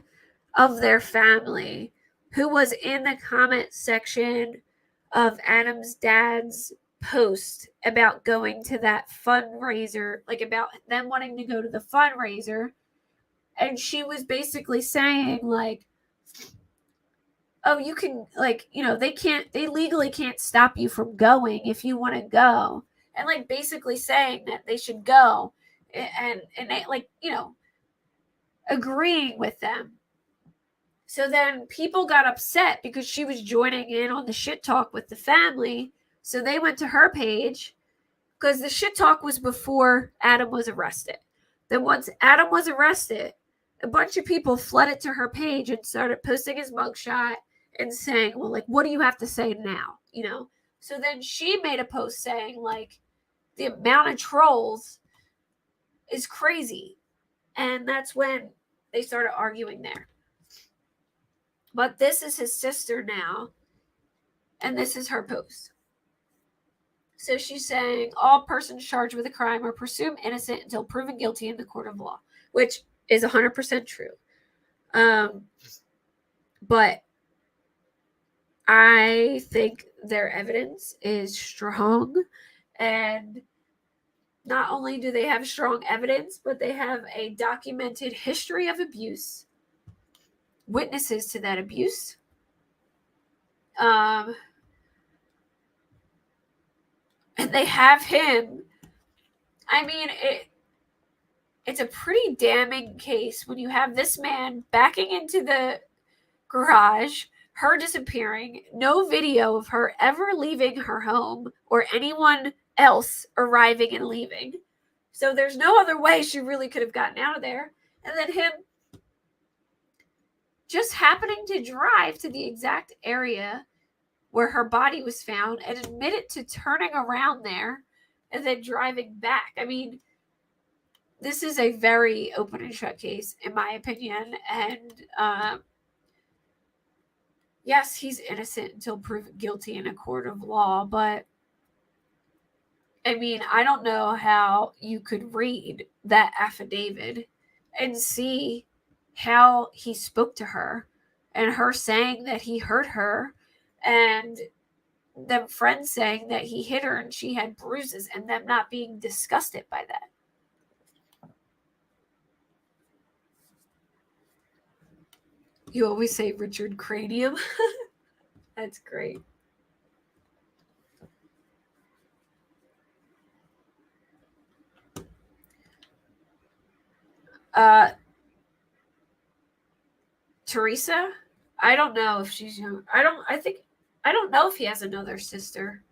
Speaker 1: of their family who was in the comment section of Adam's dad's post about going to that fundraiser, like about them wanting to go to the fundraiser. And she was basically saying, like, oh, you can, like, they legally can't stop you from going if you want to go. And, like, basically saying that they should go and they, like, agreeing with them. So then people got upset because she was joining in on the shit talk with the family. So they went to her page because the shit talk was before Adam was arrested. Then once Adam was arrested, a bunch of people flooded to her page and started posting his mugshot and saying, well, like, what do you have to say now? So then she made a post saying, like, the amount of trolls is crazy. And that's when they started arguing there. But this is his sister now, and this is her post. So she's saying all persons charged with a crime are presumed innocent until proven guilty in the court of law, which is 100% true. But I think their evidence is strong, and not only do they have strong evidence, but they have a documented history of abuse, witnesses to that abuse. And they have him. I mean, it's a pretty damning case when you have this man backing into the garage, her disappearing, no video of her ever leaving her home or anyone else arriving and leaving. So there's no other way she really could have gotten out of there. And then him just happening to drive to the exact area where her body was found and admitted to turning around there and then driving back. I mean, this is a very open and shut case, in my opinion. And yes, he's innocent until proven guilty in a court of law. But I mean, I don't know how you could read that affidavit and see how he spoke to her and her saying that he hurt her and them friends saying that he hit her and she had bruises and them not being disgusted by that. You always say Richard Cranium. That's great. Teresa, I don't know if she's young. I don't know if he has another sister.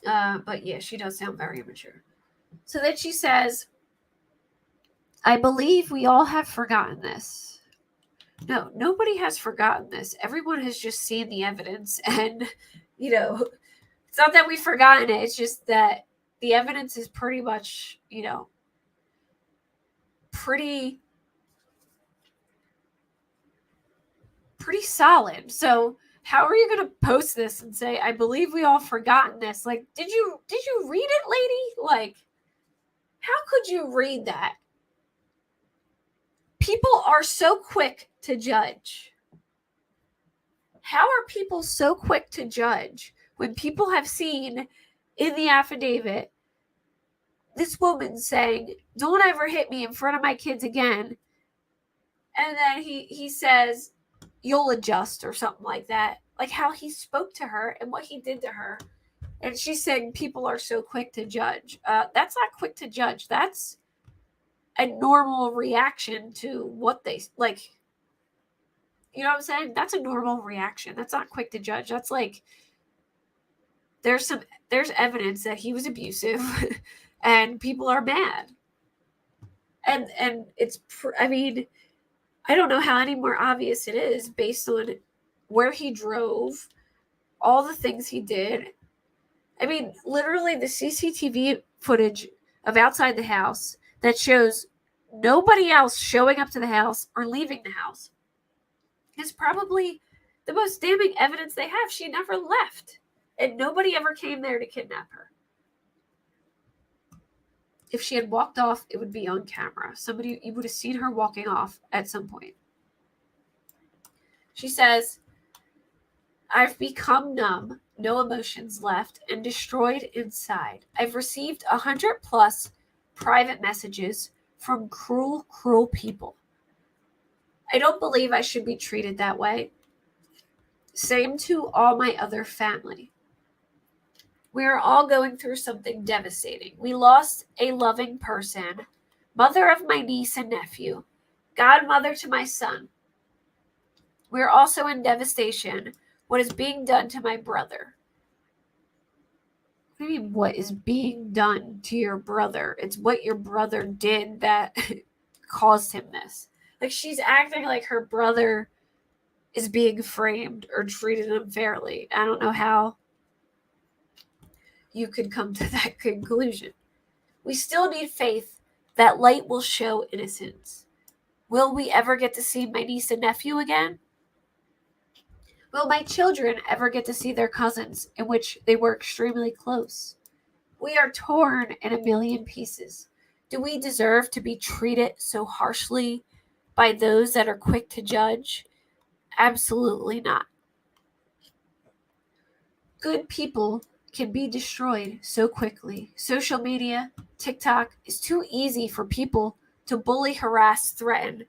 Speaker 1: But yeah, she does sound very immature. So then she says, I believe we all have forgotten this. No, nobody has forgotten this. Everyone has just seen the evidence. And, it's not that we've forgotten it. It's just that the evidence is pretty much, pretty solid. So how are you going to post this and say, I believe we all forgotten this? Like, did you read it, lady? Like, how could you read that? People are so quick to judge. How are people so quick to judge when people have seen in the affidavit this woman saying, don't ever hit me in front of my kids again? And then he says, you'll adjust or something like that. Like how he spoke to her and what he did to her. And she's saying people are so quick to judge. That's not quick to judge. That's a normal reaction to what they like. You know what I'm saying? That's a normal reaction. That's not quick to judge. That's like there's evidence that he was abusive and people are mad. And it's I mean, I don't know how any more obvious it is based on where he drove, all the things he did. I mean, literally the CCTV footage of outside the house that shows nobody else showing up to the house or leaving the house is probably the most damning evidence they have. She never left. And nobody ever came there to kidnap her. If she had walked off, it would be on camera. You would have seen her walking off at some point. She says, I've become numb, no emotions left, and destroyed inside. I've received 100+ private messages from cruel, cruel people. I don't believe I should be treated that way. Same to all my other family. We are all going through something devastating. We lost a loving person, mother of my niece and nephew, godmother to my son. We are also in devastation. What is being done to my brother? What do you mean, what is being done to your brother? It's what your brother did that caused him this. Like, she's acting like her brother is being framed or treated unfairly. I don't know how you could come to that conclusion. We still need faith that light will show innocence. Will we ever get to see my niece and nephew again? Will my children ever get to see their cousins, in which they were extremely close? We are torn in a million pieces. Do we deserve to be treated so harshly by those that are quick to judge? Absolutely not. Good people can be destroyed so quickly. Social media, TikTok, is too easy for people to bully, harass, threaten,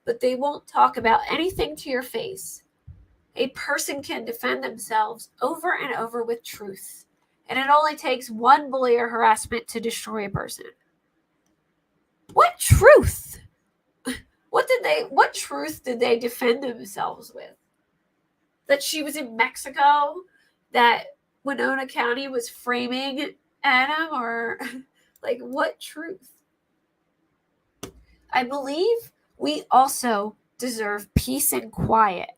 Speaker 1: but they won't talk about anything to your face. A person can defend themselves over and over with truth, and it only takes one bully or harassment to destroy a person. What truth? What truth did they defend themselves with? That she was in Mexico? That Winona County was framing Adam? Or like, what truth? I believe we also deserve peace and quiet.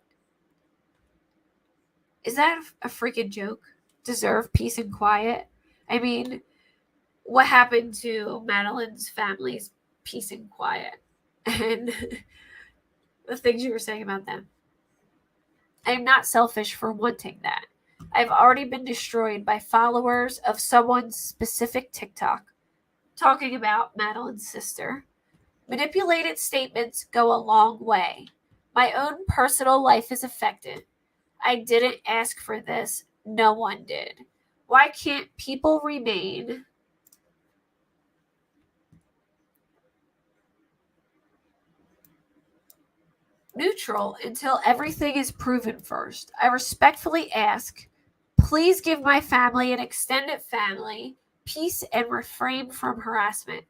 Speaker 1: Is that a freaking joke? Deserve peace and quiet? I mean, what happened to Madeline's family's peace and quiet? And the things you were saying about them. I am not selfish for wanting that. I've already been destroyed by followers of someone's specific TikTok talking about Madeline's sister. Manipulated statements go a long way. My own personal life is affected. I didn't ask for this. No one did. Why can't people remain neutral until everything is proven first? I respectfully ask, please give my family and extended family peace and refrain from harassment.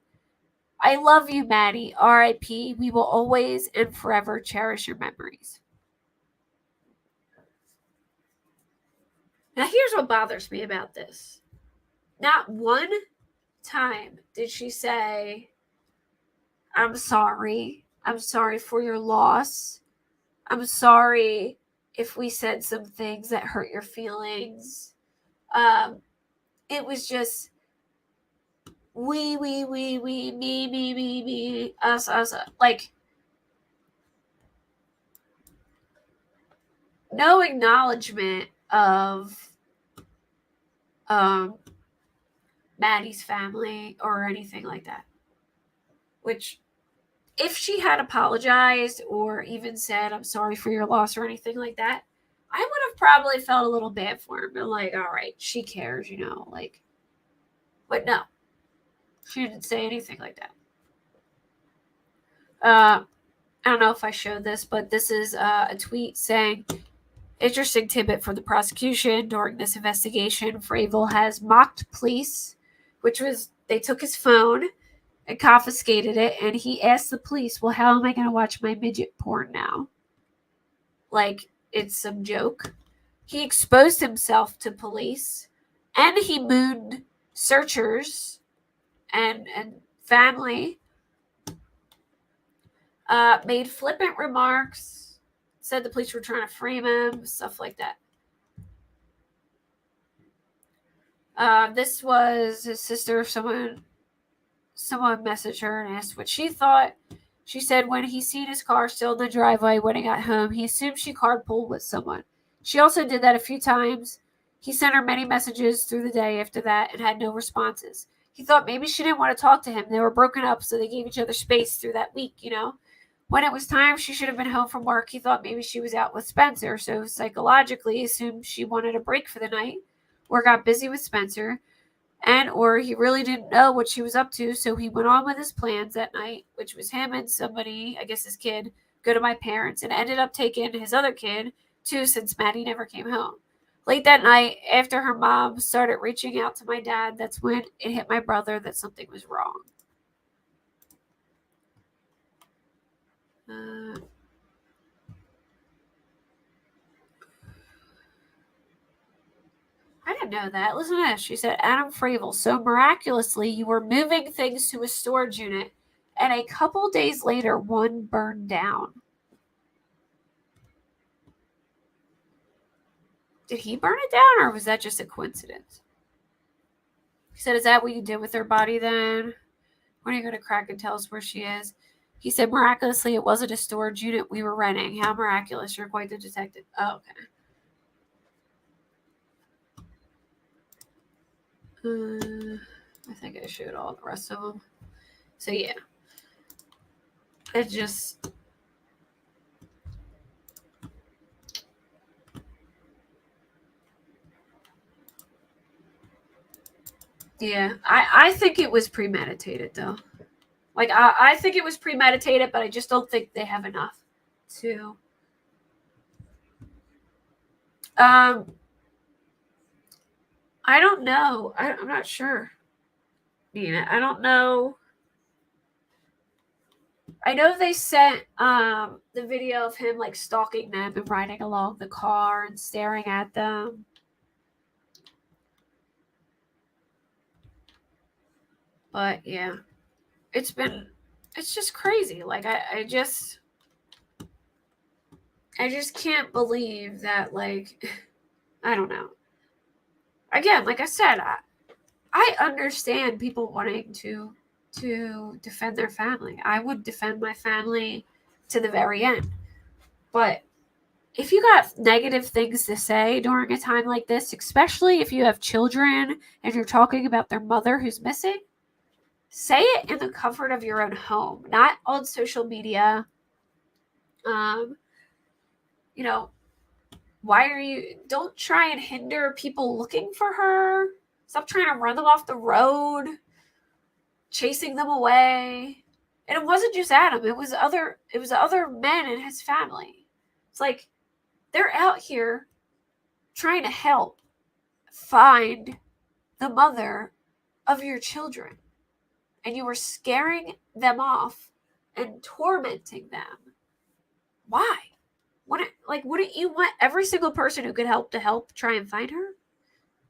Speaker 1: I love you, Maddie. R.I.P. We will always and forever cherish your memories. Now, here's what bothers me about this. Not one time did she say, I'm sorry. I'm sorry for your loss. I'm sorry if we said some things that hurt your feelings. It was just we, me, us, like, no acknowledgement of Maddie's family or anything like that. Which, if she had apologized or even said, I'm sorry for your loss or anything like that, I would have probably felt a little bad for him. Been like, all right, she cares, like. But no, she didn't say anything like that. I don't know if I showed this, but this is a tweet saying, interesting tidbit for the prosecution. During this investigation, Fravel has mocked police, which was, they took his phone and confiscated it, and he asked the police, well, how am I going to watch my midget porn now? Like, it's some joke. He exposed himself to police, and he mooned searchers and family, made flippant remarks, said the police were trying to frame him, stuff like that. This was his sister. Someone messaged her and asked what she thought. She said when he seen his car still in the driveway when he got home, he assumed she carpooled with someone. She also did that a few times. He sent her many messages through the day after that and had no responses. He thought maybe she didn't want to talk to him. They were broken up, so they gave each other space through that week, you know? When it was time she should have been home from work, he thought maybe she was out with Spencer, so psychologically assumed she wanted a break for the night or got busy with Spencer, and or he really didn't know what she was up to, so he went on with his plans that night, which was him and somebody, I guess his kid, go to my parents, and ended up taking his other kid too, since Maddie never came home. Late that night, after her mom started reaching out to my dad, that's when it hit my brother that something was wrong. I didn't know that. Listen to this. She said, Adam Fravel, so miraculously, you were moving things to a storage unit, and a couple days later, one burned down. Did he burn it down, or was that just a coincidence? He said, is that what you did with her body then? When are you going to crack and tell us where she is? He said, miraculously, it wasn't a storage unit we were renting. How miraculous. You're quite the detective. Oh, okay. I think I showed all the rest of them. So, yeah. It just... Yeah, I think it was premeditated, though. Like, I think it was premeditated, but I just don't think they have enough to... I don't know. I'm not sure. Nina, I don't know. I know they sent the video of him, like, stalking them and riding along the car and staring at them. But, yeah. It's just crazy. Like, I just can't believe that, like, I don't know. Again, like I said, I understand people wanting to defend their family. I would defend my family to the very end. But if you got negative things to say during a time like this, especially if you have children and you're talking about their mother who's missing, say it in the comfort of your own home, not on social media. You know, don't try and hinder people looking for her. Stop trying to run them off the road, chasing them away. And it wasn't just Adam, it was other men in his family. It's like they're out here trying to help find the mother of your children. And you were scaring them off and tormenting them. Why? Wouldn't you want every single person who could help to help try and find her?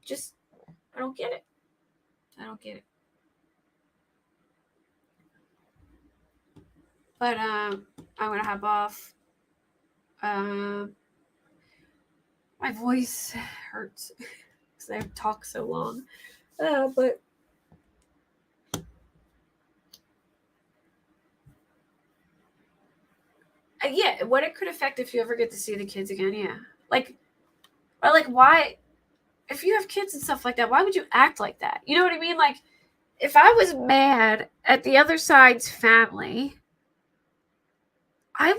Speaker 1: Just, I don't get it. But I'm gonna hop off. My voice hurts because I talk so long. But yeah, what it could affect if you ever get to see the kids again. Yeah, why? If you have kids and stuff like that, why would you act like that? You know what I mean? Like, if I was mad at the other side's family, I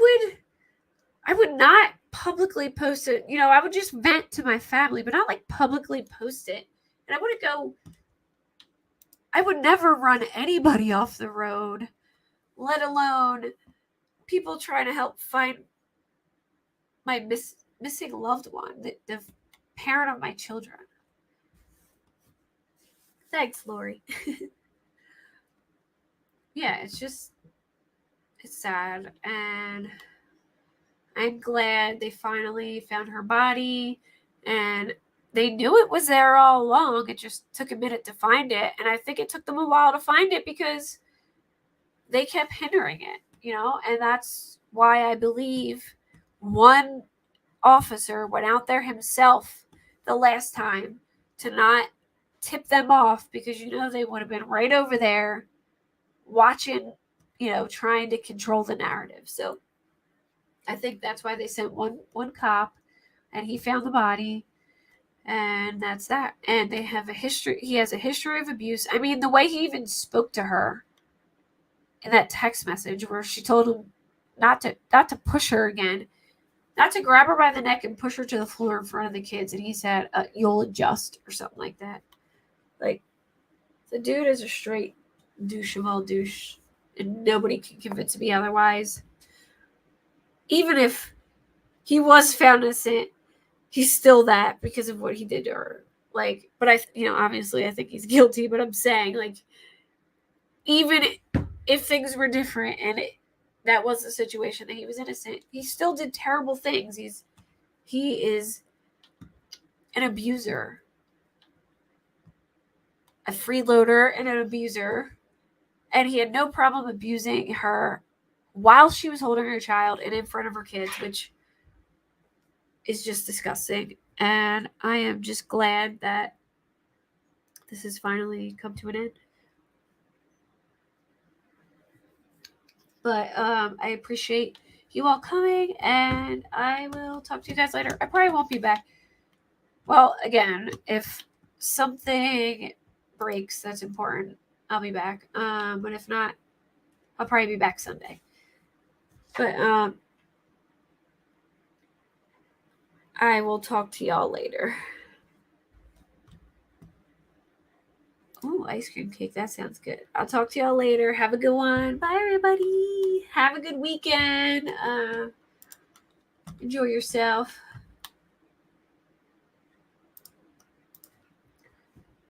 Speaker 1: would not publicly post it. You know, I would just vent to my family, but not like publicly post it. And I would never run anybody off the road, let alone people trying to help find my missing loved one, the parent of my children. Thanks, Lori. Yeah, it's sad, and I'm glad they finally found her body, and they knew it was there all along. It just took a minute to find it, and I think it took them a while to find it because they kept hindering it, you know, and that's why I believe one officer went out there himself the last time to not tip them off, because, you know, they would have been right over there watching, you know, trying to control the narrative. So I think that's why they sent one cop, and he found the body, And that's that. And they have a history. He has a history of abuse. I mean, the way he even spoke to her in that text message where she told him not to push her again, not to grab her by the neck and push her to the floor in front of the kids. And he said, "You'll adjust," or something like that. Like, the dude is a straight douche of all douche, and nobody can convince me otherwise. Even if he was found innocent, he's still that because of what he did to her. Like, but obviously I think he's guilty, but I'm saying, like, even if things were different and that was the situation that he was innocent, he still did terrible things. He is an abuser, a freeloader and an abuser, and he had no problem abusing her while she was holding her child and in front of her kids, which is just disgusting. And I am just glad that this has finally come to an end. But I appreciate you all coming, and I will talk to you guys later. I probably won't be back. Well, again, if something breaks that's important, I'll be back. But if not, I'll probably be back Sunday. But I will talk to y'all later. Oh, ice cream cake. That sounds good. I'll talk to y'all later. Have a good one. Bye, everybody. Have a good weekend. Enjoy yourself.